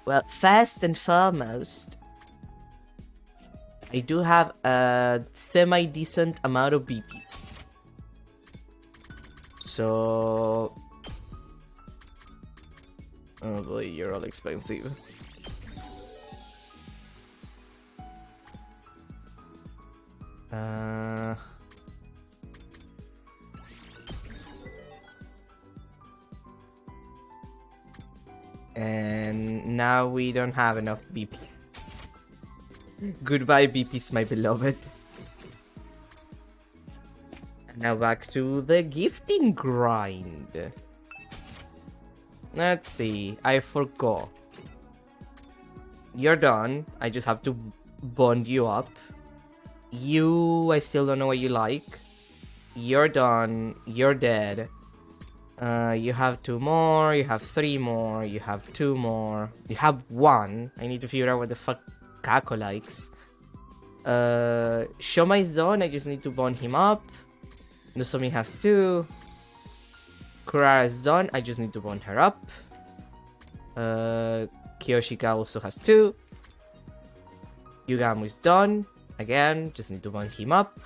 Well, first and foremost, I do have a semi-decent amount of BPs. So... oh boy, you're all expensive. And now we don't have enough BPs. Goodbye BPs, my beloved. And now back to the gifting grind. Let's see, I forgot. You're done. I just have to bond you up. You, I still don't know what you like. You're done. You're dead. You have 2 more, you have 3 more, you have 2 more, you have 1. I need to figure out what the fuck Kako likes. Shomai's done, I just need to bond him up. Nozomi has 2. Kurara's done, I just need to bond her up. Kiyoshika also has 2. Yugamu is done. Again, just need to bond him up.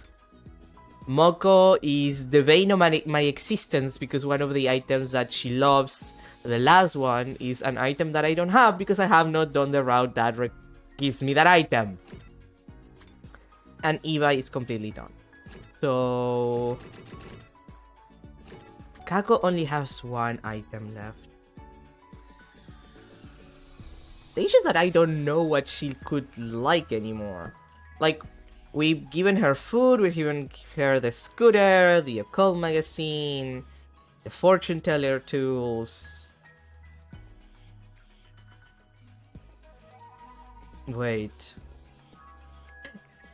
Moko is the vein of my existence because one of the items that she loves, the last one, is an item that I don't have because I have not done the route that gives me that item. And Eva is completely done. So... Kako only has 1 item left. The issue is that I don't know what she could like anymore. Like, we've given her food, we've given her the scooter, the occult magazine, the fortune teller tools. Wait.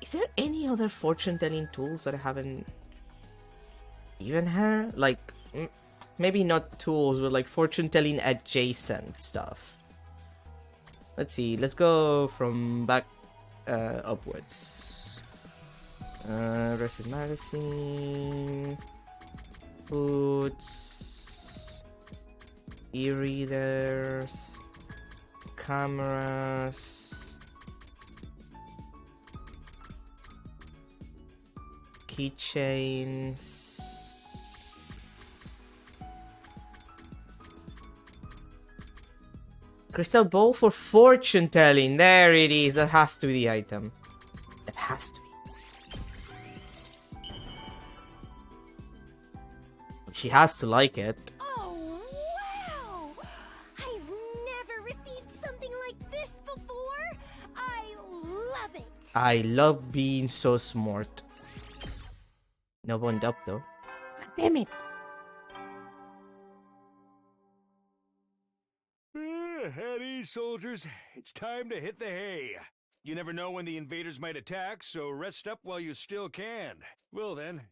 Is there any other fortune telling tools that I haven't given her? Like, maybe not tools, but like fortune telling adjacent stuff. Let's see, let's go from back upwards. Resident magazine, foods, e-readers, cameras, keychains. Crystal ball for fortune telling. There it is. That has to be the item. That has to be. She has to like it. Oh, wow! I've never received something like this before. I love it. I love being so smart. No bond up though. God damn it. At ease, soldiers. It's time to hit the hay. You never know when the invaders might attack, so rest up while you still can. Well then,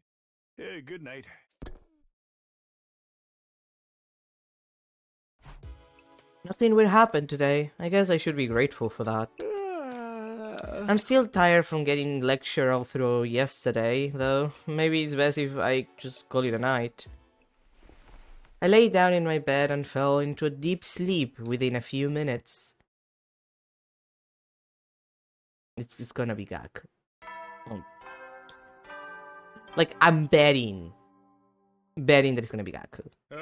good night. Nothing will happen today. I guess I should be grateful for that. I'm still tired from getting lectured all through yesterday, though. Maybe it's best if I just call it a night. I lay down in my bed and fell into a deep sleep within a few minutes. It's gonna be Gaku. Like, I'm betting that it's gonna be Gaku. Up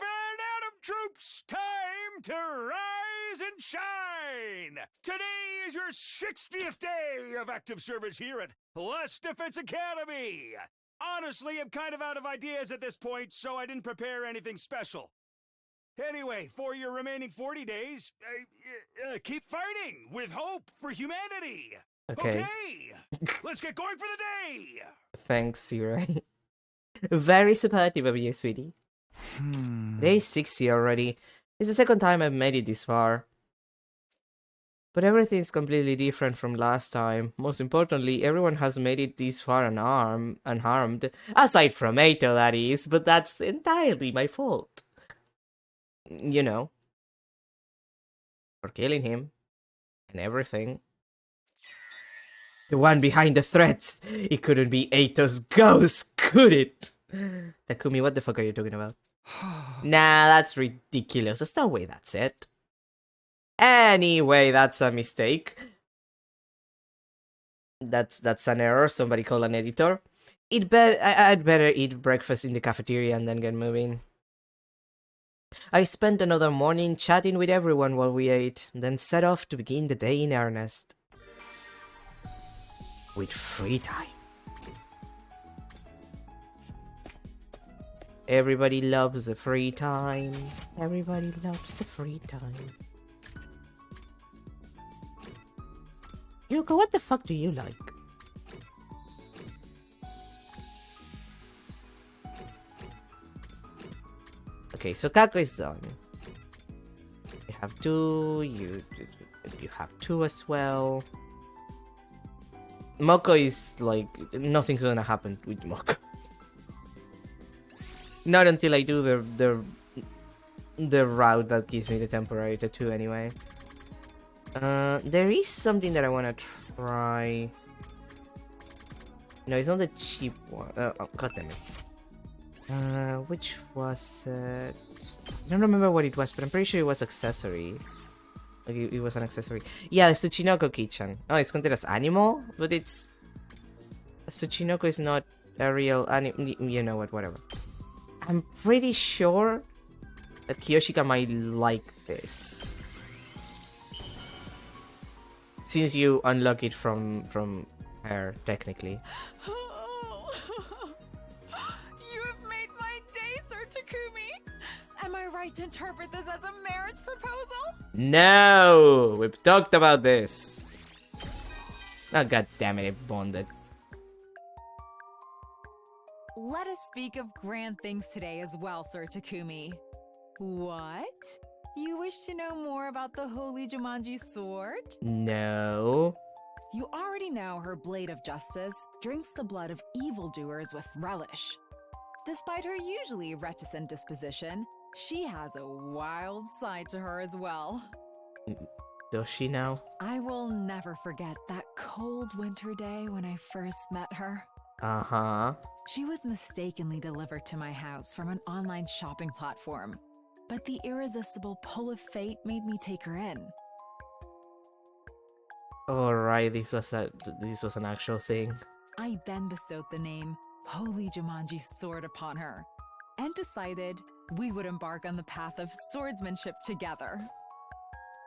and Atom troops! Time to rise and shine! Today is your 60th day of active service here at Last Defense Academy! Honestly, I'm kind of out of ideas at this point, so I didn't prepare anything special. Anyway, for your remaining 40 days, keep fighting with hope for humanity! Okay. Let's get going for the day! Thanks, Sirai. Very supportive of you, sweetie. Day 60 already. It's the second time I've made it this far. But everything's completely different from last time. Most importantly, everyone has made it this far unharmed. Aside from Eito, that is, but that's entirely my fault. You know. For killing him. And everything. The one behind the threats. It couldn't be Eito's ghost, could it? Takumi, what the fuck are you talking about? Nah, that's ridiculous. There's no way that's it. Anyway, that's a mistake. That's an error. Somebody call an editor. I'd better eat breakfast in the cafeteria and then get moving. I spent another morning chatting with everyone while we ate, then set off to begin the day in earnest. With free time. Everybody loves the free time. Everybody loves the free time. Yuko, what the fuck do you like? Okay, so Kako is done. You have 2, you have 2 as well. Moko is like, nothing's gonna happen with Moko. Not until I do the route that gives me the temporary tattoo anyway. There is something that I want to try. No, it's not the cheap one. Oh, god damn it. Which was it? I don't remember what it was, but I'm pretty sure it was accessory. Like it was an accessory. Yeah, the Tsuchinoko keychain. Oh, it's considered as animal, but it's... Tsuchinoko is not a real animal. You know what, whatever. I'm pretty sure that Kiyoshika might like this. Since you unlock it from her, technically. You have made my day, Sir Takumi! Am I right to interpret this as a marriage proposal? No! We've talked about this! Oh, god damn it, it bonded. Let us speak of grand things today as well, Sir Takumi. What? You wish to know more about the Holy Jumanji sword? No. You already know her Blade of Justice drinks the blood of evildoers with relish. Despite her usually reticent disposition, she has a wild side to her as well. Does she now? I will never forget that cold winter day when I first met her. Uh-huh. She was mistakenly delivered to my house from an online shopping platform, but the irresistible pull of fate made me take her in. Alright, this was an actual thing. I then bestowed the name Holy Jumanji Sword upon her, and decided we would embark on the path of swordsmanship together.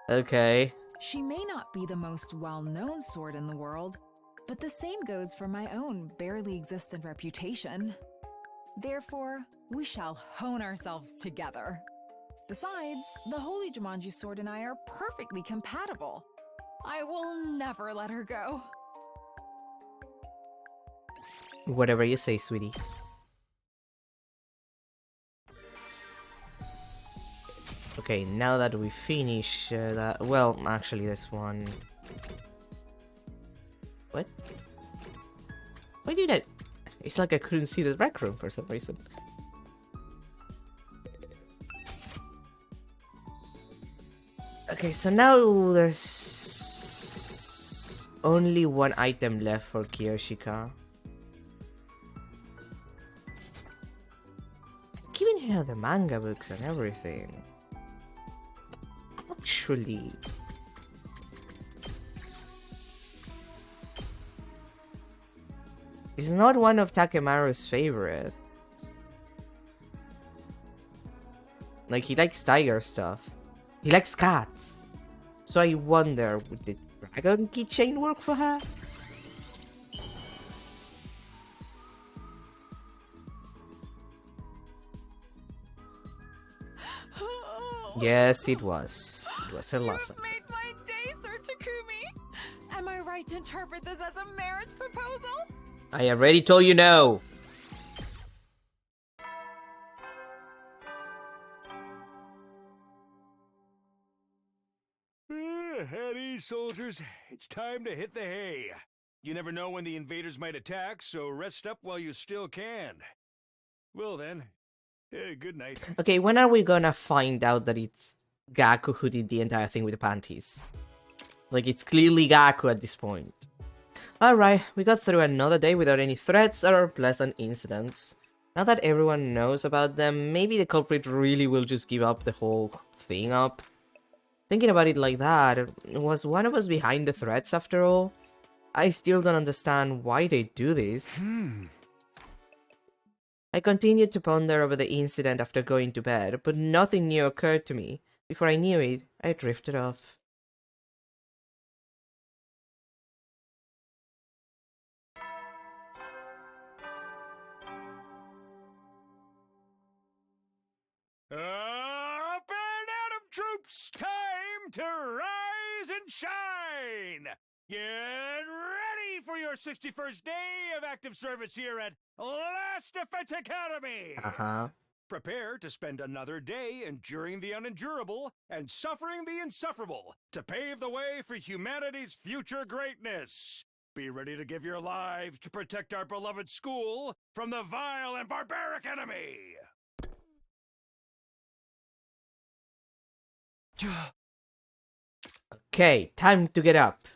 Okay. She may not be the most well-known sword in the world, but the same goes for my own barely existent reputation. Therefore, we shall hone ourselves together. Besides, the Holy Jumanji Sword and I are perfectly compatible. I will never let her go. Whatever you say, sweetie. Okay, now that we finish that... Well, actually, there's one... What? Why did I... It's like I couldn't see the rec room for some reason. Okay, so now there's... only one item left for Kiyoshika. I'm giving her the manga books and everything. Actually... It's not one of Takemaru's favorites. Like, he likes tiger stuff. He likes cats. So I wonder, would the dragon keychain work for her? Yes, it was. It was her last You have made my day, Sir Takumi! Am I right to interpret this as a marriage proposal? I already told you no. At ease, soldiers. It's time to hit the hay. You never know when the invaders might attack, so rest up while you still can. Well then, good night. Okay, when are we gonna find out that it's Gaku who did the entire thing with the panties? Like, it's clearly Gaku at this point. Alright, we got through another day without any threats or pleasant incidents. Now that everyone knows about them, maybe the culprit really will just give up the whole thing up. Thinking about it like that, was one of us behind the threats after all? I still don't understand why they do this. I continued to ponder over the incident after going to bed, but nothing new occurred to me. Before I knew it, I drifted off. Up and Atom troops! Time to rise and shine! Get ready for your 61st day of active service here at Last Defense Academy! Uh-huh. Prepare to spend another day enduring the unendurable and suffering the insufferable to pave the way for humanity's future greatness. Be ready to give your lives to protect our beloved school from the vile and barbaric enemy! Okay, time to get up.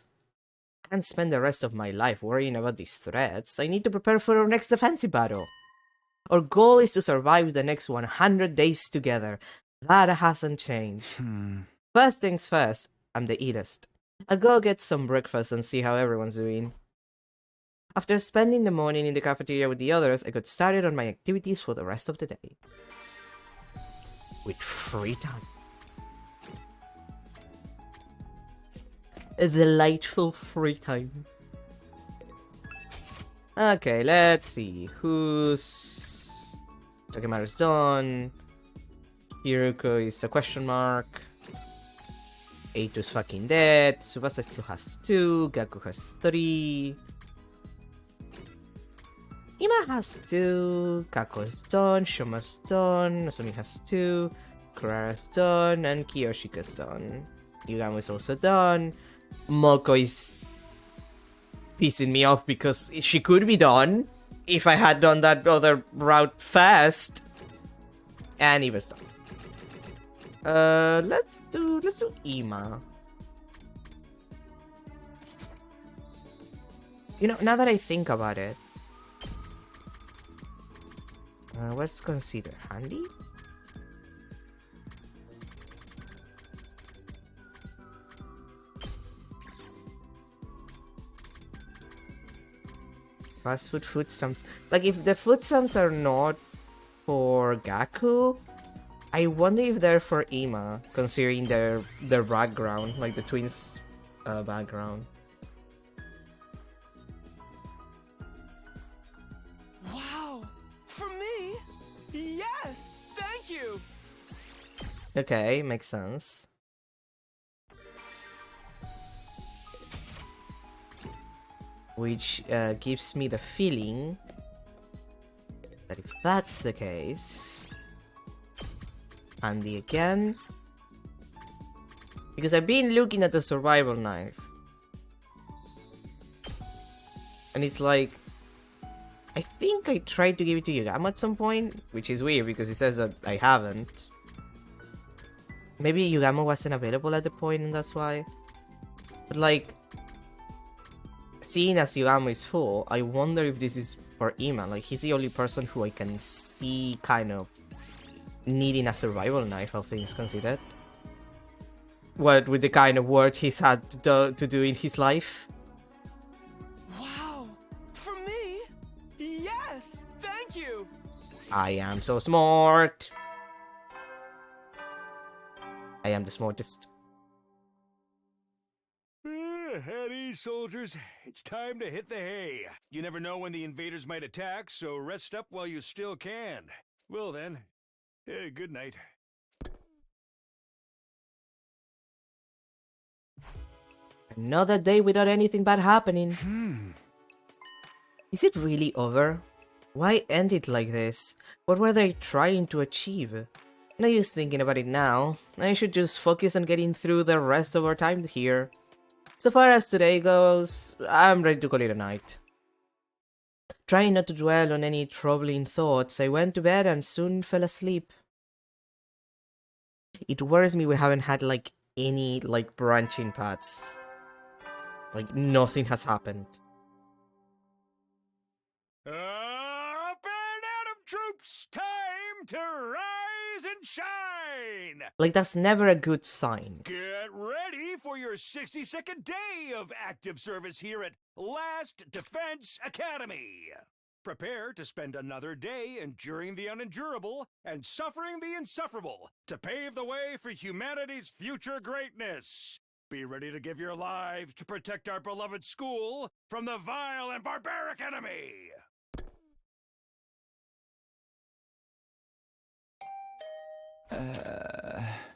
Can't spend the rest of my life worrying about these threats. I need to prepare for our next defensive battle. Our goal is to survive the next 100 days together. That hasn't changed. First things first, I'm the eatest. I'll go get some breakfast and see how everyone's doing. After spending the morning in the cafeteria with the others, I got started on my activities for the rest of the day. With free time. A delightful free time. Okay, let's see. Who's... Takemaru's done. Hiruko is a question mark. Eito's fucking dead. Tsubasa still has 2. Gaku has 3. Ima has 2. Kako's done. Shoma's done. Nozomi has 2. Kurara's done. And Kiyoshika's done. Yugamo is also done. Moko is pissing me off because she could be done if I had done that other route fast. And he was done. Let's do Ima. You know, now that I think about it, let's consider Handy. Fast food sums. Like, if the food sums are not for Gaku, I wonder if they're for Ima, considering their background, like the twins' background. Wow! For me? Yes! Thank you! Okay, makes sense. Which gives me the feeling that if that's the case, Andy again, because I've been looking at the survival knife, and it's like, I think I tried to give it to Yugamo at some point, which is weird because it says that I haven't. Maybe Yugamo wasn't available at the point and that's why. But like, seeing as Yugamo is full, I wonder if this is for Ima. Like, he's the only person who I can see kind of needing a survival knife, all things considered. What with the kind of work he's had to do in his life. Wow! For me? Yes! Thank you! I am so smart! I am the smartest. At ease, soldiers. It's time to hit the hay. You never know when the invaders might attack, so rest up while you still can. Well then, good night. Another day without anything bad happening. Is it really over? Why end it like this? What were they trying to achieve? No use thinking about it now. I should just focus on getting through the rest of our time here. So far as today goes, I'm ready to call it a night. Trying not to dwell on any troubling thoughts, I went to bed and soon fell asleep. It worries me we haven't had like any like branching paths. Like nothing has happened. Up and Atom troops, time to rise and shine! Like that's never a good sign. Get ready for your 62nd day of active service here at Last Defense Academy. Prepare to spend another day enduring the unendurable and suffering the insufferable to pave the way for humanity's future greatness. Be ready to give your lives to protect our beloved school from the vile and barbaric enemy.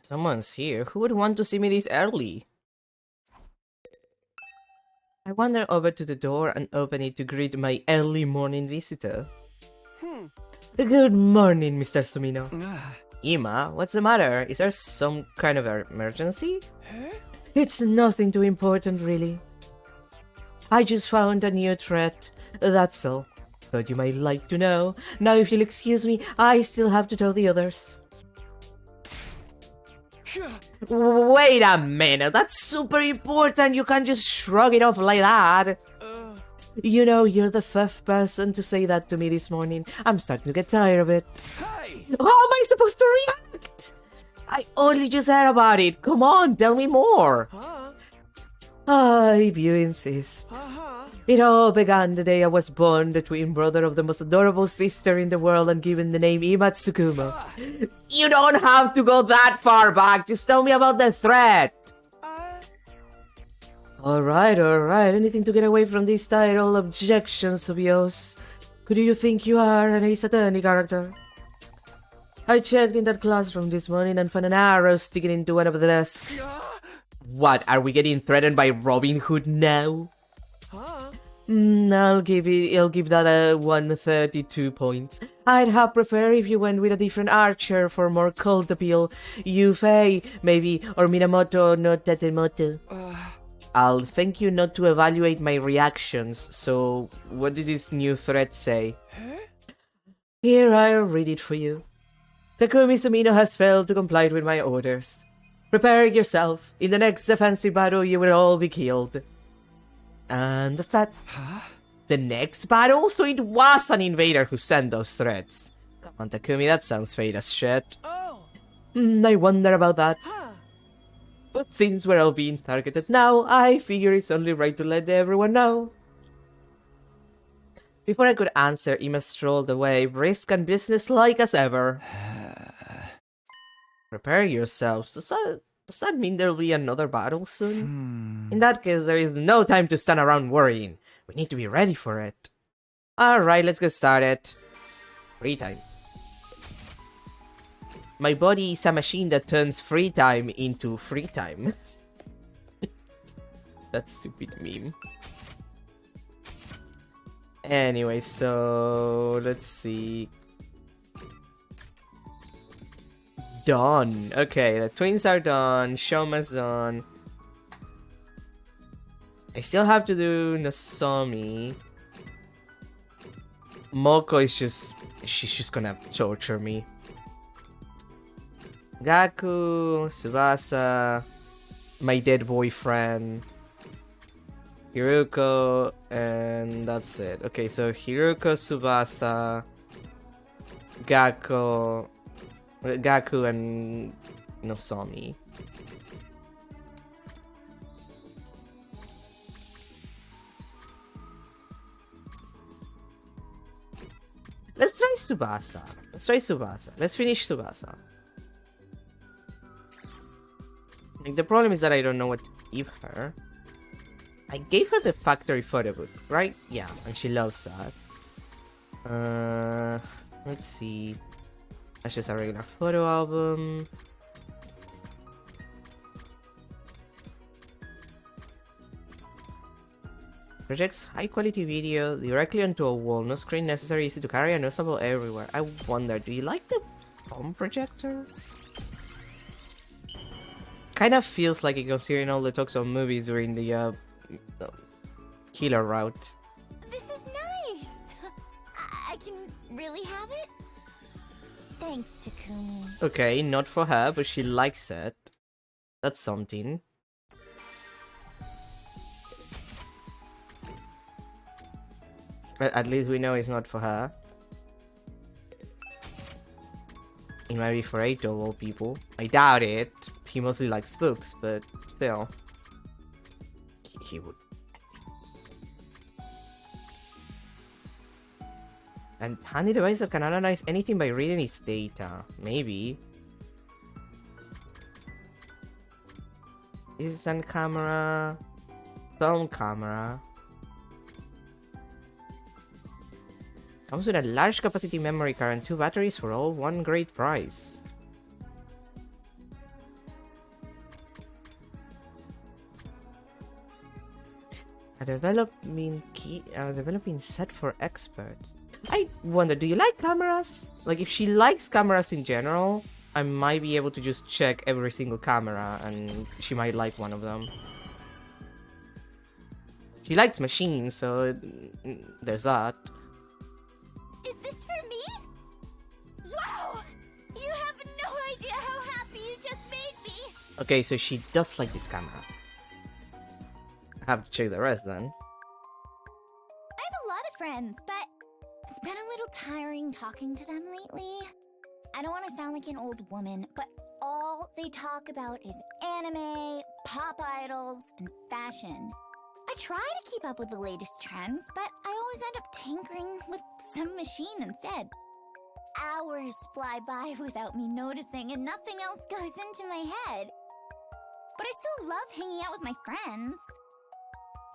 Someone's here. Who would want to see me this early? I wander over to the door and open it to greet my early morning visitor. Good morning, Mr. Sumino. Ima, what's the matter? Is there some kind of emergency? It's nothing too important, really. I just found a new threat, that's all. Thought you might like to know. Now if you'll excuse me, I still have to tell the others. Wait a minute, that's super important. You can't just shrug it off like that. You know, you're the fifth person to say that to me this morning. I'm starting to get tired of it. Hey! How am I supposed to react? I only just heard about it. Come on, tell me more. If you insist. It all began the day I was born, the twin brother of the most adorable sister in the world, and given the name Imatsukuma. You don't have to go that far back. Just tell me about the threat. Alright. Anything to get away from these title objections of yours. Who do you think you are, an Ace Attorney character? I checked in that classroom this morning and found an arrow sticking into one of the desks. What, are we getting threatened by Robin Hood now? I'll give that a 132 points. I'd have preferred if you went with a different archer for more cult appeal. Yufei, maybe, or Minamoto no Tatemoto. I'll thank you not to evaluate my reactions, so what did this new threat say? Here, I'll read it for you. Takumi Sumino has failed to comply with my orders. Prepare yourself. In the next defensive battle, you will all be killed. And that's that. The next battle? So it was an invader who sent those threats. Come on, Takumi, that sounds fake as shit. I wonder about that. But since we're all being targeted now, I figure it's only right to let everyone know. Before I could answer, Ima strolled away, brisk and businesslike as ever. Prepare yourselves. Does that mean there'll be another battle soon? In that case, there is no time to stand around worrying. We need to be ready for it. Alright, let's get started. Free time. My body is a machine that turns free time into free time. That stupid meme. Anyway, so let's see. Done. Okay, the twins are done. Shoma's done. I still have to do Nozomi. Moko is she's just gonna torture me. Gaku, Tsubasa, my dead boyfriend, Hiruko, and that's it. Okay, so Hiruko, Tsubasa, Gaku and Nozomi. Let's try Tsubasa. Let's finish Tsubasa. Like, the problem is that I don't know what to give her. I gave her the factory photo book, right? Yeah, and she loves that. Let's see. That's just a regular photo album. Projects high quality video directly onto a wall. No screen necessary, easy to carry, and noticeable everywhere. I wonder, do you like the phone projector? Kind of feels like it considering all the talks of movies during the killer route. This is nice! I can really have it? Thanks, Takumi. Okay, not for her, but she likes it. That's something. But at least we know it's not for her. It might be for Eito of all people. I doubt it. He mostly likes books, but still. He would. And handy device that can analyze anything by reading its data. Maybe. Instant camera. Film camera. Comes with a large capacity memory card and 2 batteries for all one great price. A developing set for experts. I wonder, do you like cameras? Like, if she likes cameras in general, I might be able to just check every single camera and she might like one of them. She likes machines, so there's that. Is this for me? Wow! You have no idea how happy you just made me! Okay, so she does like this camera. I have to check the rest then. I have a lot of friends, but it's been a little tiring talking to them lately. I don't want to sound like an old woman, but all they talk about is anime, pop idols, and fashion. I try to keep up with the latest trends, but I always end up tinkering with some machine instead. Hours fly by without me noticing, and nothing else goes into my head. But I still love hanging out with my friends.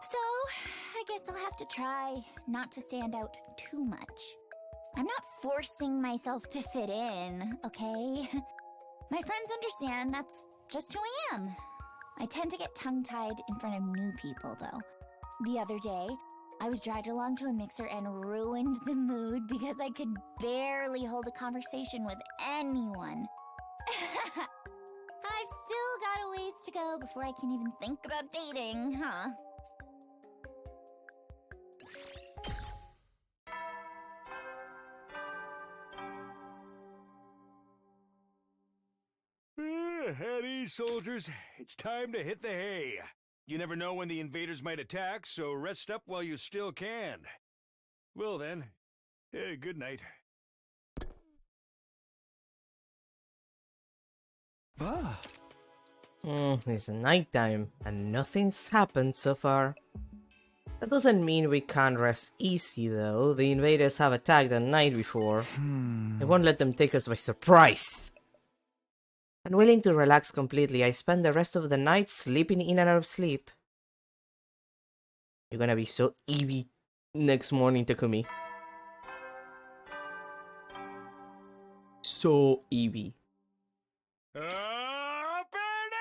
So, I guess I'll have to try not to stand out too much. I'm not forcing myself to fit in, okay? My friends understand that's just who I am. I tend to get tongue-tied in front of new people, though. The other day, I was dragged along to a mixer and ruined the mood because I could barely hold a conversation with anyone. I've still got a ways to go before I can even think about dating, huh? At ease, soldiers. It's time to hit the hay. You never know when the invaders might attack, so rest up while you still can. Well then, good night. It's nighttime, and nothing's happened so far. That doesn't mean we can't rest easy, though. The invaders have attacked the night before. I won't let them take us by surprise. Unwilling to relax completely, I spend the rest of the night sleeping in and out of sleep. You're gonna be so Eevee next morning, Takumi. So Eevee. Up and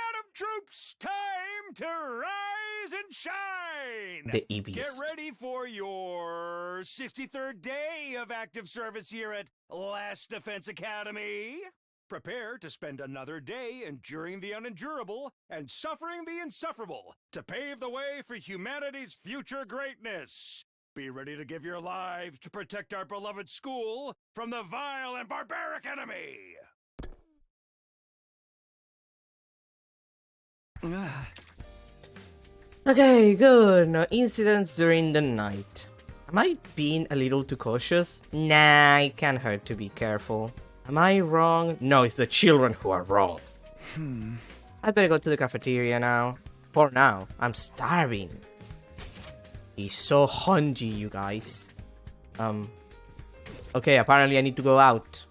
Atom troops! Time to rise and shine! The Eeveest. Get ready for your 63rd day of active service here at Last Defense Academy. Prepare to spend another day enduring the unendurable and suffering the insufferable to pave the way for humanity's future greatness. Be ready to give your lives to protect our beloved school from the vile and barbaric enemy. Okay, good. No incidents during the night. Am I being a little too cautious? Nah, it can't hurt to be careful. Am I wrong? No, it's the children who are wrong. I better go to the cafeteria now. For now, I'm starving. He's so hungry, you guys. Okay, apparently I need to go out.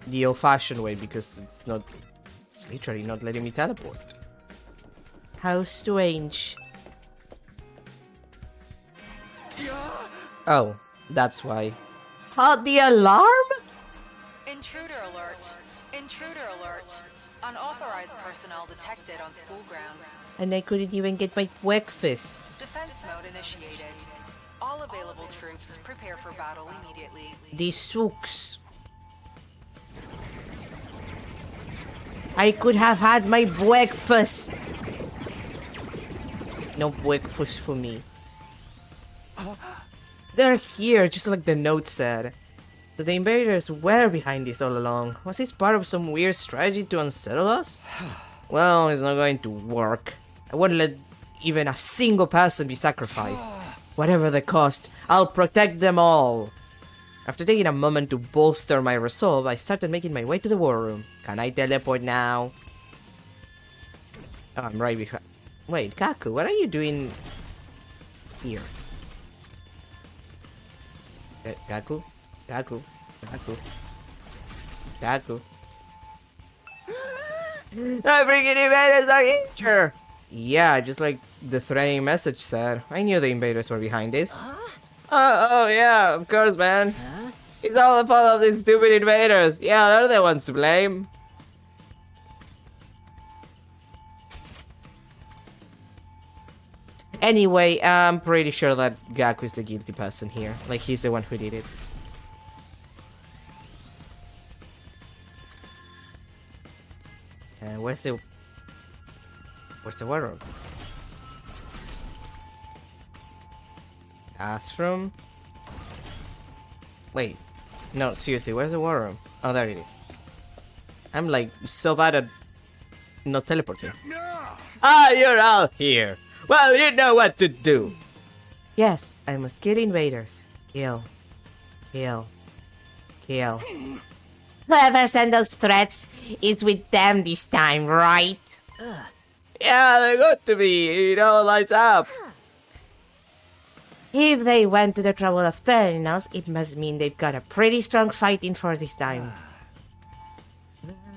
The old-fashioned way, because it's literally not letting me teleport. How strange. Oh, that's why. The alarm? Intruder alert. Intruder alert. Unauthorized personnel detected on school grounds. And I couldn't even get my breakfast. Defense mode initiated. All available troops prepare for battle immediately. This sucks. I could have had my breakfast. No breakfast for me. They're here, just like the note said. So the invaders were behind this all along. Was this part of some weird strategy to unsettle us? Well, it's not going to work. I won't let even a single person be sacrificed. Whatever the cost, I'll protect them all. After taking a moment to bolster my resolve, I started making my way to the war room. Can I teleport now? Oh, I'm right behind. Wait, Kaku, what are you doing here? Kaku? Kaku? Kaku? Kaku? I'm bringing invaders are here! Yeah, just like the threatening message said. I knew the invaders were behind this. Oh yeah, of course, man. It's all the fault of these stupid invaders. Yeah, they're the ones to blame. Anyway, I'm pretty sure that Gaku is the guilty person here. Like, he's the one who did it. Where's the war room? Classroom? Wait. No, seriously, where's the war room? Oh, there it is. I'm like so bad at not teleport here. Ah, you're all here. Well, you know what to do. Yes, I must kill invaders. Kill. Kill. Kill. Whoever sent those threats is with them this time, right? Yeah, they got to be. It all lights up. If they went to the trouble of threatening us, it must mean they've got a pretty strong fighting force this time.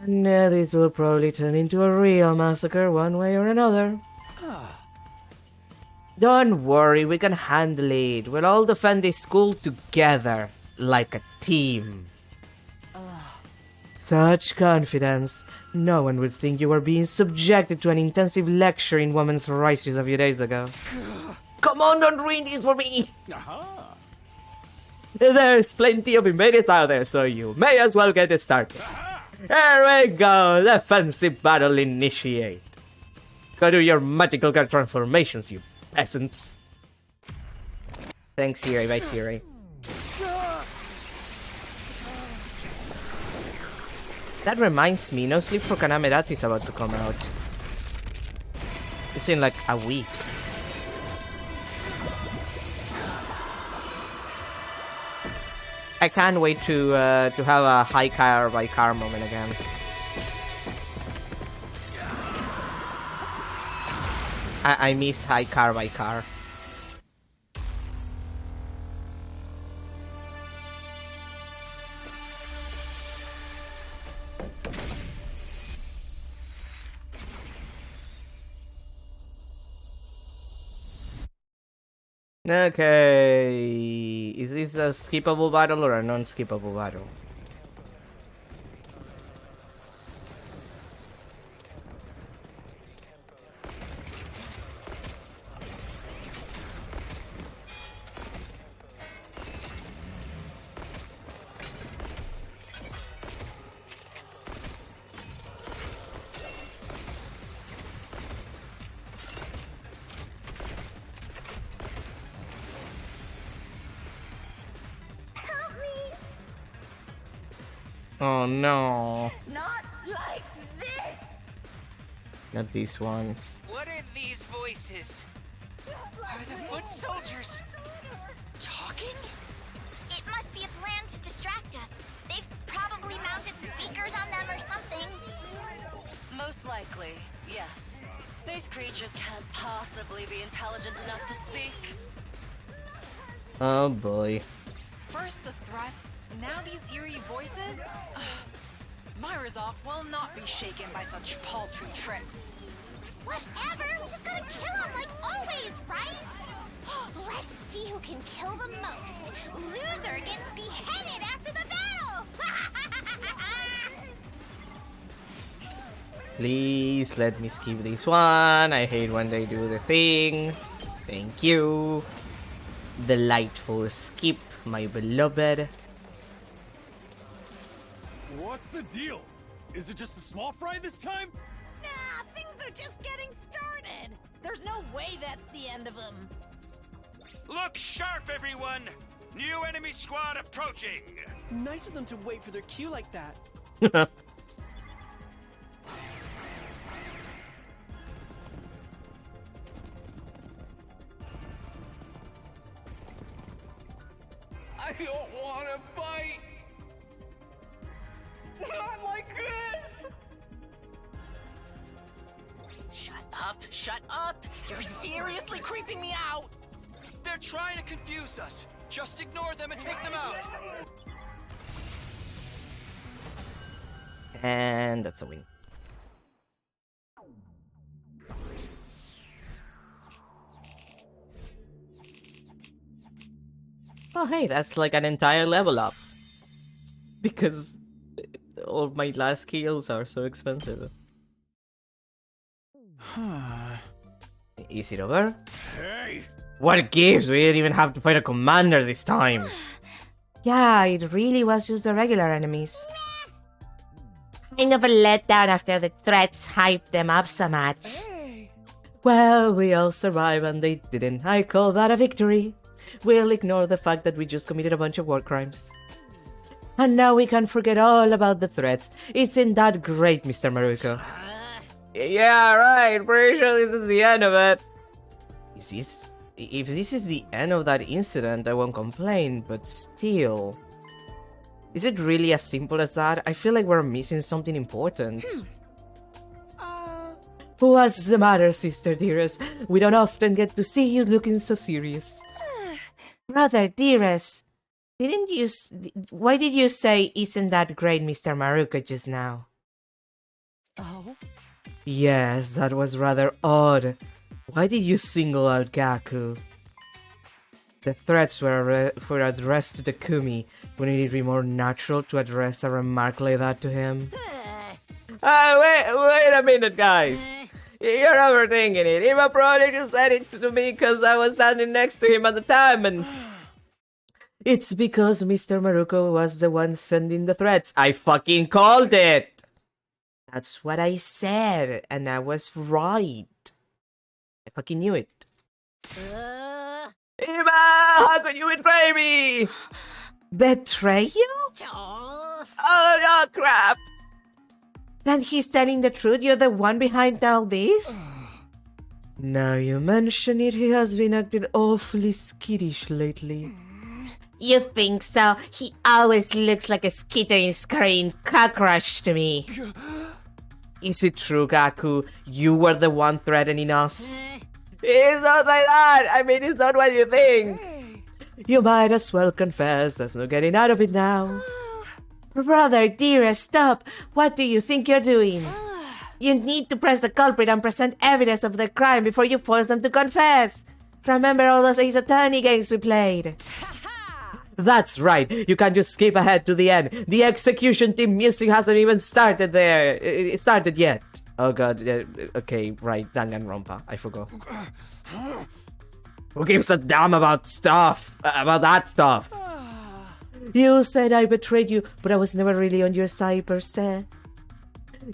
And this will probably turn into a real massacre one way or another. Don't worry, we can handle it. We'll all defend this school together, like a team. Such confidence. No one would think you were being subjected to an intensive lecture in women's rights just a few days ago. Come on, don't ruin this for me! There's plenty of invaders out there, so you may as well get it started. Here we go, defensive battle initiate. Go do your magical card transformations, you peasants. Thanks, Siri. Bye, Siri. That reminds me, No Sleep for Kaname-Dachi is about to come out. It's in like a week. I can't wait to have a high car by car moment again. I miss high car by car. Okay, is this a skippable battle or a non-skippable battle? Oh no. Not like this! Not this one. What are these voices? Are the foot soldiers talking? It must be a plan to distract us. They've probably mounted speakers on them or something. Most likely, yes. These creatures can't possibly be intelligent enough to speak. Oh boy. First the threats, now these eerie voices? Myrazov will not be shaken by such paltry tricks. Whatever, we just gotta kill them like always, right? Let's see who can kill the most. Loser gets beheaded after the battle! Please let me skip this one. I hate when they do the thing. Thank you. Delightful skip, my beloved. What's the deal? Is it just a small fry this time? Nah, things are just getting started. There's no way that's the end of them. Look sharp, everyone! New enemy squad approaching! Nice of them to wait for their cue like that. I don't want to fight! Not like this! Shut up! You're seriously creeping me out! They're trying to confuse us. Just ignore them and take them out. And that's a win. Oh hey, that's like an entire level up. Because all my last kills are so expensive. Is it over? Hey! What gives? We didn't even have to fight a commander this time. Yeah, it really was just the regular enemies. Kind of a letdown after the threats hyped them up so much. Well, we all survived and they didn't. I call that a victory. We'll ignore the fact that we just committed a bunch of war crimes. And now we can forget all about the threats. Isn't that great, Mr. Maruko? Yeah, right. Pretty sure this is the end of it. If this is the end of that incident, I won't complain, but still. Is it really as simple as that? I feel like we're missing something important. What's the matter, sister dearest? We don't often get to see you looking so serious. Brother dearest, why did you say, "Isn't that great, Mr. Maruko," just now? Oh? Yes, that was rather odd. Why did you single out Gaku? The threats were addressed to Takumi. Wouldn't it be more natural to address a remark like that to him? Wait a minute, guys. You're overthinking it. Eva probably just said it to me because I was standing next to him at the time, and... It's because Mr. Maruko was the one sending the threats. I fucking called it! That's what I said, and I was right. I fucking knew it. Eva, how could you betray me? Betray you? Oh, no, crap. Then he's telling the truth? You're the one behind all this? Now you mention it, he has been acting awfully skittish lately. You think so? He always looks like a skittering, scurrying cockroach to me. Is it true, Gaku? You were the one threatening us? It's not like that! I mean, it's not what you think! You might as well confess, there's no getting out of it now. Brother, dearest, stop! What do you think you're doing? You need to press the culprit and present evidence of the crime before you force them to confess! Remember all those Ace Attorney games we played? That's right, you can't just skip ahead to the end. The execution team music hasn't even started there. It started yet. Oh god, okay, right, Danganronpa, I forgot. Who gives a damn about that stuff? You said I betrayed you, but I was never really on your side per se.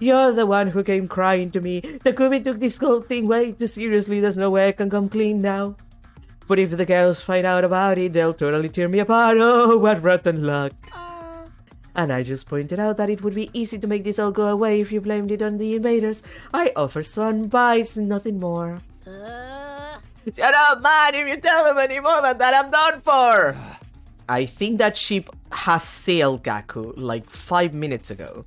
You're the one who came crying to me. Takumi took this whole thing way too seriously, there's no way I can come clean now. But if the girls find out about it, they'll totally tear me apart. Oh, what rotten luck. And I just pointed out that it would be easy to make this all go away if you blamed it on the invaders. I offer Swan bites, nothing more. Shut up, man! If you tell them any more than that, I'm done for! I think that ship has sailed, Gaku, like 5 minutes ago.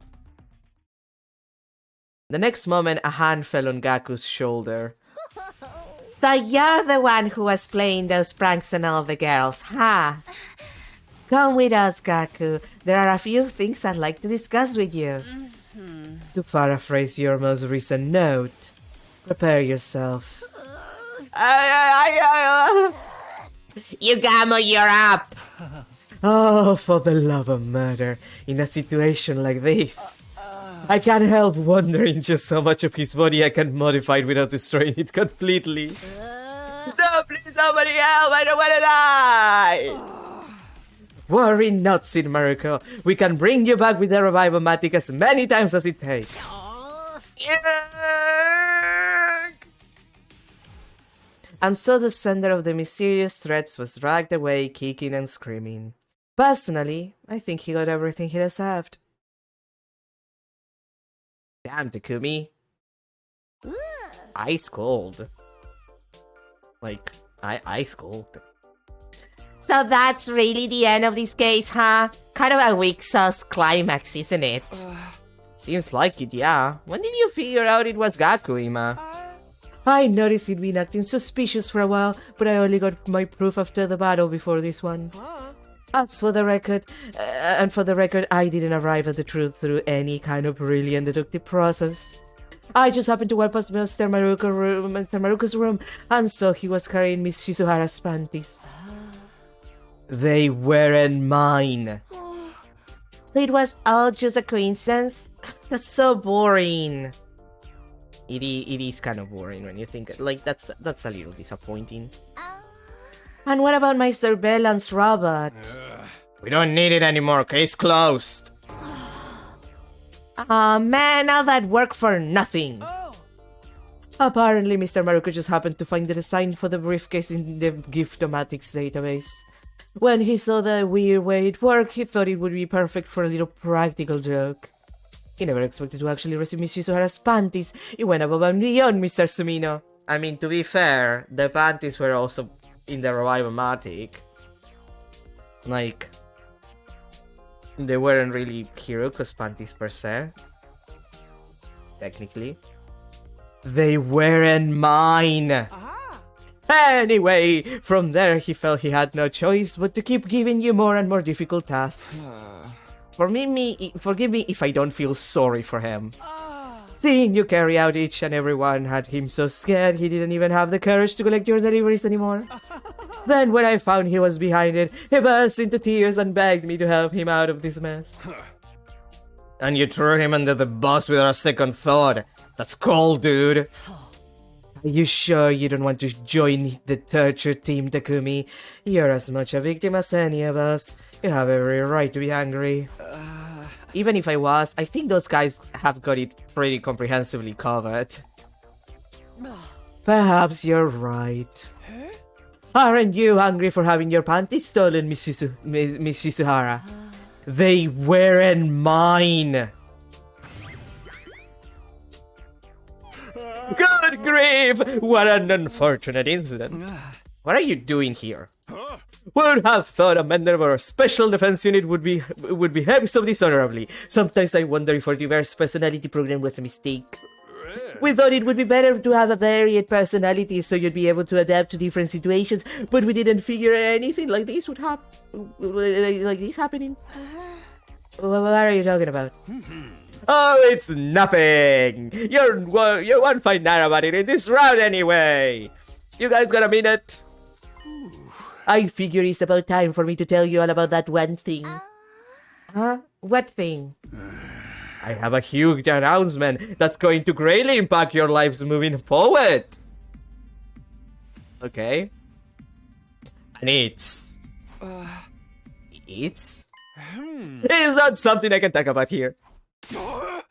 The next moment, a hand fell on Gaku's shoulder. So you're the one who was playing those pranks on all the girls, huh? Come with us, Gaku. There are a few things I'd like to discuss with you. To paraphrase your most recent note, prepare yourself. Yugamo, you're up! Oh, for the love of murder, in a situation like this. I can't help wondering just how much of his body I can modify without destroying it completely. No, please, somebody help! I don't want to die! Worry not, Sid Maruko. We can bring you back with the Revive-O-Matic as many times as it takes. And so the sender of the mysterious threats was dragged away, kicking and screaming. Personally, I think he got everything he deserved. Damn, Takumi. Ice cold. Like, ice cold. So that's really the end of this case, huh? Kind of a weak sauce climax, isn't it? Seems like it, yeah. When did you figure out it was Gaku, Ima? I noticed he'd been acting suspicious for a while, but I only got my proof after the battle before this one. As for the record, I didn't arrive at the truth through any kind of brilliant deductive process. I just happened to walk past Mr. Maruko's room and saw he was carrying Miss Shizuhara's panties. They weren't mine. So it was all just a coincidence? That's so boring. It is kind of boring when you think, like, that's a little disappointing. And what about my surveillance robot? We don't need it anymore, case closed. Aw man, all that work for nothing. Apparently, Mr. Maruko just happened to find the design for the briefcase in the Gift-O-Matics database. When he saw the weird way it worked, he thought it would be perfect for a little practical joke. He never expected to actually receive Miss Shizuhara's panties. He went above and beyond, Mr. Sumino. I mean, to be fair, the panties were also in the Revive-O-Matic. Like, they weren't really Hiruko's panties per se. Technically. They weren't mine! Anyway, from there he felt he had no choice but to keep giving you more and more difficult tasks. Forgive me if I don't feel sorry for him. Seeing you carry out each and every one had him so scared he didn't even have the courage to collect your deliveries anymore. Then when I found he was behind it, he burst into tears and begged me to help him out of this mess. And you threw him under the bus without a second thought. That's cold, dude. Are you sure you don't want to join the torture team, Takumi? You're as much a victim as any of us. You have every right to be angry. Even if I was, I think those guys have got it pretty comprehensively covered. Perhaps you're right. Aren't you hungry for having your panties stolen, Miss Shizuhara? They weren't mine! Good grief! What an unfortunate incident. What are you doing here? Would have thought a member of our special defense unit would be hanged so dishonorably. Sometimes I wonder if our diverse personality program was a mistake. We thought it would be better to have a varied personality so you'd be able to adapt to different situations, but we didn't figure anything like this would happen. Like this happening. What are you talking about? Oh, it's nothing! You're one fine night about it in this round anyway! You guys got a minute? I figure it's about time for me to tell you all about that one thing. Huh? What thing? I have a huge announcement that's going to greatly impact your lives moving forward! Okay. And it's... It's not something I can talk about here. Why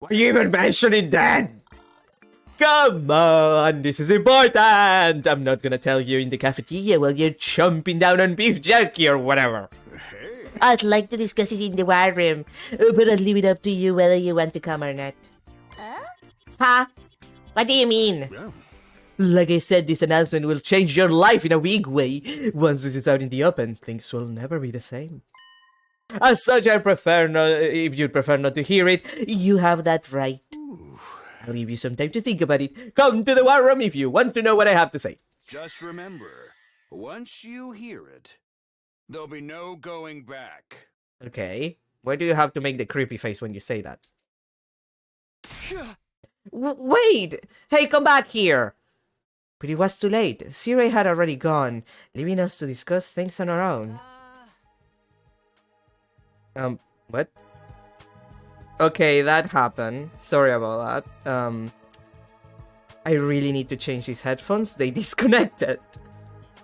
are you even mentioning that? Come on, this is important! I'm not gonna tell you in the cafeteria while you're chomping down on beef jerky or whatever. I'd like to discuss it in the war room, but I'll leave it up to you whether you want to come or not. Huh? What do you mean? Like I said, this announcement will change your life in a big way. Once this is out in the open, things will never be the same. As such, if you'd prefer not to hear it, you have that right. I'll give you some time to think about it. Come to the war room if you want to know what I have to say. Just remember, once you hear it, there'll be no going back. Okay. Why do you have to make the creepy face when you say that? Wait! Hey, come back here! But it was too late. Sirei had already gone, leaving us to discuss things on our own. What? Okay, that happened. Sorry about that. I really need to change these headphones. They disconnected.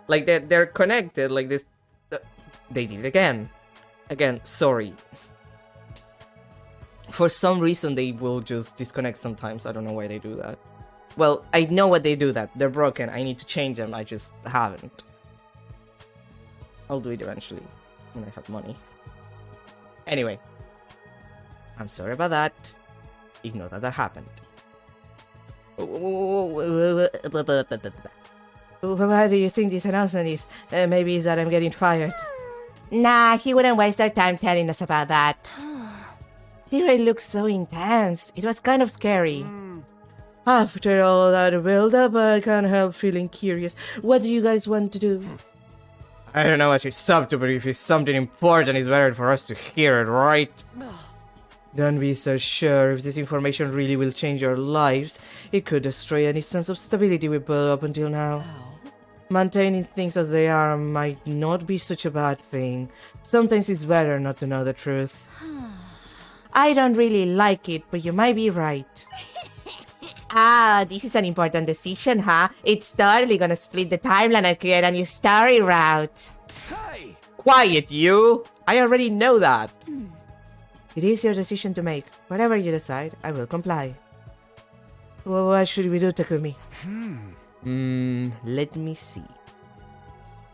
Like, they're connected, like this. They did it again. Again, sorry. For some reason, they will just disconnect sometimes. I don't know why they do that. Well, I know what they do that. They're broken. I need to change them. I just haven't. I'll do it eventually. When I have money. Anyway. I'm sorry about that. Ignore that happened. Why do you think this announcement is? Maybe it's that I'm getting fired. Nah, he wouldn't waste our time telling us about that. Sirei looked so intense. It was kind of scary. After all that build-up, I can't help feeling curious. What do you guys want to do? I don't know what she's up to, but if it's something important, it's better for us to hear it, right? Don't be so sure. If this information really will change our lives, it could destroy any sense of stability we built up until now. Maintaining things as they are might not be such a bad thing. Sometimes it's better not to know the truth. I don't really like it, but you might be right. This is an important decision, huh? It's totally gonna split the timeline and create a new story route. Hey! Quiet, you! I already know that. It is your decision to make. Whatever you decide, I will comply. Well, what should we do, Takumi? Let me see.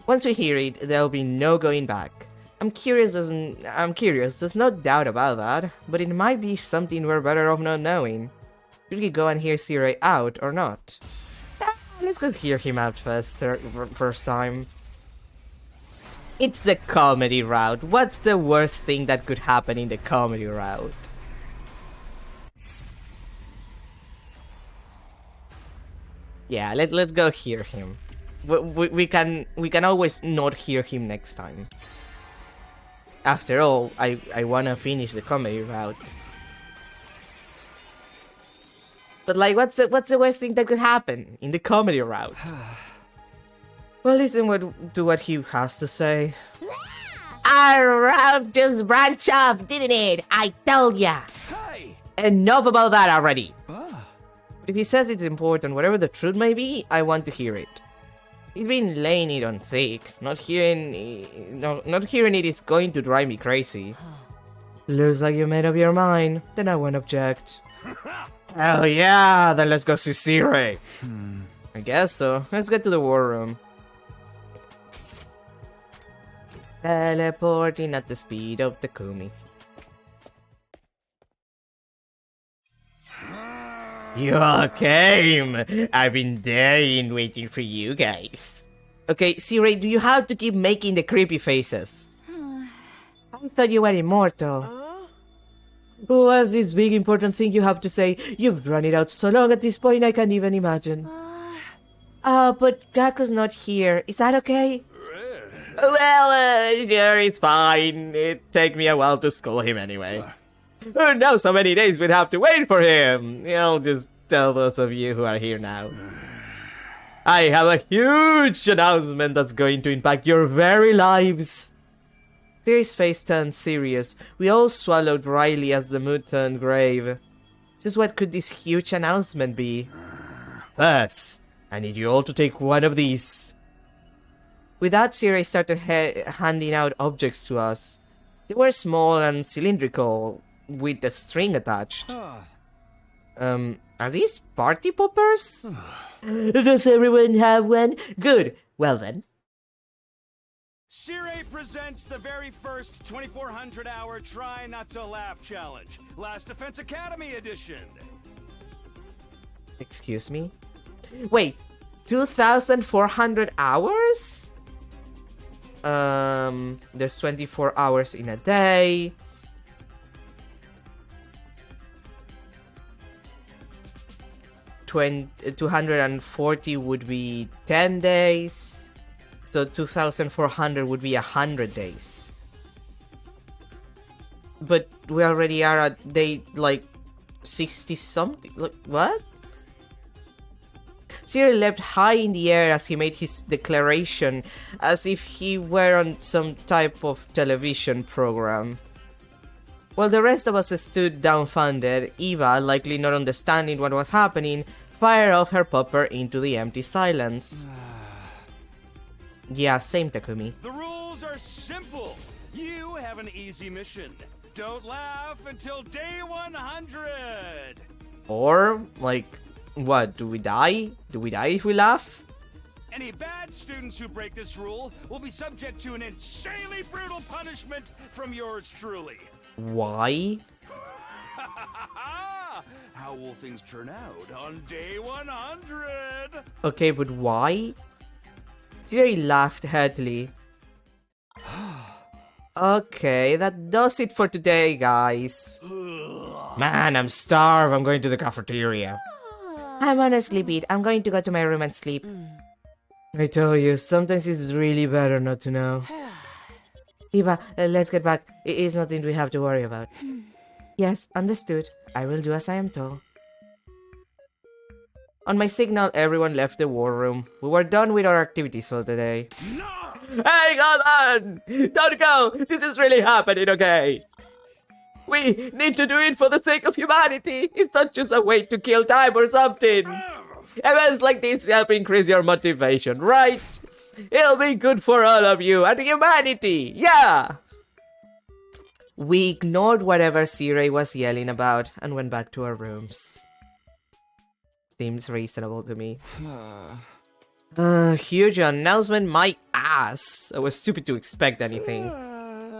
Once we hear it, there'll be no going back. I'm curious, there's no doubt about that, but it might be something we're better off not knowing. Should we go and hear Sirei out or not? Let's go hear him out first time. It's the comedy route. What's the worst thing that could happen in the comedy route? Yeah, let's go hear him. We can always not hear him next time. After all, I wanna finish the comedy route. But like, what's the worst thing that could happen in the comedy route? Well, listen to what he has to say. Our route just branched off, didn't it? I told ya. Hey! Enough about that already. Ah. If he says it's important, whatever the truth may be, I want to hear it. He's been laying it on thick. Not hearing it is going to drive me crazy. Looks like you made up your mind. Then I won't object. Hell yeah! Then let's go see Sirei. I guess so. Let's get to the war room. Teleporting at the speed of Takumi. You all came! I've been dying waiting for you guys. Okay, Sirei, do you have to keep making the creepy faces? I thought you were immortal. What's this big important thing you have to say? You've run it out so long at this point I can't even imagine. But Gaku's not here. Is that okay? Well, sure, it's fine. It'd take me a while to school him anyway. Now so many days we'd have to wait for him. I'll just tell those of you who are here now. I have a huge announcement that's going to impact your very lives. Sirei's face turned serious. We all swallowed Riley as the mood turned grave. Just what could this huge announcement be? First, I need you all to take one of these. With that, Sirei started handing out objects to us. They were small and cylindrical, with a string attached. Are these party poppers? Does everyone have one? Good. Well then. Sirei presents the very first 2400-hour Try Not to Laugh challenge. Last Defense Academy edition. Excuse me? Wait, 2,400 hours? There's 24 hours in a day. Twenty 240 would be 10 days. So 2,400 would be 100 days. But we already are at day, like, 60 something. Like, what? Sirei leapt high in the air as he made his declaration, as if he were on some type of television program. While the rest of us stood dumbfounded, Eva, likely not understanding what was happening, fired off her popper into the empty silence. Yeah, same, Takumi. The rules are simple. You have an easy mission. Don't laugh until day 100. Or, like, what, do we die? Do we die if we laugh? Any bad students who break this rule will be subject to an insanely brutal punishment from yours truly. Why? How will things turn out on day 100? Okay, but why? Sirei laughed heartily. Okay, that does it for today, guys. Man, I'm starved. I'm going to the cafeteria. I'm honestly beat. I'm going to go to my room and sleep. I tell you, sometimes it's really better not to know. Eva, let's get back. It is nothing we have to worry about. Yes, understood. I will do as I am told. On my signal, everyone left the war room. We were done with our activities for the day. No! Hey, hold on! Don't go! This is really happening, okay? We need to do it for the sake of humanity. It's not just a way to kill time or something. Events like this help increase your motivation, right? It'll be good for all of you and humanity, yeah! We ignored whatever Sirei was yelling about and went back to our rooms. Seems reasonable to me. Huge announcement, my ass. I was stupid to expect anything.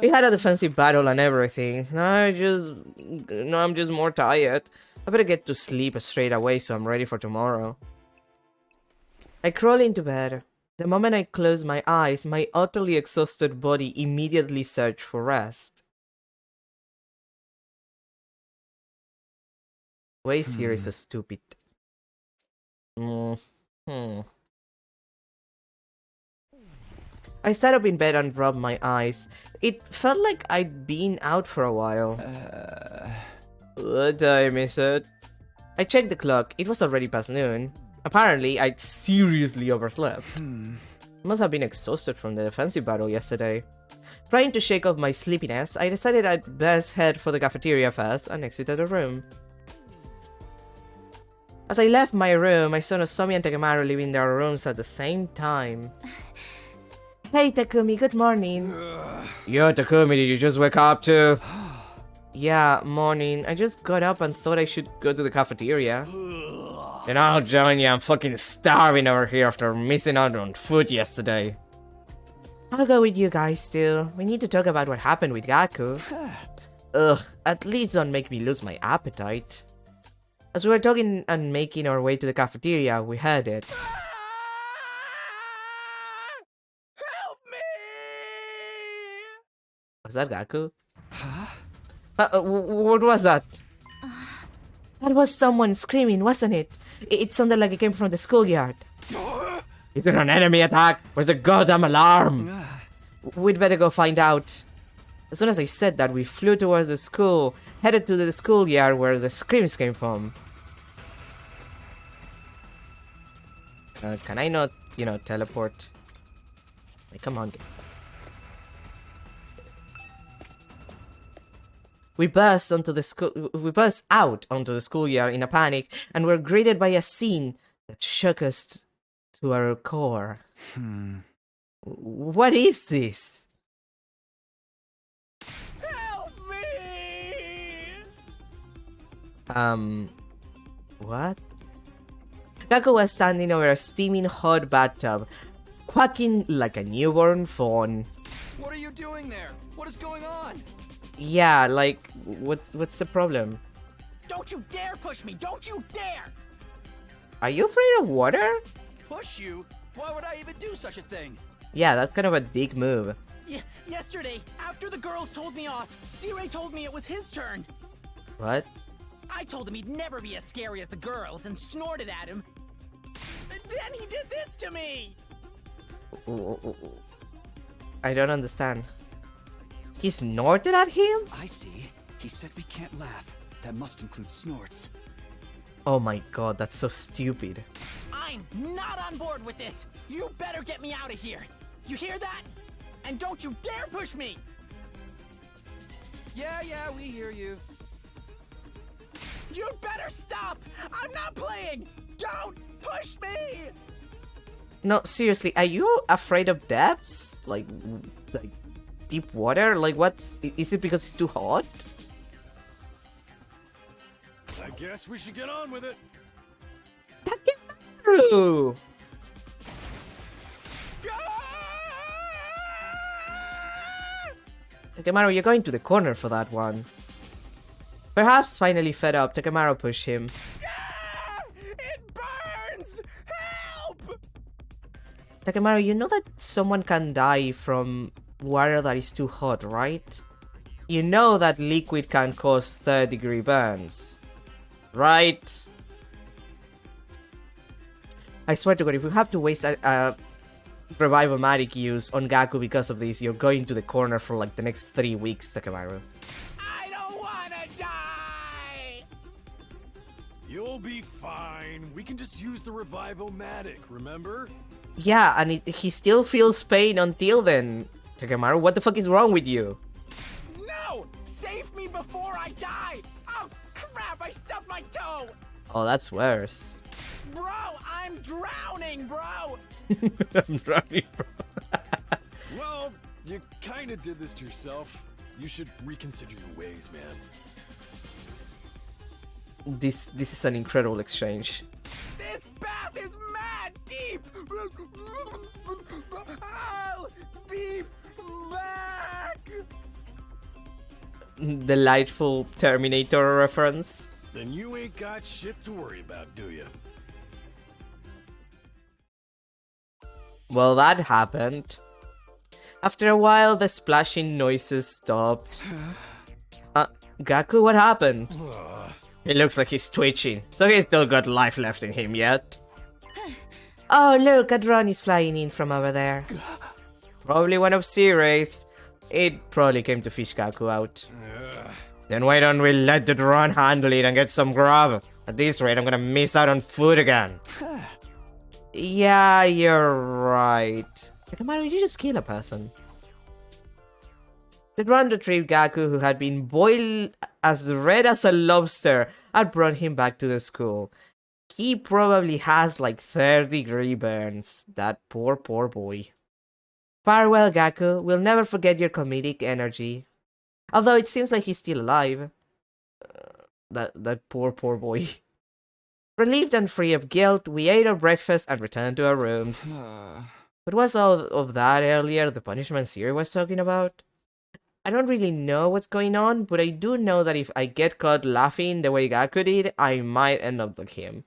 We had a defensive battle and everything. I'm just more tired. I better get to sleep straight away so I'm ready for tomorrow. I crawl into bed. The moment I close my eyes, my utterly exhausted body immediately searched for rest. Why is Siri so stupid? I sat up in bed and rubbed my eyes. It felt like I'd been out for a while. What time is it? I checked the clock. It was already past noon. Apparently, I'd seriously overslept. Must have been exhausted from the defensive battle yesterday. Trying to shake off my sleepiness, I decided I'd best head for the cafeteria first and exited the room. As I left my room, I saw Nozomi and Takemaru leaving their rooms at the same time. Hey Takumi, good morning. Yo Takumi, did you just wake up too? Yeah, morning. I just got up and thought I should go to the cafeteria. Then I'll join you, I'm fucking starving over here after missing out on food yesterday. I'll go with you guys too. We need to talk about what happened with Gaku. Ugh, at least don't make me lose my appetite. As we were talking and making our way to the cafeteria, we heard it. Help me! Was that Gaku? Huh? What was that? That was someone screaming, wasn't it? It sounded like it came from the schoolyard. Is it an enemy attack? Where's the goddamn alarm? We'd better go find out. As soon as I said that, we flew towards the school, headed to the schoolyard where the screams came from. Can I not, teleport? Like, come on. We burst out onto the schoolyard in a panic and were greeted by a scene that shook us to our core. What is this? Help me! What? Gaku was standing over a steaming hot bathtub, quacking like a newborn fawn. What are you doing there? What is going on? Yeah, like, what's the problem? Don't you dare push me! Don't you dare! Are you afraid of water? Push you? Why would I even do such a thing? Yeah, that's kind of a big move. Yesterday, after the girls told me off, C-Ray told me it was his turn. What? I told him he'd never be as scary as the girls and snorted at him. Then he did this to me! I don't understand. He snorted at him? I see. He said we can't laugh. That must include snorts. Oh my god, that's so stupid. I'm not on board with this! You better get me out of here! You hear that? And don't you dare push me! Yeah, we hear you. You'd better stop! I'm not playing! Don't push me! No, seriously, are you afraid of depths? Like deep water? Like, is it because it's too hot? I guess we should get on with it. Takemaru! Takemaru, you're going to the corner for that one. Perhaps finally fed up, Takemaru pushed him. It burns! Help! Takemaru, you know that someone can die from water that is too hot, right? You know that liquid can cause third-degree burns, right? I swear to God, if we have to waste a Revive-O-Matic use on Gaku because of this, you're going to the corner for like the next 3 weeks, Takemaru. I don't wanna die! You'll be fine. We can just use the Revive-O-Matic, remember? Yeah, and he still feels pain until then. Takemaru, what the fuck is wrong with you? No! Save me before I die! Oh, crap! I stubbed my toe! Oh, that's worse. Bro, I'm drowning, bro! I'm drowning, bro. Well, you kinda did this to yourself. You should reconsider your ways, man. This is an incredible exchange. This bath is mad deep! I'll be back! delightful Terminator reference. Then you ain't got shit to worry about, do you? Well, that happened. After a while, the splashing noises stopped. Gaku, what happened? It looks like he's twitching, so he's still got life left in him yet. Oh, look, a drone is flying in from over there. Probably one of Sea-Ray's. It probably came to fish Gaku out. Then why don't we let the drone handle it and get some grub? At this rate, I'm gonna miss out on food again. Yeah, you're right. Takamaru, you just kill a person. The drone retrieved Gaku, who had been boiled as red as a lobster, and brought him back to the school. He probably has like 3rd-degree burns. That poor boy. Farewell, Gaku. We'll never forget your comedic energy. Although it seems like he's still alive. That poor boy. Relieved and free of guilt, we ate our breakfast and returned to our rooms. What was all of that earlier the punishment Siri was talking about? I don't really know what's going on, but I do know that if I get caught laughing the way Gaku did, I might end up like him.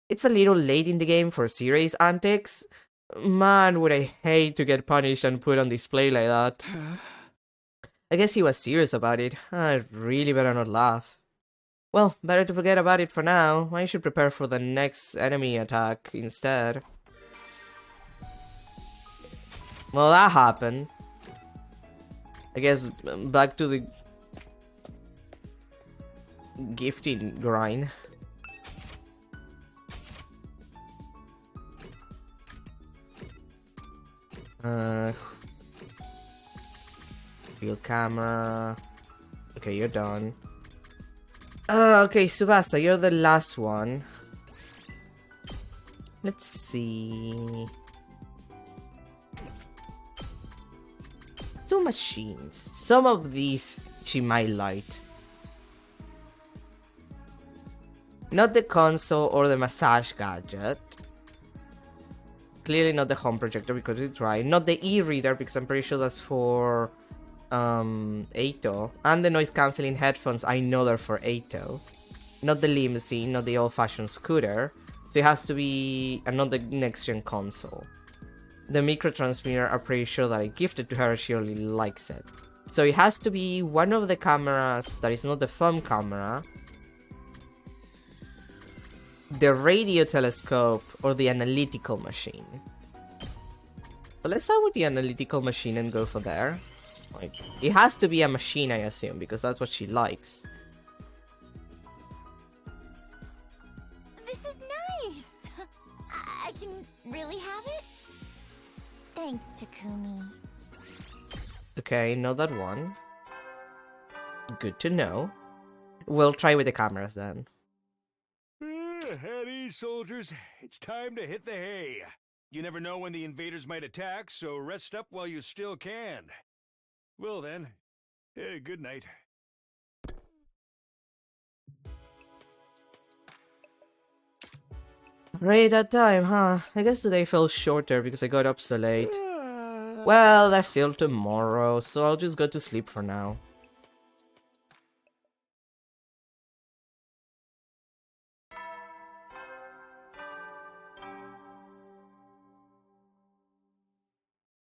It's a little late in the game for Siri's antics. Man, would I hate to get punished and put on display like that. I guess he was serious about it. I really better not laugh. Well, better to forget about it for now. I should prepare for the next enemy attack instead. Well, that happened. I guess back to the gifting grind. Field camera. Okay, you're done. Okay, Tsubasa, you're the last one. Let's see. 2 machines. Some of these she might like. Not the console or the massage gadget. Clearly not the home projector because it's dry. Not the e-reader because I'm pretty sure that's for Eito. And the noise cancelling headphones, I know they're for Eito. Not the limousine, not the old-fashioned scooter. So it has to be another next-gen console. The microtransmitter, I'm pretty sure that I gifted to her, she really likes it. So it has to be one of the cameras that is not the phone camera, the radio telescope, or the analytical machine. So let's start with the analytical machine and go for there. Like, it has to be a machine, I assume, because that's what she likes. This is nice! I can really have it? Thanks, Takumi. Okay, know that one. Good to know. We'll try with the cameras then. At ease, soldiers. It's time to hit the hay. You never know when the invaders might attack, so rest up while you still can. Well then, good night. Right at time, huh? I guess today fell shorter because I got up so late. Well, that's still tomorrow, so I'll just go to sleep for now.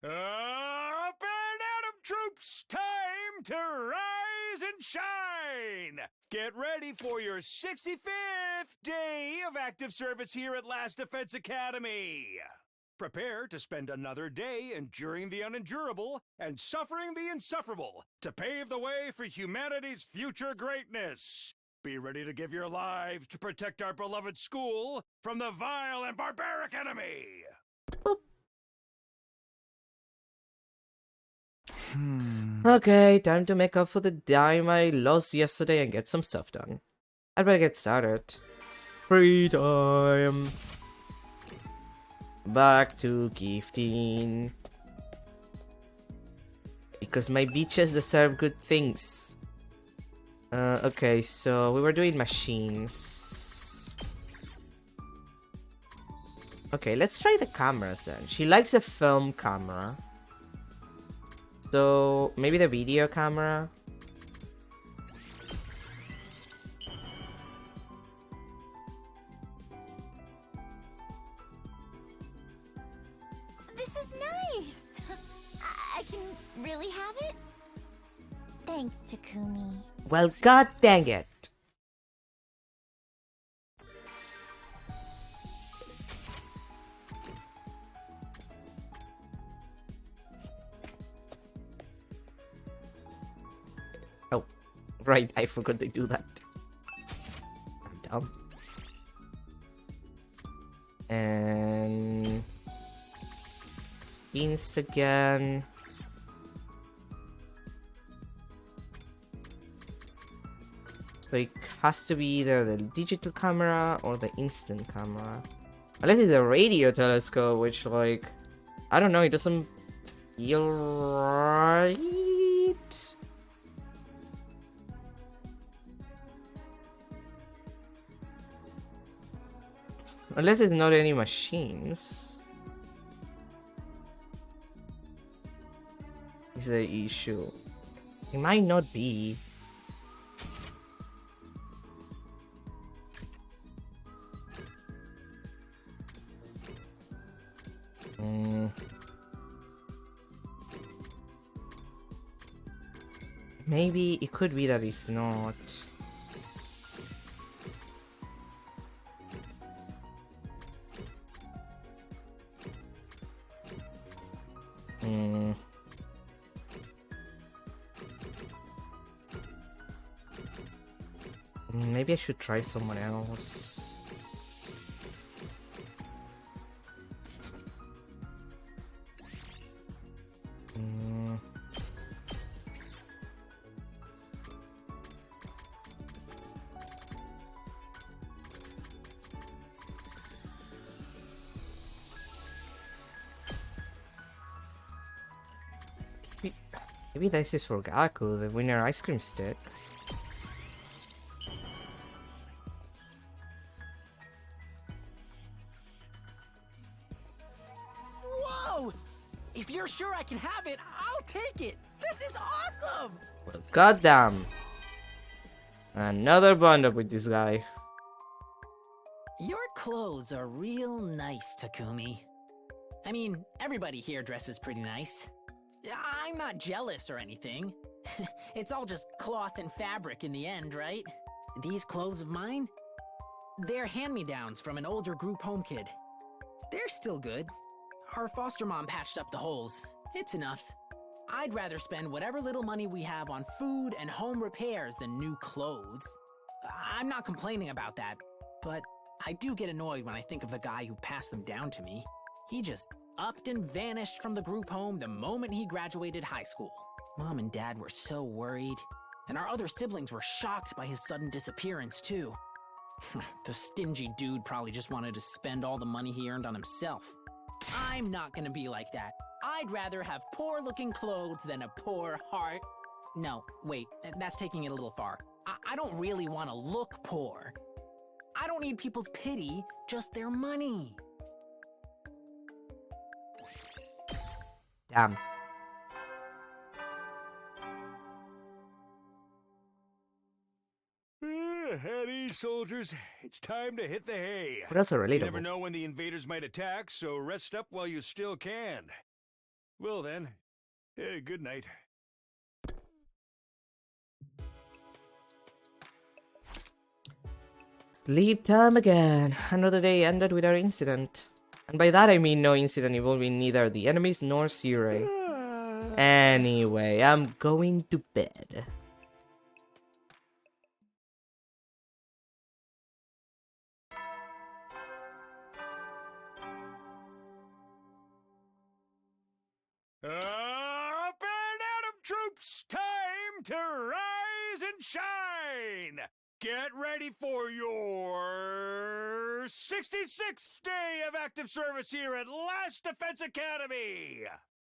Up and at 'em, troops! Time to rise and shine! Get ready for your 65th day of active service here at Last Defense Academy! Prepare to spend another day enduring the unendurable and suffering the insufferable to pave the way for humanity's future greatness! Be ready to give your lives to protect our beloved school from the vile and barbaric enemy! Okay, time to make up for the time I lost yesterday and get some stuff done. I'd better get started. Free time! Back to gifting. Because my beaches deserve good things. Okay, so we were doing machines. Okay, let's try the cameras then. She likes a film camera. So, maybe the video camera? really have it? Thanks, Takumi. Well, god dang it. Oh, right, I forgot they do that. I'm dumb. And... Beans again. So it has to be either the digital camera or the instant camera. Unless it's a radio telescope, which, like, I don't know, it doesn't feel right. Unless it's not any machines. Is the issue. It might not be. Maybe it could be that it's not. Maybe I should try someone else. Maybe this is for Gaku, the winner ice cream stick. Whoa! If you're sure I can have it, I'll take it! This is awesome! Well, goddamn. Another bond up with this guy. Your clothes are real nice, Takumi. I mean, everybody here dresses pretty nice. I'm not jealous or anything. It's all just cloth and fabric in the end, right? These clothes of mine? They're hand-me-downs from an older group home kid. They're still good. Our foster mom patched up the holes. It's enough. I'd rather spend whatever little money we have on food and home repairs than new clothes. I'm not complaining about that, but I do get annoyed when I think of the guy who passed them down to me. He just upped and vanished from the group home the moment he graduated high school. Mom and Dad were so worried, and our other siblings were shocked by his sudden disappearance, too. The stingy dude probably just wanted to spend all the money he earned on himself. I'm not gonna be like that. I'd rather have poor-looking clothes than a poor heart. No, wait, that's taking it a little far. I don't really want to look poor. I don't need people's pity, just their money. Damn. At ease, soldiers. It's time to hit the hay. What else are relatable? You never know when the invaders might attack, so rest up while you still can. Well then, good night. Sleep time again. Another day ended with our incident. And by that I mean no incident involving neither the enemies nor Sirei. Anyway, I'm going to bed. Up and Atom troops! Time to rise and shine! Get ready for your 66th day of active service here at Last Defense Academy!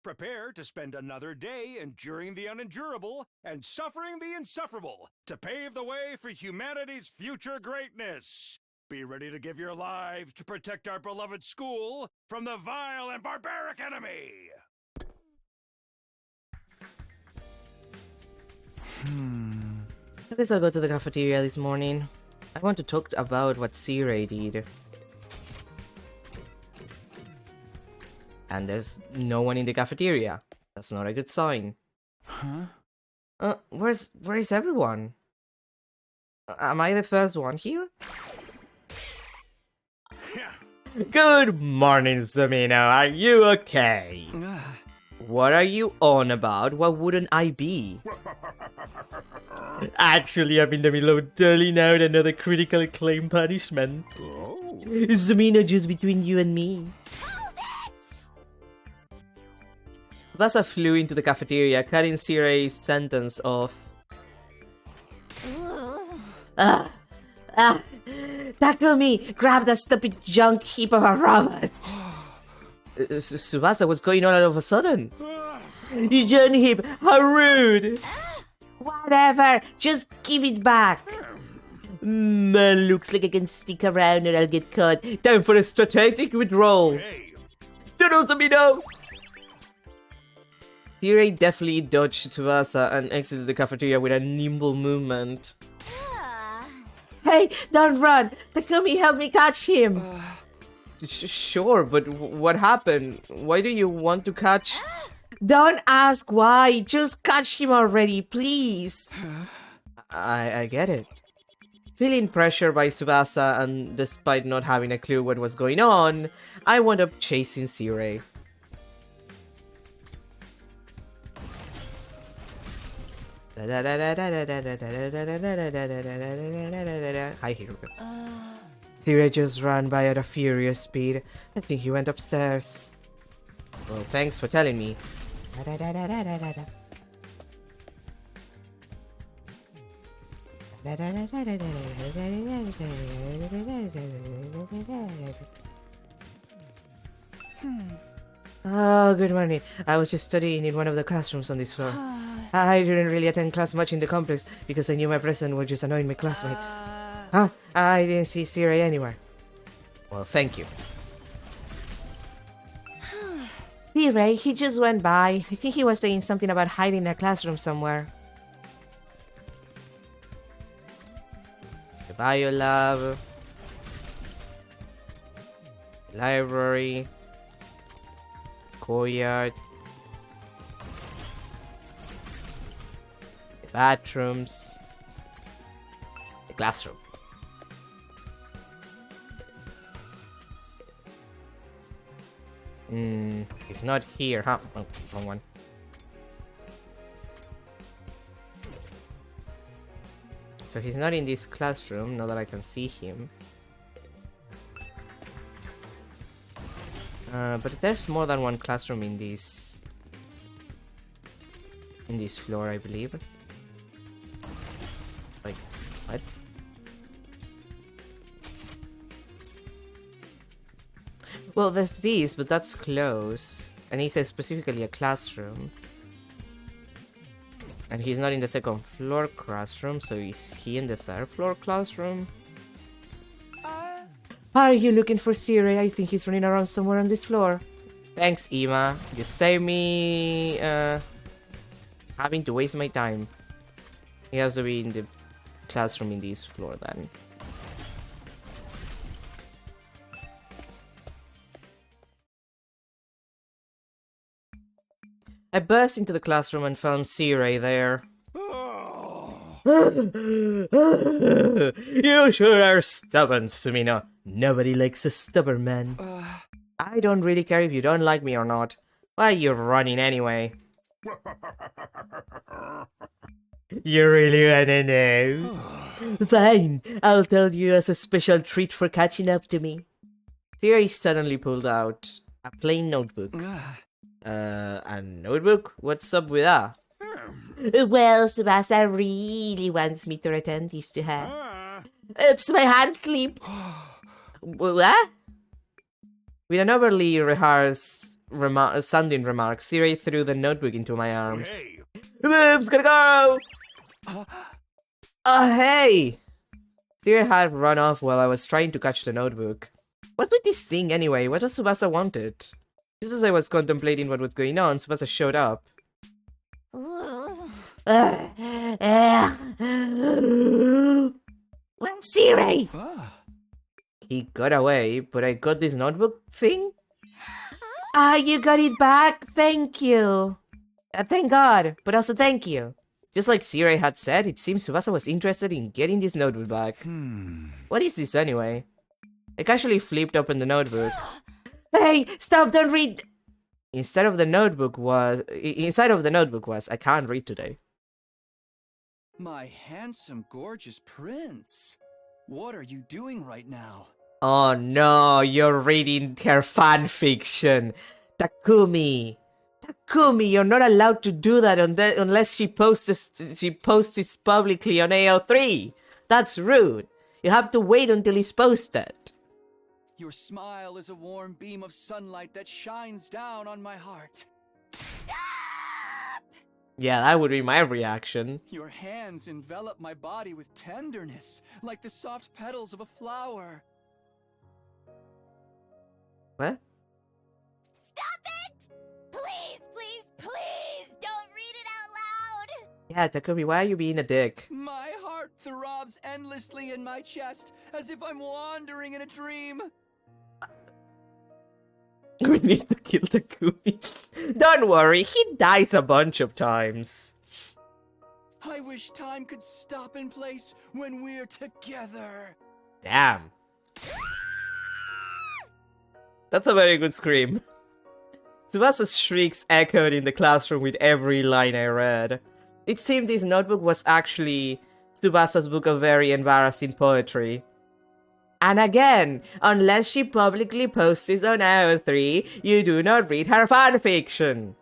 Prepare to spend another day enduring the unendurable and suffering the insufferable to pave the way for humanity's future greatness. Be ready to give your lives to protect our beloved school from the vile and barbaric enemy! I guess I'll go to the cafeteria this morning. I want to talk about what Sirei did. And there's no one in the cafeteria. That's not a good sign. Huh? Where is everyone? Am I the first one here? Good morning, Sumino. Are you okay? What are you on about? What wouldn't I be? Actually, I'm in the middle of doling out another critical acclaim punishment. Sumino, just between you and me. Tsubasa flew into the cafeteria, cutting Sirei's sentence off. Takumi, grab that stupid junk heap of a robot. Tsubasa, what's going on all of a sudden? You junk heap, how rude. Whatever, just give it back. Man, looks like I can stick around or I'll get caught. Time for a strategic withdrawal. Doodle Sumino! Sirei deftly dodged Tsubasa and exited the cafeteria with a nimble movement. Hey, don't run! Takumi, help me catch him! Sure, but what happened? Why do you want to catch... Don't ask why, just catch him already, please! I get it. Feeling pressured by Tsubasa and despite not having a clue what was going on, I wound up chasing Sirei. Hi, Hiruka. Sirei just ran by at a furious speed. I think he went upstairs. Well, thanks for telling me. Oh, good morning. I was just studying in one of the classrooms on this floor. I didn't really attend class much in the complex because I knew my presence would just annoy my classmates. Huh? I didn't see Sirei anywhere. Well, thank you. Sirei, he just went by. I think he was saying something about hiding in a classroom somewhere. The bio lab. Library. Courtyard. The bathrooms. The classroom. He's not here, huh? Oh, wrong one. So he's not in this classroom, now that I can see him. But there's more than one classroom in this floor, I believe. Like, what? Well, there's this, but that's close. And he says specifically a classroom. And he's not in the second floor classroom, so is he in the third floor classroom? Are you looking for Sirei? I think he's running around somewhere on this floor. Thanks, Ima. You saved me having to waste my time. He has to be in the classroom in this floor then. I burst into the classroom and found Sirei there. You sure are stubborn, Sumino. Nobody likes a stubborn man. I don't really care if you don't like me or not. Why are you running anyway? You really wanna know? Fine, I'll tell you as a special treat for catching up to me. Sirei suddenly pulled out a plain notebook. A notebook? What's up with that? Well, Tsubasa really wants me to return this to her. Oops, my hand slipped. What? With an overly rehearsed sounding remark, Sirei threw the notebook into my arms. Hey. Oops, gotta go! Hey! Sirei had run off while I was trying to catch the notebook. What's with this thing anyway? What does Tsubasa wanted? Just as I was contemplating what was going on, Tsubasa showed up. Where's Sirei? He got away, but I got this notebook thing? You got it back? Thank you. Thank God, but also thank you. Just like Sirei had said, it seems Tsubasa was interested in getting this notebook back. What is this anyway? I casually flipped open the notebook. Hey, stop, don't read! Inside of the notebook was, I can't read today. My handsome, gorgeous prince. What are you doing right now? Oh no, you're reading her fanfiction. Takumi, you're not allowed to do that unless she posts it publicly on AO3. That's rude. You have to wait until it's posted. Your smile is a warm beam of sunlight that shines down on my heart. Stop! Yeah, that would be my reaction. Your hands envelop my body with tenderness, like the soft petals of a flower. What? Stop it! Please, please, please, don't read it out loud! Yeah, Takumi, why are you being a dick? My heart throbs endlessly in my chest, as if I'm wandering in a dream. We need to kill Takumi. Don't worry, he dies a bunch of times. I wish time could stop in place when we're together. Damn. That's a very good scream. Tsubasa's shrieks echoed in the classroom with every line I read. It seemed this notebook was actually Tsubasa's book of very embarrassing poetry. And again, unless she publicly posts this on AO3, you do not read her fanfiction.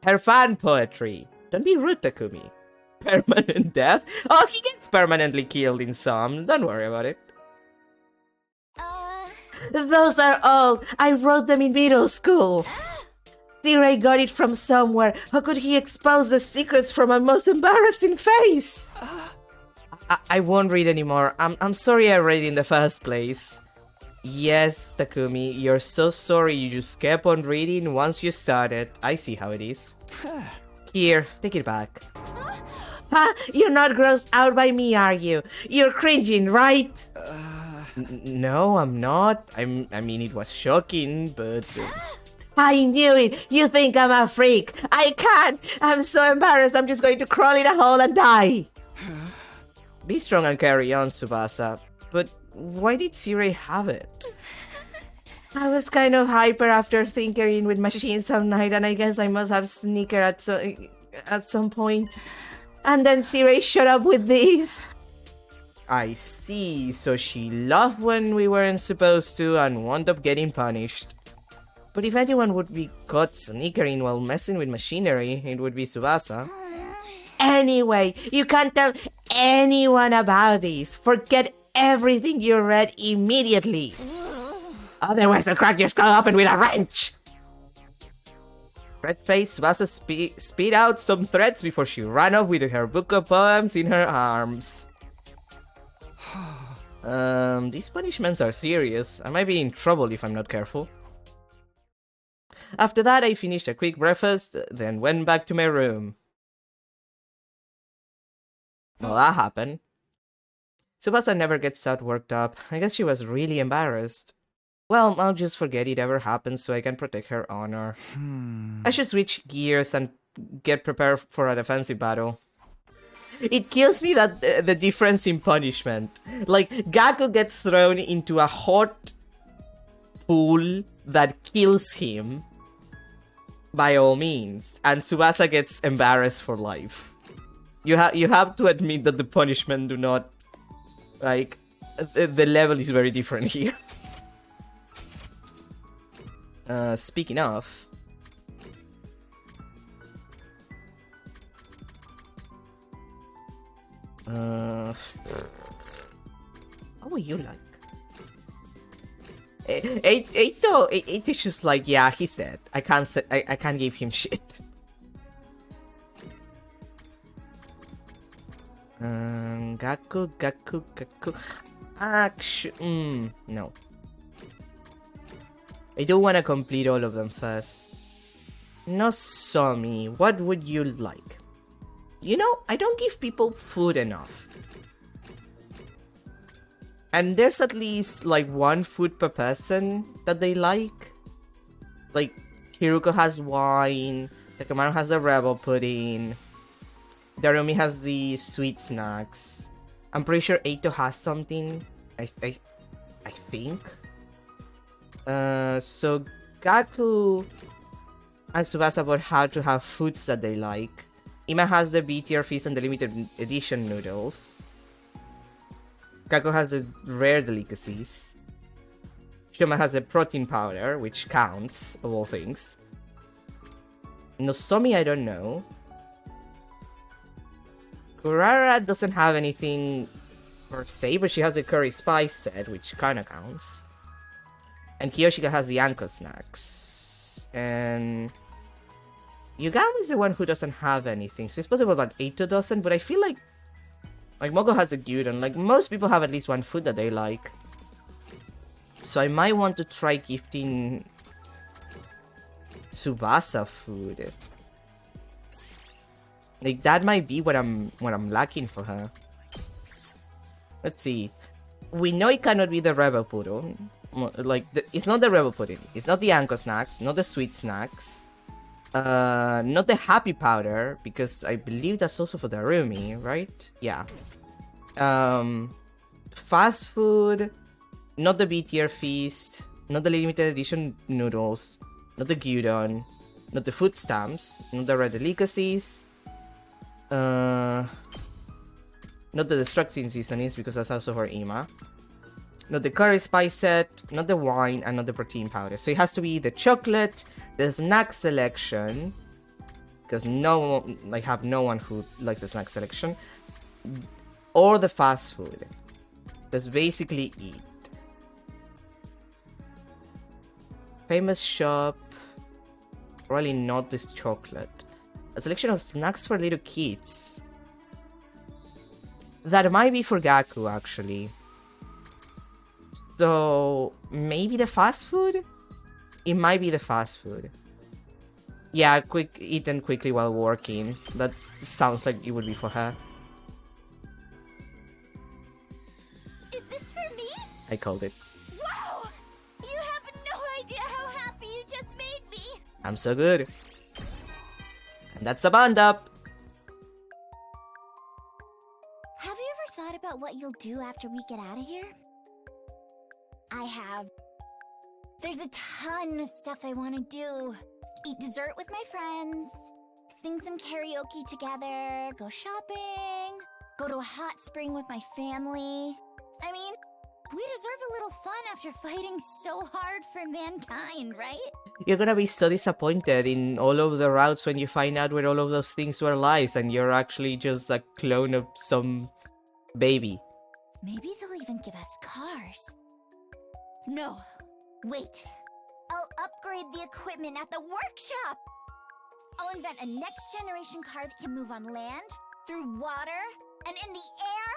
Her fan poetry. Don't be rude, Takumi. Permanent death? Oh, he gets permanently killed in some. Don't worry about it. Those are old. I wrote them in middle school. Sirei got it from somewhere. How could he expose the secrets from my most embarrassing face? I won't read anymore. I'm sorry I read in the first place. Yes, Takumi, you're so sorry you just kept on reading once you started. I see how it is. Here, take it back. Huh? You're not grossed out by me, are you? You're cringing, right? No, I'm not. I mean, it was shocking, but... I knew it! You think I'm a freak! I can't! I'm so embarrassed, I'm just going to crawl in a hole and die! Be strong and carry on, Tsubasa. But why did Sirei have it? I was kind of hyper after tinkering with machines some night, and I guess I must have sneaker at some point. And then Sirei showed up with this. I see, so she loved when we weren't supposed to and wound up getting punished. But if anyone would be caught sneakering while messing with machinery, it would be Tsubasa. Anyway, you can't tell anyone about this. Forget everything you read immediately. Otherwise I'll crack your skull open with a wrench. Red-faced Tsubasa spit out some threats before she ran off with her book of poems in her arms. These punishments are serious. I might be in trouble if I'm not careful. After that, I finished a quick breakfast, then went back to my room. Well, that happened. Tsubasa never gets that worked up. I guess she was really embarrassed. Well, I'll just forget it ever happened so I can protect her honor. I should switch gears and get prepared for a defensive battle. It kills me that the difference in punishment. Like, Gaku gets thrown into a hot pool that kills him, by all means, and Tsubasa gets embarrassed for life. You have to admit that the punishment do not, like, the level is very different here. Speaking of... how would you like? It is just like, yeah, he's dead. I can't give him shit. Gaku. Actually, no. I don't want to complete all of them first. Nozomi, what would you like? You know, I don't give people food enough. And there's at least, like, one food per person that they like. Like, Hiruko has wine, Takamaru has the rebel pudding. Darumi has the sweet snacks. I'm pretty sure Eito has something. I think. So Gaku and Tsubasa about how to have foods that they like. Ima has the B tier feast and the limited edition noodles. Kako has the rare delicacies. Shoma has a protein powder, which counts, of all things. Nozomi, I don't know. Kurara doesn't have anything per se, but she has a curry spice set, which kinda counts. And Kiyoshika has the Anko snacks. And Yugami is the one who doesn't have anything. So it's possible that Eito doesn't, but I feel like Mogo has a gyudon. Like, most people have at least one food that they like. So I might want to try gifting Tsubasa food. Like, that might be what I'm lacking for her. Let's see. We know it cannot be the Rebel Pudding. Like, it's not the Rebel Pudding. It's not the Anko snacks. Not the sweet snacks. Not the Happy Powder, because I believe that's also for the Darumi, right? Yeah. Fast food. Not the B tier feast. Not the limited edition noodles. Not the gyudon. Not the food stamps. Not the red delicacies. Not the destructing seasonings, because that's also for Ima. Not the curry spice set, not the wine, and not the protein powder. So it has to be the chocolate, the snack selection, because no one who likes the snack selection, or the fast food. That's basically it. Famous shop, probably not this chocolate. A selection of snacks for little kids. That might be for Gaku, actually. So, maybe the fast food? It might be the fast food. Yeah, eaten quickly while working. That sounds like it would be for her. Is this for me? I called it. Wow! You have no idea how happy you just made me! I'm so good. And that's a band up. Have you ever thought about what you'll do after we get out of here? I have. There's a ton of stuff I want to do. Eat dessert with my friends, sing some karaoke together, go shopping, go to a hot spring with my family. I mean, we deserve a little fun after fighting so hard for mankind, right? You're gonna be so disappointed in all of the routes when you find out where all of those things were lies and you're actually just a clone of some baby. Maybe they'll even give us cars. No, wait. I'll upgrade the equipment at the workshop. I'll invent a next-generation car that can move on land, through water, and in the air.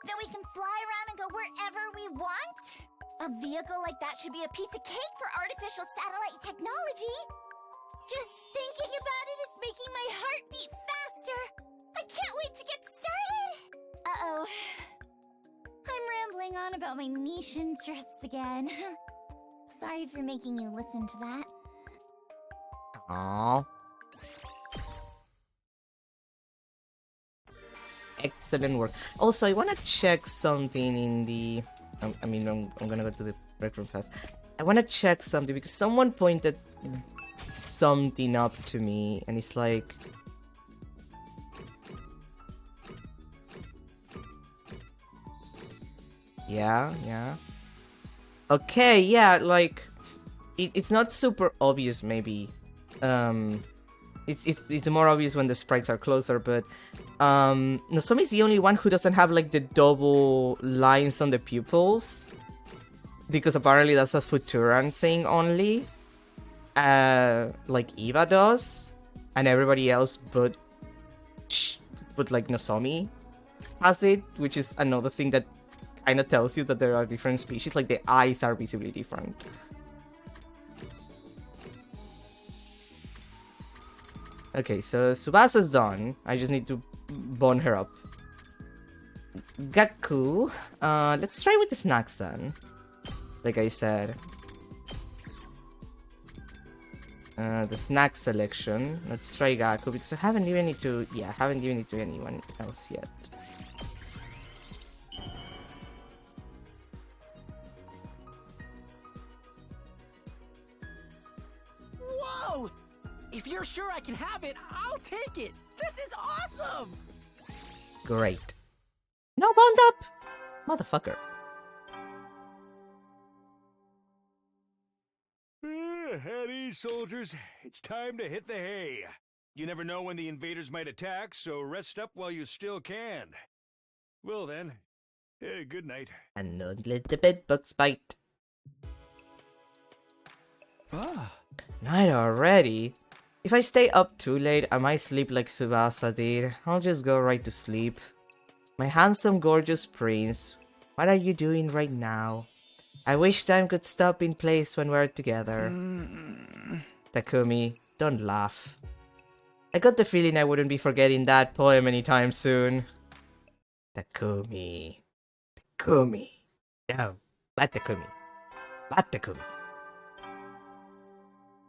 Then we can fly around and go wherever we want. A vehicle like that should be a piece of cake for artificial satellite technology. Just thinking about it is making my heart beat faster. I can't wait to get started. Uh-oh. I'm rambling on about my niche interests again. Sorry for making you listen to that. Aww. Excellent work. Also, I want to check something in the... I'm gonna go to the rec room fast. I want to check something because someone pointed something up to me and it's like... Yeah. Okay, yeah, like... It's not super obvious, maybe. It's more obvious when the sprites are closer, but... Nozomi is the only one who doesn't have, like, the double lines on the pupils. Because apparently that's a Futuran thing only. Like, Eva does. And everybody else but like, Nozomi has it. Which is another thing that kind of tells you that there are different species. Like, the eyes are visibly different. Okay, so Tsubasa's done. I just need to bond her up. Gaku. Let's try with the snacks then. Like I said. the snack selection. Let's try Gaku because I haven't given it to anyone else yet. Whoa! If you're sure I can have it, I'll take it. This is awesome. Great. No, wound up, motherfucker. At ease, soldiers. It's time to hit the hay. You never know when the invaders might attack, so rest up while you still can. Well then, good night. And don't let the bedbugs bite. Night already? If I stay up too late, I might sleep like Tsubasa did. I'll just go right to sleep. My handsome, gorgeous prince, what are you doing right now? I wish time could stop in place when we're together. Takumi, don't laugh. I got the feeling I wouldn't be forgetting that poem anytime soon. Takumi. Takumi. No, bad Takumi. Bad Takumi.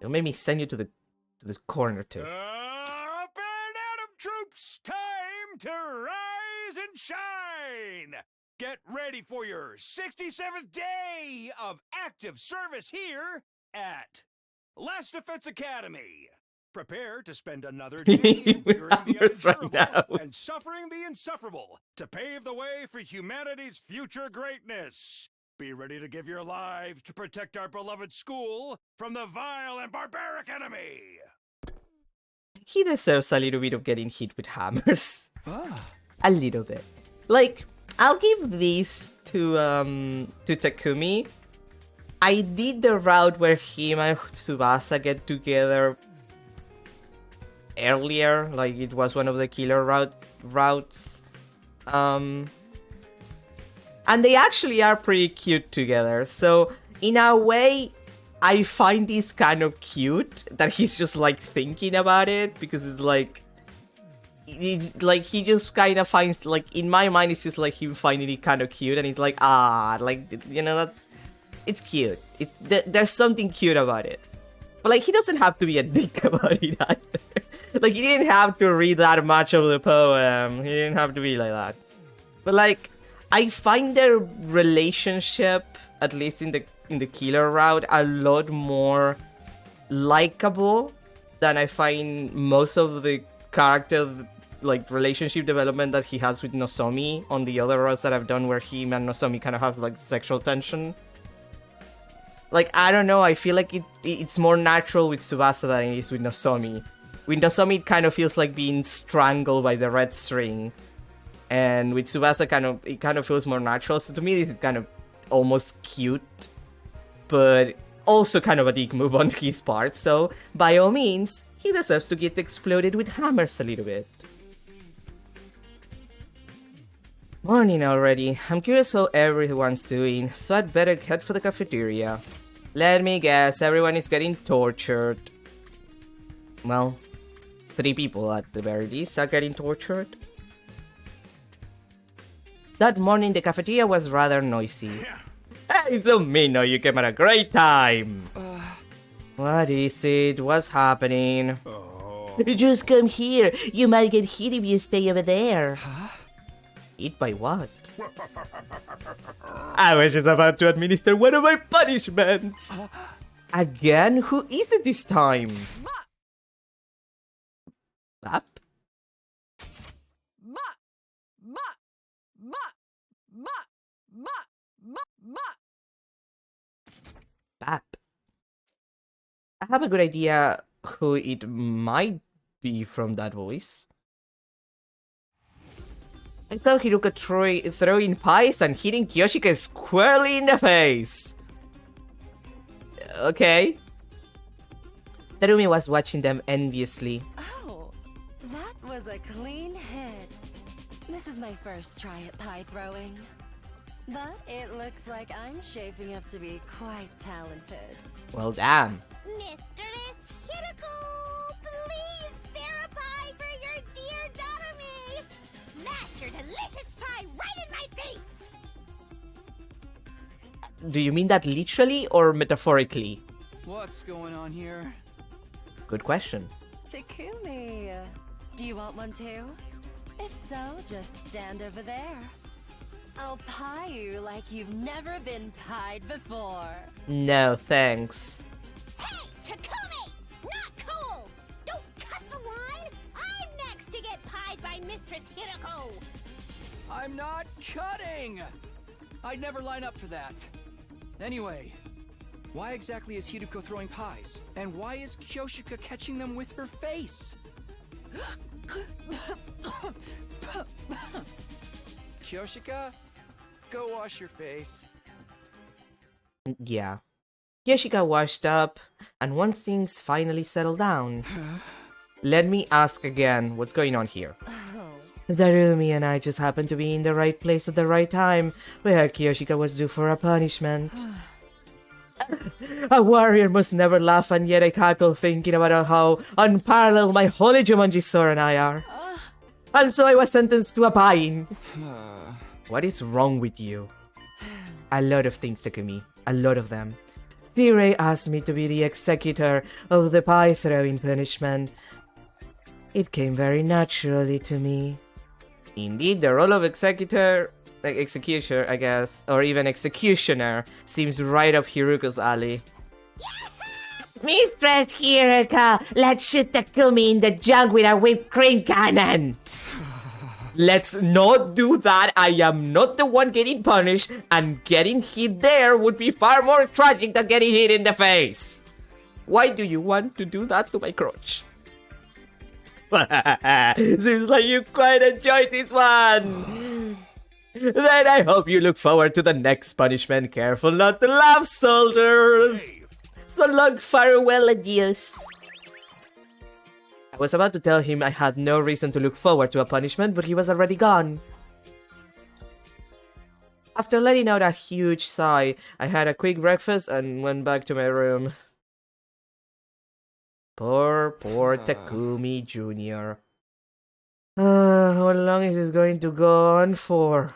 Don't make me send you to the corner too. Up and Atom troops! Time to rise and shine! Get ready for your 67th day of active service here at Last Defense Academy. Prepare to spend another day enduring the unendurable and suffering the insufferable to pave the way for humanity's future greatness. Be ready to give your lives to protect our beloved school from the vile and barbaric enemy. He deserves a little bit of getting hit with hammers. A little bit. Like, I'll give this to Takumi. I did the route where him and Tsubasa get together earlier, like it was one of the killer routes. And they actually are pretty cute together. So in a way, I find this kind of cute that he's just like thinking about it, because it's like he just kind of finds, like, in my mind it's just like him finding it kind of cute, and he's like, like, you know, it's cute. There's something cute about it. But like, he doesn't have to be a dick about it either. Like, he didn't have to read that much of the poem. He didn't have to be like that. But like, I find their relationship, at least in the killer route, a lot more likable than I find most of the character, like, relationship development that he has with Nozomi on the other routes that I've done, where him and Nozomi kind of have like sexual tension. Like, I don't know, I feel like it's more natural with Tsubasa than it is with Nozomi. With Nozomi, it kind of feels like being strangled by the red string. And with Tsubasa, it kind of feels more natural. So to me, this is kind of almost cute, but also kind of a dick move on his part. So by all means, he deserves to get exploded with hammers a little bit. Morning already. I'm curious how everyone's doing, so I'd better head for the cafeteria. Let me guess, everyone is getting tortured. Well, 3 people at the very least are getting tortured. That morning, the cafeteria was rather noisy. Hey, Zumino, you came at a great time! What is it? What's happening? Just come here. You might get hit if you stay over there. Hit by what? I was just about to administer one of my punishments! Again? Who is it this time? Bap? Bap. I have a good idea who it might be from that voice. I saw Hiruka throwing pies and hitting Kyoshika squarely in the face. Okay. Terumi was watching them enviously. Oh, that was a clean hit. This is my first try at pie throwing. But it looks like I'm shaping up to be quite talented. Well, damn. Mistress Hirako, please spare a pie for your dear Doremi! Smash your delicious pie right in my face! Do you mean that literally or metaphorically? What's going on here? Good question. Takumi, do you want one too? If so, just stand over there. I'll pie you like you've never been pied before. No, thanks. Hey, Takumi! Not cool! Don't cut the line! I'm next to get pied by Mistress Hiroko! I'm not cutting! I'd never line up for that. Anyway, why exactly is Hiroko throwing pies? And why is Kyoshika catching them with her face? Kyoshika, go wash your face. Yeah. Kyoshika washed up, and once things finally settled down... Let me ask again, what's going on here? Darumi and I just happened to be in the right place at the right time, where Kyoshika was due for a punishment. A warrior must never laugh, and yet I cackle thinking about how unparalleled my holy Jumanji Sora and I are. And so I was sentenced to a pieing. What is wrong with you? A lot of things, Takumi. A lot of them. Thirei asked me to be the executor of the pie throwing punishment. It came very naturally to me. Indeed, the role of executor, I guess, or even executioner, seems right up Hiruko's alley. Mistress Hiroko, let's shoot Takumi in the junk with a whipped cream cannon! Let's not do that. I am not the one getting punished, and getting hit there would be far more tragic than getting hit in the face. Why do you want to do that to my crotch? Seems like you quite enjoyed this one. Then I hope you look forward to the next punishment. Careful not to laugh, soldiers. So long, farewell, adios. I was about to tell him I had no reason to look forward to a punishment, but he was already gone. After letting out a huge sigh, I had a quick breakfast and went back to my room. Poor Takumi Jr. How long is this going to go on for?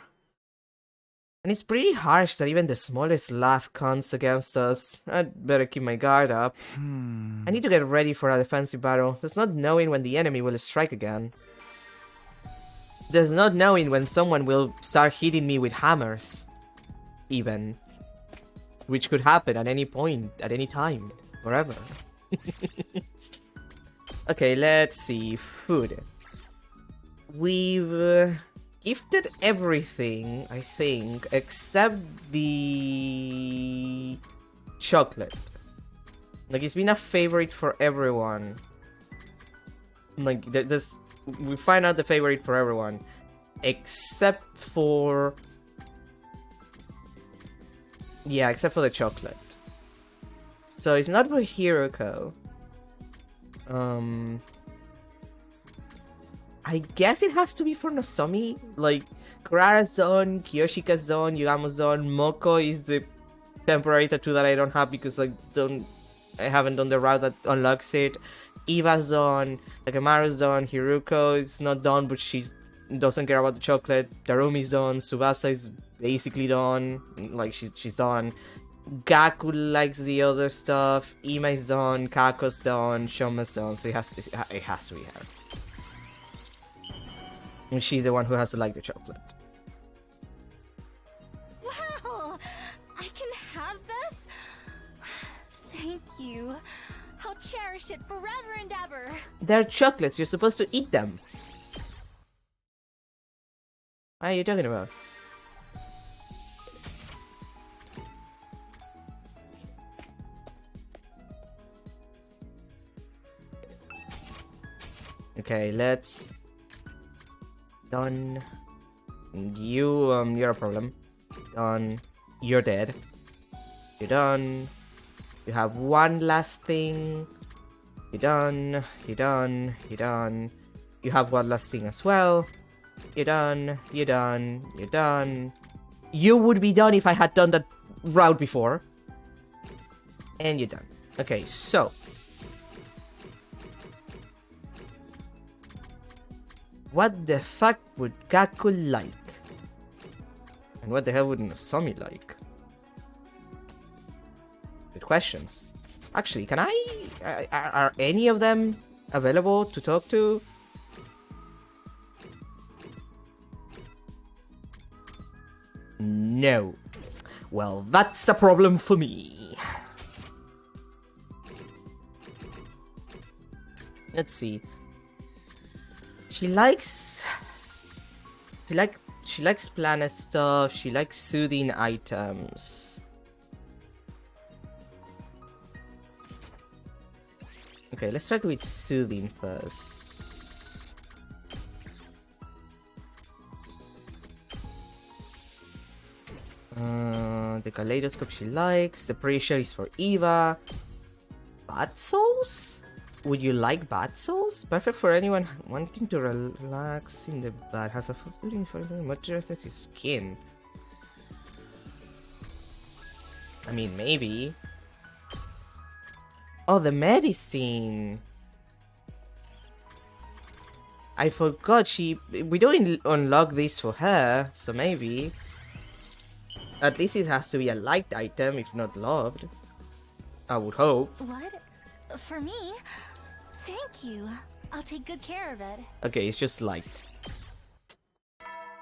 And it's pretty harsh that even the smallest laugh counts against us. I'd better keep my guard up. I need to get ready for a defensive battle. There's not knowing when the enemy will strike again. There's not knowing when someone will start hitting me with hammers. Even. Which could happen at any point, at any time, forever. Okay, let's see. Food. We've gifted everything, I think, except the chocolate. Like, it's been a favorite for everyone. Like, we find out the favorite for everyone, except for... Yeah, except for the chocolate. So it's not for Hiroko. I guess it has to be for Nozomi. Like, Kurara's done, Kyoshika's done, Yugamo's done, Moko is the temporary tattoo that I don't have because I haven't done the route that unlocks it. Eva's done, Takemaru's done, Hiroko is not done but she doesn't care about the chocolate. Darumi's done, Tsubasa is basically done, like she's done. Gaku likes the other stuff, Imai's done, Kako's done, Shoma's done, so it has to be her. And she's the one who has to like the chocolate. Wow! I can have this? Thank you. I'll cherish it forever and ever. They're chocolates, you're supposed to eat them. What are you talking about? Okay, let's... Done. You're a problem. Done. You're dead. You're done. You have one last thing. You're done. You're done. You're done. You have one last thing as well. You're done. You're done. You're done. You would be done if I had done that route before. And you're done. Okay, so... What the fuck would Gaku like? And what the hell would Nozomi like? Good questions. Actually, can are any of them available to talk to? No. Well, that's a problem for me. Let's see. She likes planet stuff. She likes soothing items. Okay, let's start with soothing first. The kaleidoscope she likes. The pressure is for Eva. Bat souls? Would you like bat souls? Perfect for anyone wanting to relax in the bath. Has a fulfilling for moisturizes your skin. I mean, maybe. Oh, the medicine. I forgot we don't unlock this for her, so maybe. At least it has to be a liked item, if not loved. I would hope. What? For me? Thank you. I'll take good care of it. Okay, it's just liked.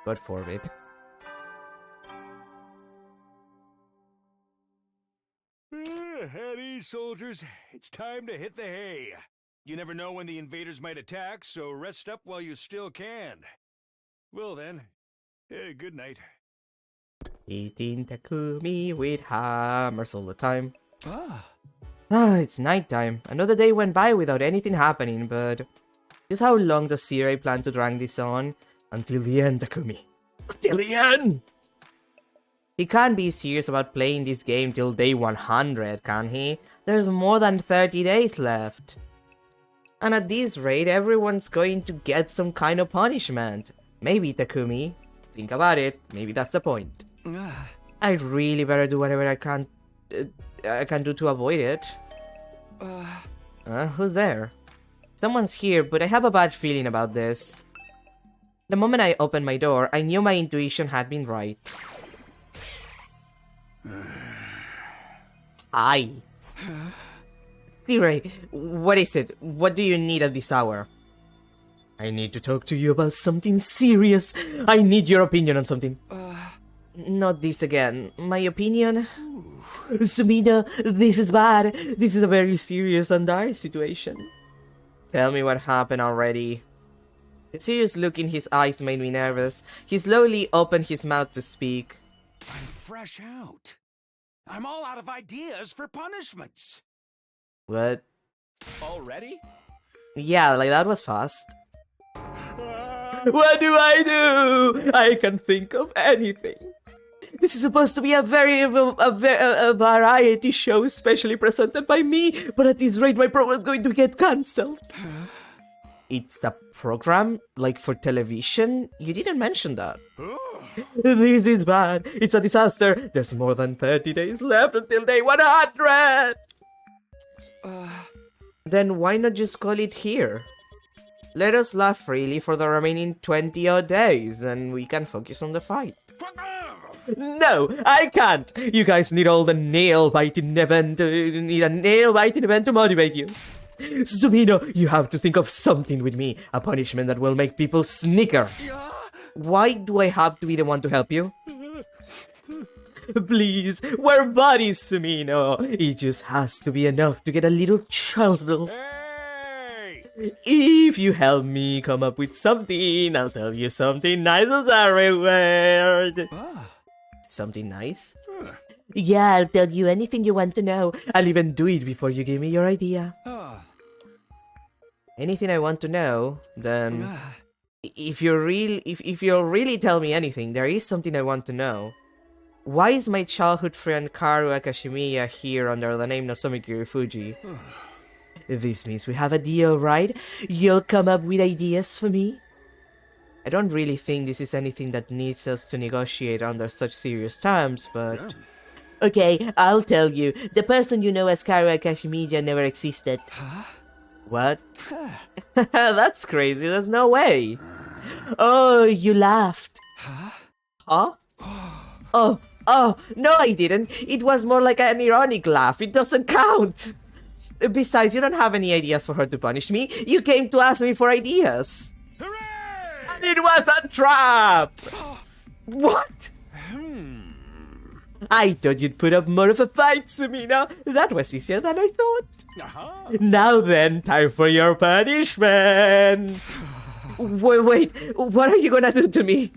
God forbid. At ease, soldiers. It's time to hit the hay. You never know when the invaders might attack, so rest up while you still can. Well then, good night. Eating Takumi with hammers all the time. Ah, it's nighttime. Another day went by without anything happening, but... Just how long does Sirei plan to drag this on? Until the end, Takumi. Until the end! He can't be serious about playing this game till day 100, can he? There's more than 30 days left. And at this rate, everyone's going to get some kind of punishment. Maybe, Takumi. Think about it. Maybe that's the point. I really better do whatever I can do to avoid it. Who's there? Someone's here, but I have a bad feeling about this. The moment I opened my door, I knew my intuition had been right. Hi. Sirei, what is it? What do you need at this hour? I need to talk to you about something serious. I need your opinion on something. Not this again. My opinion? Sumino, this is bad. This is a very serious and dire situation. Tell me what happened already. The serious look in his eyes made me nervous. He slowly opened his mouth to speak. I'm fresh out. I'm all out of ideas for punishments. What? Already? Yeah, like that was fast. What do I do? I can think of anything. This is supposed to be a variety show, specially presented by me, but at this rate my program is going to get cancelled. It's a program, like for television? You didn't mention that. This is bad. It's a disaster. There's more than 30 days left until day 100. Then why not just call it here? Let us laugh freely for the remaining 20-odd days, and we can focus on the fight. No, I can't! You guys need all the nail-biting event to motivate you. Sumino, you have to think of something with me. A punishment that will make people snicker. Why do I have to be the one to help you? Please, we're buddies, Sumino. It just has to be enough to get a little chuckle. Hey! If you help me come up with something, I'll tell you something nice as a reward. Something nice? Yeah, I'll tell you anything you want to know. I'll even do it before you give me your idea. Anything I want to know, then... If you'll really tell me anything, there is something I want to know. Why is my childhood friend Karu Akashimiya here under the name Nozomi Kiryufuji? This means we have a deal, right? You'll come up with ideas for me? I don't really think this is anything that needs us to negotiate under such serious terms, but... Yeah. Okay, I'll tell you. The person you know as Karu Akashimiya never existed. Huh? What? That's crazy, there's no way. Oh, you laughed. Huh? Oh, no I didn't. It was more like an ironic laugh. It doesn't count. Besides, you don't have any ideas for her to punish me. You came to ask me for ideas. Hooray! And it was a trap! What? I thought you'd put up more of a fight, Sumino. That was easier than I thought. Now then, time for your punishment. Wait, what are you gonna do to me?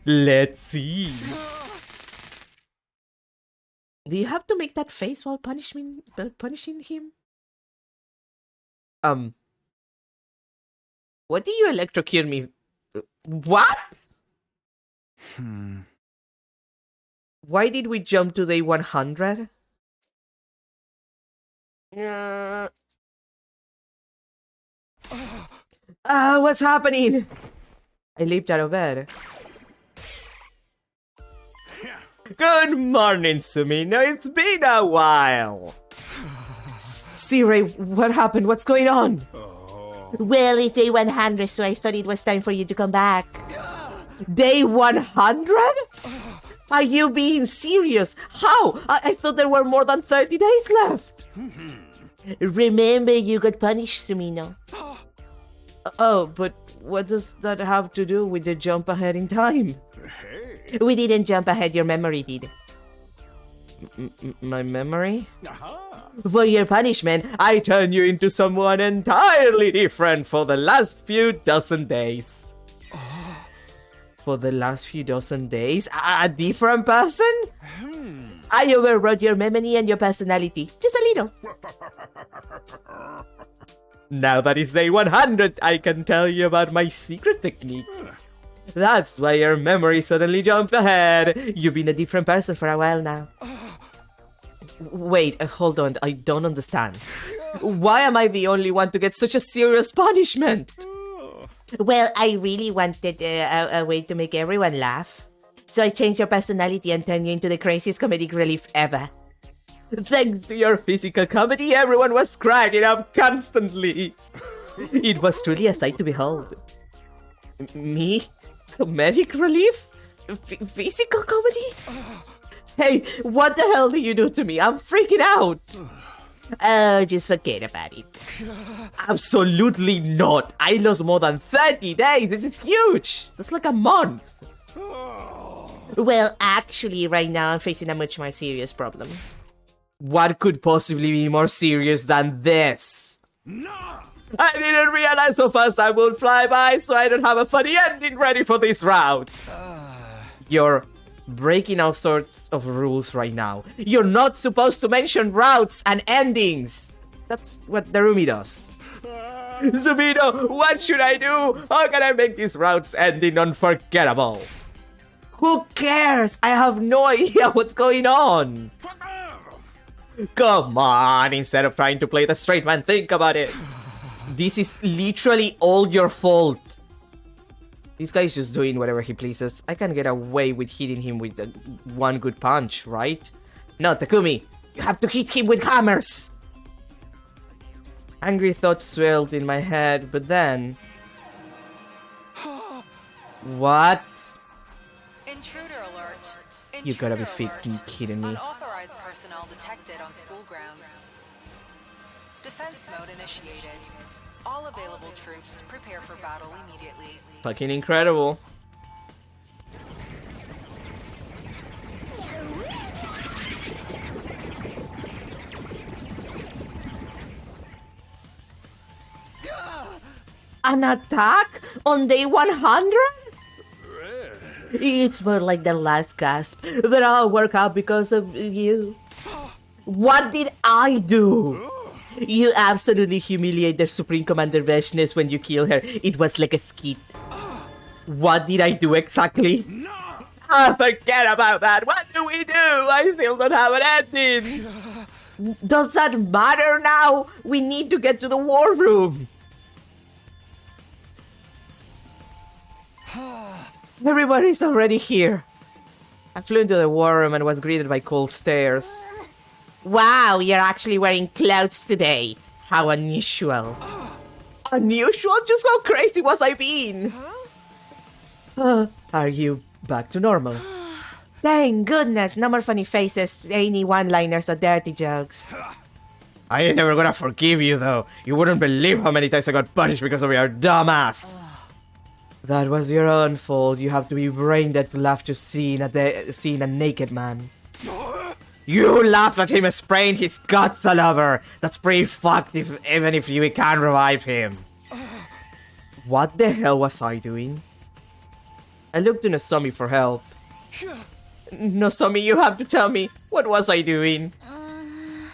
Let's see. Do you have to make that face while punishing him? What do you electrocute me? What? Why did we jump to day 100? What's happening? I leaped out of bed. Good morning, Sumino. It's been a while. Sirei, what happened? What's going on? Well, it's day 100, so I thought it was time for you to come back. Day 100? Are you being serious? How? I thought there were more than 30 days left. Remember, you got punished, Sumino. Oh, but what does that have to do with the jump ahead in time? We didn't jump ahead, your memory did. My memory? For your punishment, I turned you into someone entirely different for the last few dozen days. For the last few dozen days? A different person? I overrode your memory and your personality. Just a little. Now that it's day 100, I can tell you about my secret technique. That's why your memory suddenly jumped ahead. You've been a different person for a while now. Wait, hold on. I don't understand. Why am I the only one to get such a serious punishment? Well, I really wanted a way to make everyone laugh. So I changed your personality and turned you into the craziest comedic relief ever. Thanks to your physical comedy, everyone was cracking up constantly. It was truly a sight to behold. Me? Comedic relief? Physical comedy? Hey, what the hell did you do to me? I'm freaking out. Oh, just forget about it. Absolutely not. I lost more than 30 days. This is huge. That's like a month. Well, actually, right now I'm facing a much more serious problem. What could possibly be more serious than this? No! I didn't realize how fast I would fly by, so I don't have a funny ending ready for this round. You're breaking all sorts of rules right now. You're not supposed to mention routes and endings. That's what Darumi does. Sumino, what should I do? How can I make these routes ending unforgettable? Who cares? I have no idea what's going on. Come on, instead of trying to play the straight man, think about it. This is literally all your fault. This guy's just doing whatever he pleases. I can get away with hitting him with one good punch, right? No, Takumi, you have to hit him with hammers. Angry thoughts swirled in my head, but then... What? Intruder alert. You gotta be freaking kidding me. Unauthorized personnel detected on school grounds. Defense mode initiated. All available troops prepare for battle immediately. Fucking incredible. An attack on day 100? It's more like the last gasp. That all work out because of you. What did I do? You absolutely humiliate the Supreme Commander Veshness when you kill her. It was like a skit. What did I do exactly? No! Forget about that. What do we do? I still don't have an ending. Does that matter now? We need to get to the war room. Everybody's already here. I flew into the war room and was greeted by cold stares. Wow, you're actually wearing clothes today. How unusual. Unusual? Just how crazy was I being? Are you back to normal? Thank goodness, no more funny faces, zany one-liners, or dirty jokes. I ain't never gonna forgive you, though. You wouldn't believe how many times I got punished because of your dumbass. That was your own fault. You have to be brain dead to laugh just seeing a naked man. You laughed at him spraying his guts all over. That's pretty fucked even if you can't revive him. What the hell was I doing? I looked to Nozomi for help. Nozomi, you have to tell me, what was I doing?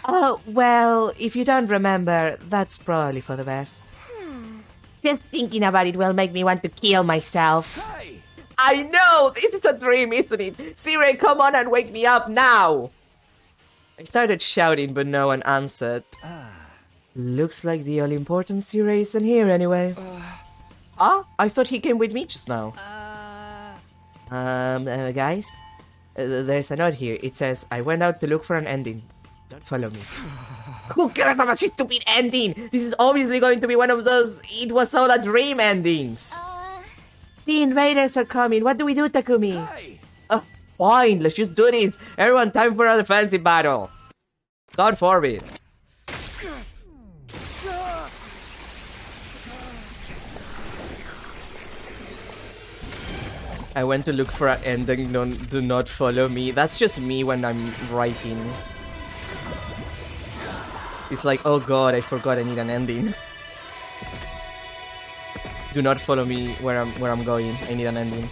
Oh, well, if you don't remember, that's probably for the best. Just thinking about it will make me want to kill myself. Hey! I know! This is a dream, isn't it? Sirei, come on and wake me up now! I started shouting, but no one answered. Looks like the all-important Sirei isn't here anyway. I thought he came with me just now. Guys? There's a note here. It says, I went out to look for an ending. Don't follow me. Who cares about this stupid ending? This is obviously going to be one of those it was all a dream endings. The invaders are coming. What do we do, Takumi? Hey! Fine, let's just do this. Everyone, time for a defensive battle. God forbid. I went to look for an ending, do not follow me. That's just me when I'm writing. It's like, oh god, I forgot I need an ending. Do not follow me where I'm going. I need an ending.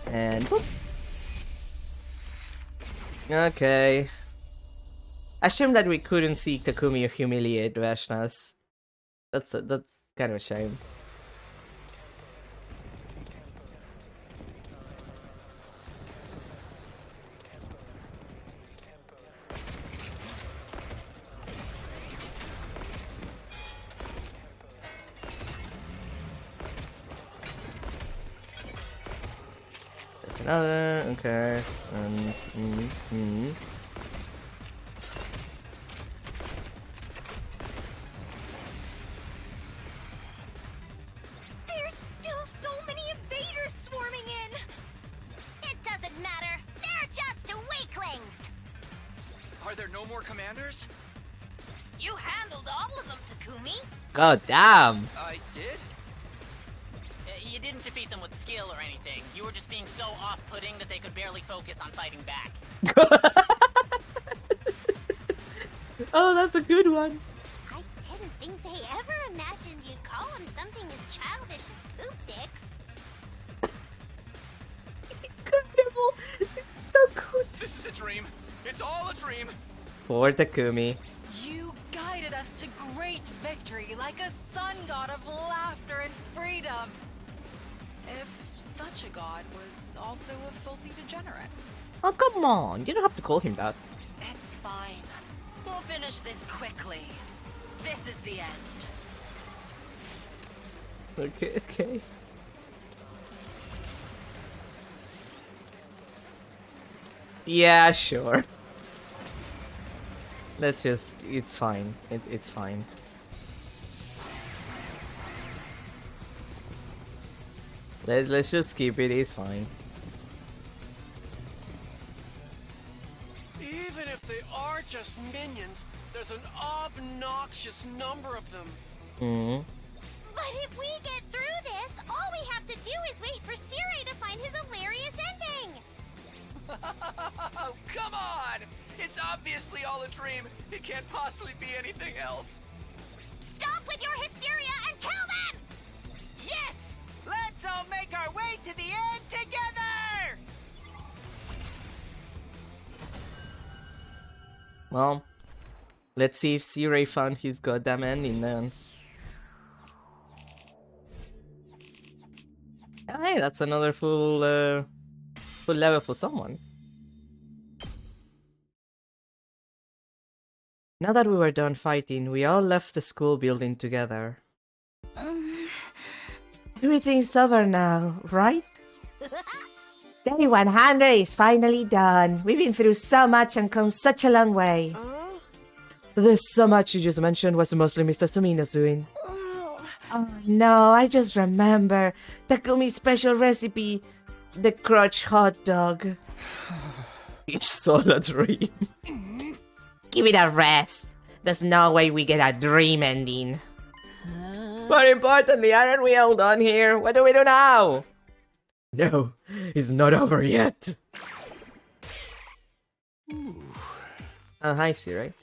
And boop. Okay. Assume that we couldn't see Takumi humiliate Vashnas. That's kind of a shame. There's another, okay. There's still so many invaders swarming in! It doesn't matter. They're just weaklings! Are there no more commanders? You handled all of them, Takumi. God damn! I did? You didn't defeat them with skill or anything. You were just being so off-putting that they could barely focus on fighting back. Oh, that's a good one. I didn't think they ever imagined you'd call them something as childish as poop dicks. Incredible! It's so good. This is a dream. It's all a dream. Poor Takumi. You guided us to great victory like a sun god of laughter and freedom. If such a god was also a filthy degenerate. Oh, come on. You don't have to call him that. It's fine. We'll finish this quickly. This is the end. Okay. Yeah, sure. Let's just... It's fine. It's fine. Let's just skip it. It's fine. Even if they are just minions, there's an obnoxious number of them. But if we get through this, all we have to do is wait for Sirei to find his hilarious ending! Oh, come on! It's obviously all a dream. It can't possibly be anything else. Stop with your hysteria and kill them! Yes! Let's all make our way to the end together! Well, let's see if Sirei found his goddamn ending then. Hey, that's another full level for someone. Now that we were done fighting, we all left the school building together. Everything's over now, right? Day 100 is finally done. We've been through so much and come such a long way. This so much you just mentioned was mostly Mr. Sumina's doing. Oh no, I just remember Takumi's special recipe, the crotch hot dog. It's all a dream. Give it a rest. There's no way we get a dream ending. More importantly, aren't we all done here? What do we do now? No, it's not over yet. Oh, hi, Sirei.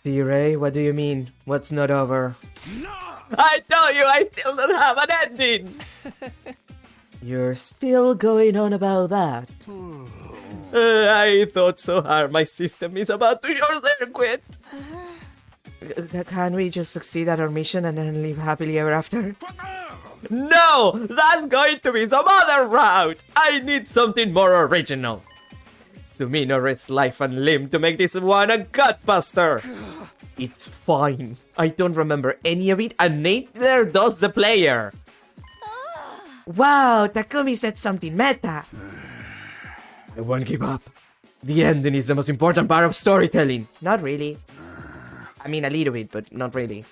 Sirei, what do you mean? What's not over? No! I told you I still don't have an ending! You're still going on about that? I thought so hard my system is about to short circuit. Can we just succeed at our mission and then live happily ever after? No! That's going to be some other route! I need something more original. Sumino risks life and limb to make this one a gutbuster. It's fine. I don't remember any of it and neither does the player. Wow, Takumi said something meta. I won't give up. The ending is the most important part of storytelling. Not really. I mean, a little bit, but not really.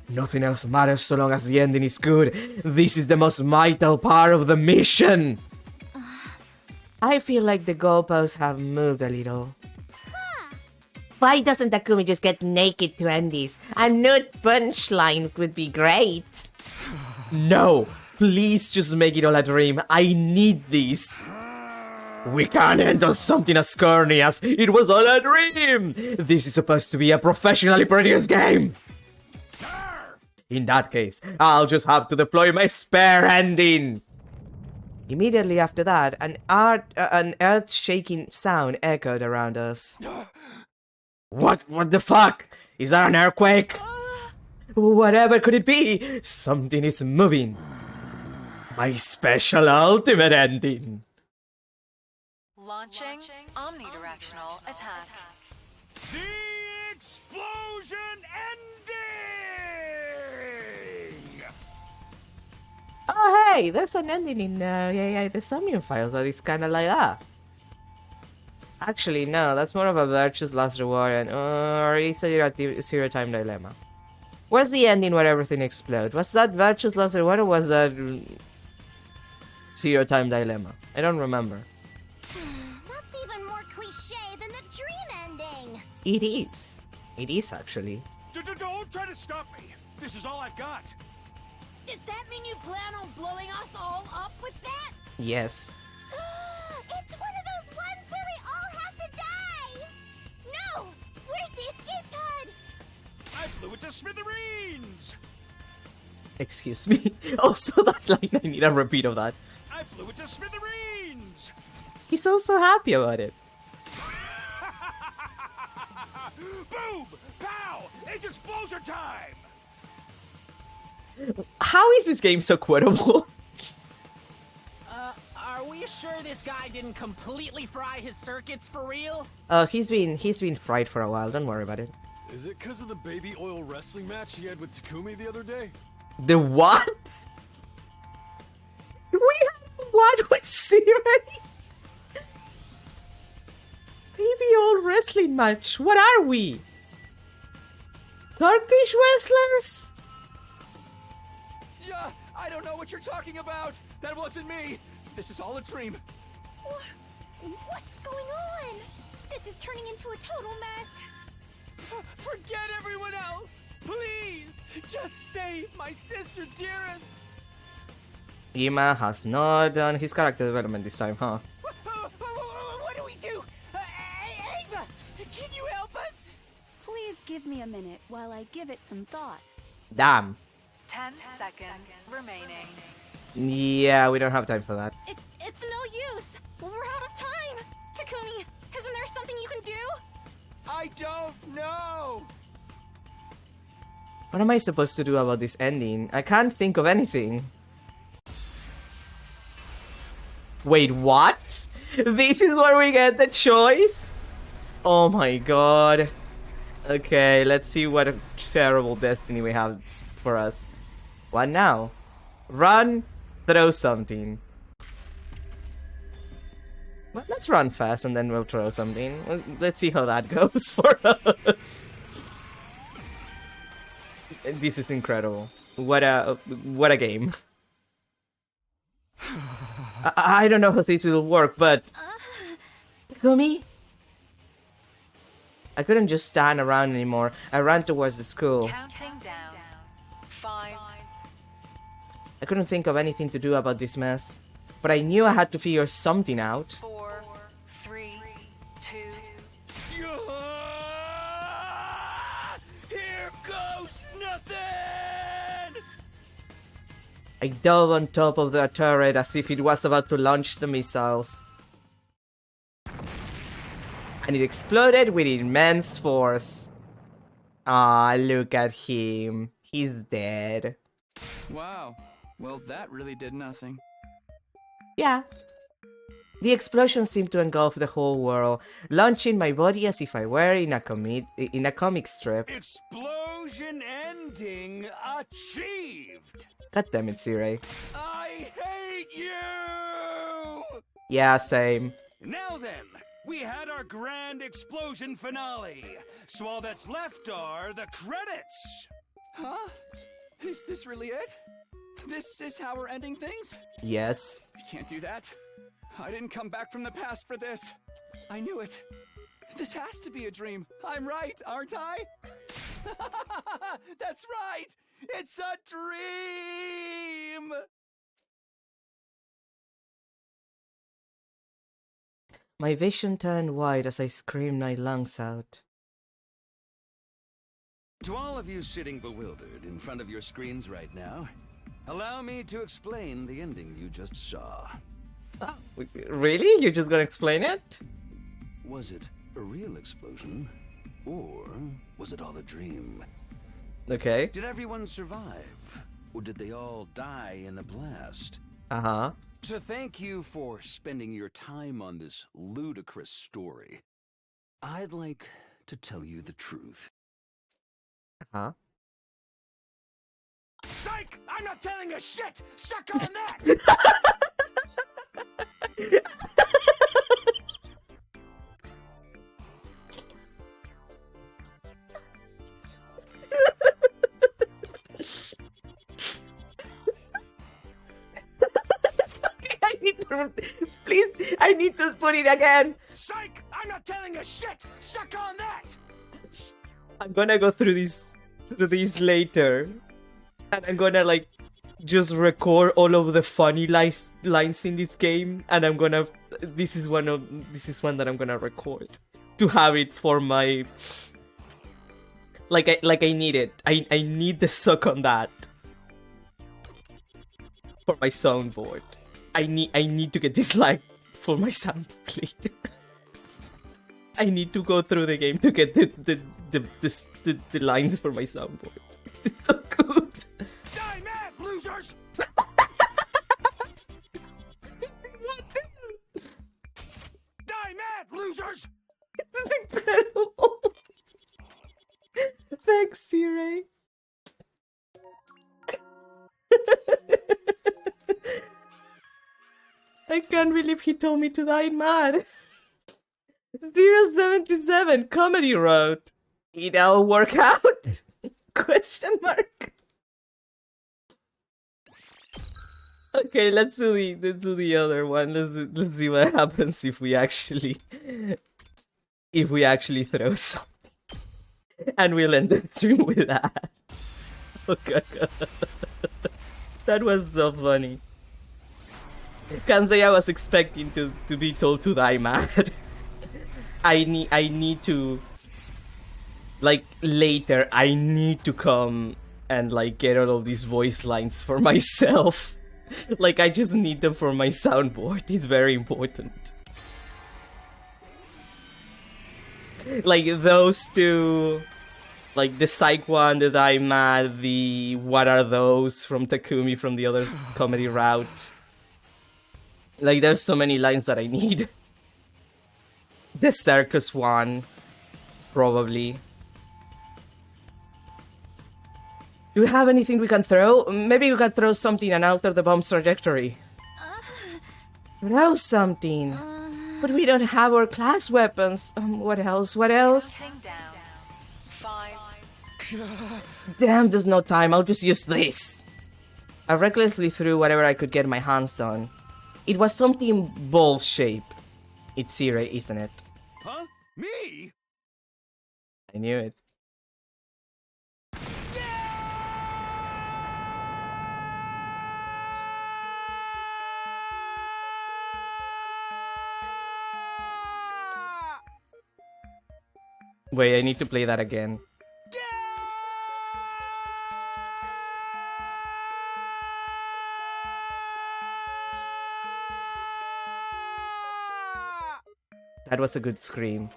Nothing else matters so long as the ending is good. This is the most vital part of the mission. I feel like the goalposts have moved a little. Why doesn't Takumi just get naked to end this? A nude punchline would be great. No, please just make it all a dream. I need this. We can't end on something as corny as it was all a dream. This is supposed to be a professionally produced game. In that case, I'll just have to deploy my spare ending. Immediately after that, an earth-shaking sound echoed around us. What the fuck? Is that an earthquake? Whatever could it be? Something is moving. My special ultimate ending. Launching omnidirectional attack. The explosion ending! Oh hey, there's an ending in the Somnium Files that is kind of like that. Actually, no, that's more of a Virtue's Last Reward and or it's a Zero Time Dilemma. Where's the ending where everything explodes? Was that Virtue's Last Reward or was that Zero Time Dilemma? I don't remember. That's even more cliche than the dream ending. It is. It is actually. Don't try to stop me. This is all I've got. Does that mean you plan on blowing us all up with that? Yes. It's one of those ones where we all have to die! No! Where's the escape pod? I blew it to smithereens! Excuse me. Also, that line, I need a repeat of that. I blew it to smithereens! He's also happy about it. Boom! Pow! It's explosion time! How is this game so quotable? Are we sure this guy didn't completely fry his circuits for real? He's been fried for a while, don't worry about it. Is it because of the baby oil wrestling match he had with Takumi the other day? The what? We had what with Sirei? Baby old wrestling match. What are we? Turkish wrestlers? I don't know what you're talking about. That wasn't me. This is all a dream. What's going on? This is turning into a total mess. Forget everyone else. Please, just save my sister dearest. Ima has not done his character development this time, huh? What do we do? Ava, can you help us? Please give me a minute while I give it some thought. Damn. 10 seconds remaining. Yeah, we don't have time for that. It's no use. We're out of time. Takumi, isn't there something you can do? I don't know. What am I supposed to do about this ending? I can't think of anything. Wait, what? This is where we get the choice? Oh my god. Okay, let's see what a terrible destiny we have for us. What now? Run, throw something. Well, let's run fast and then we'll throw something. Let's see how that goes for us. This is incredible. What a game. I don't know how this will work, but Takumi, I couldn't just stand around anymore. I ran towards the school. Counting down. 5. I couldn't think of anything to do about this mess, but I knew I had to figure something out. 4, 3, 2. Here goes nothing! I dove on top of the turret as if it was about to launch the missiles. And it exploded with immense force. Ah, look at him. He's dead. Wow. Well, that really did nothing. Yeah. The explosion seemed to engulf the whole world, launching my body as if I were in a comic strip. Explosion ending achieved! God damn it, Sirei. I hate you! Yeah, same. Now then, we had our grand explosion finale. So all that's left are the credits. Huh? Is this really it? This is how we're ending things? Yes. I can't do that. I didn't come back from the past for this. I knew it. This has to be a dream. I'm right, aren't I? That's right! It's a dream! My vision turned wide as I screamed my lungs out. To all of you sitting bewildered in front of your screens right now, allow me to explain the ending you just saw. Oh, really? You're just gonna explain it? Was it a real explosion? Or was it all a dream? Okay. Did everyone survive? Or did they all die in the blast? Uh-huh. To thank you for spending your time on this ludicrous story, I'd like to tell you the truth. Uh-huh. Psych! I'm not telling a shit! Suck on that! Please, I need to put it again. Psych! I'm not telling a shit! Suck on that! I'm gonna go through these later, and I'm gonna like just record all of the funny lines in this game, and I'm gonna. This is one that I'm gonna record to have it for my. Like I need it. I need the suck on that for my soundboard. I need to get this line for my soundboard later. I need to go through the game to get the lines for my soundboard. This is so good. Die mad, losers! Die mad, losers! It's incredible. Thanks, Sirei. I can't believe he told me to die mad. 077 comedy wrote, "It all work out?" Question mark. Okay, let's do the other one. Let's see what happens if we actually throw something. And we'll end the stream with that. Oh god. That was so funny. Can't say I was expecting to be told to die mad. I need to, like, later, I need to come and, like, get all of these voice lines for myself. Like, I just need them for my soundboard. It's very important. Like, those two, like, the Psych one, the Die Mad, the What Are Those from Takumi from the other comedy route. Like, there's so many lines that I need. The circus one, probably. Do we have anything we can throw? Maybe we can throw something and alter the bomb's trajectory. Throw something. But we don't have our class weapons. What else? What else? Damn, there's no time. I'll just use this. I recklessly threw whatever I could get my hands on. It was something ball shape. It's Zero, isn't it? Huh? Me? I knew it. Wait, I need to play that again. That was a good scream.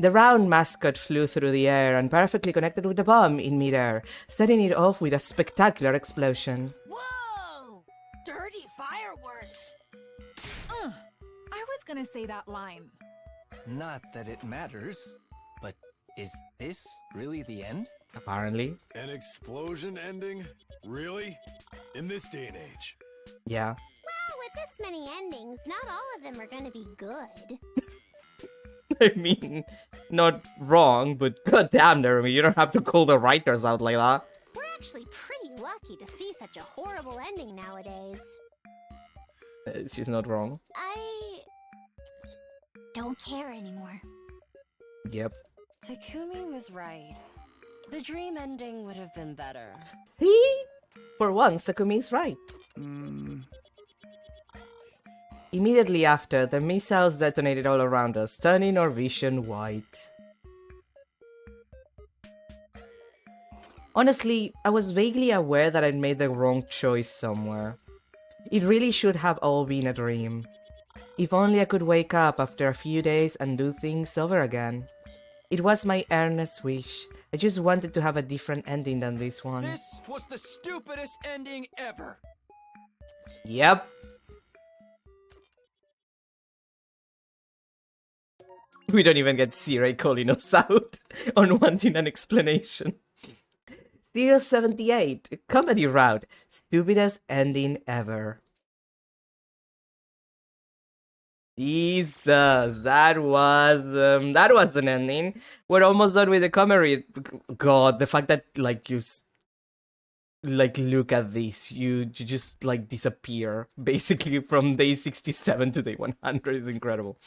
The round mascot flew through the air and perfectly connected with the bomb in midair, setting it off with a spectacular explosion. Whoa! Dirty fireworks! I was gonna say that line. Not that it matters, but is this really the end? Apparently. An explosion ending? Really? In this day and age? Yeah. Well, with this many endings, not all of them are gonna be good. I mean, not wrong, but goddamn, Jeremy, you don't have to call the writers out like that. We're actually pretty lucky to see such a horrible ending nowadays. She's not wrong. I don't care anymore. Yep. Takumi was right. The dream ending would have been better. See? For once, Takumi's right. Immediately after, the missiles detonated all around us, turning our vision white. Honestly, I was vaguely aware that I'd made the wrong choice somewhere. It really should have all been a dream. If only I could wake up after a few days and do things over again. It was my earnest wish. I just wanted to have a different ending than this one. This was the stupidest ending ever. Yep. We don't even get Zero calling us out on wanting an explanation. 078, comedy route, stupidest ending ever. Jesus, that was an ending. We're almost done with the comedy. God, the fact that look at this, you just disappear basically from day 67 to day 100 is incredible.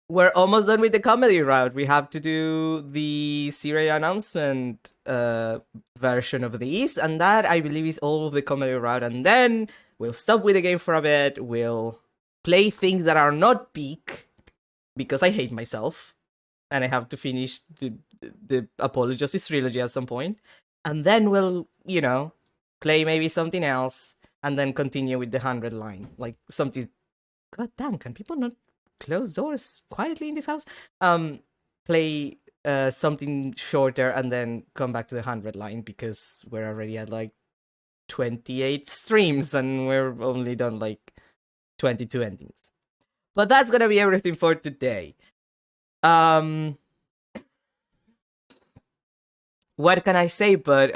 We're almost done with the comedy route. We have to do the Zero announcement version of these, and that I believe is all of the comedy route. And then we'll stop with the game for a bit. We'll play things that are not peak because I hate myself, and I have to finish the Apollo Justice trilogy at some point. And then we'll, play maybe something else, and then continue with the 100 line, like something. God damn, can people not close doors quietly in this house? Play something shorter and then come back to the 100 line because we're already at 28 streams and we're only done 22 endings. But that's gonna be everything for today. What can I say but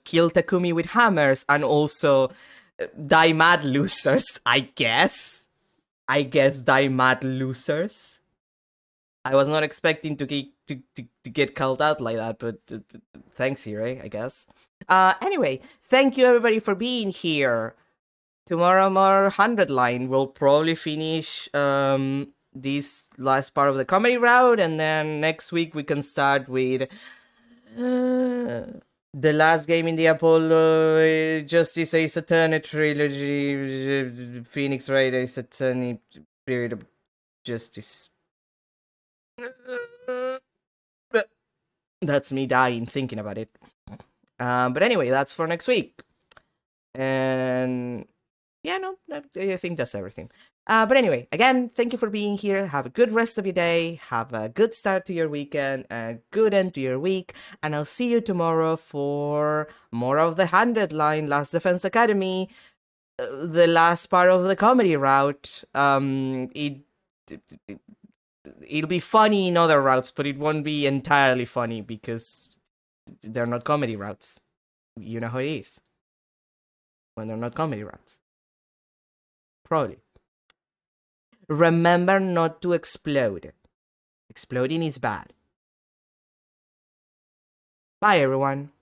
kill Takumi with hammers and also die mad losers, I guess die mad losers. I was not expecting to get called out like that, but thanks, Zero, I guess. Anyway, thank you everybody for being here. Tomorrow more 100 line. We'll probably finish this last part of the comedy route, and then next week we can start with the last game in the Apollo Justice Ace Attorney trilogy, Phoenix Wright Ace Attorney Period of Justice. That's me dying thinking about it. But anyway, that's for next week. And yeah, no, I think that's everything. But anyway, again, thank you for being here. Have a good rest of your day. Have a good start to your weekend. A good end to your week. And I'll see you tomorrow for more of the 100 line Last Defense Academy. The last part of the comedy route. It'll be funny in other routes, but it won't be entirely funny because they're not comedy routes. You know how it is when they're not comedy routes. Probably. Remember not to explode. Exploding is bad. Bye, everyone.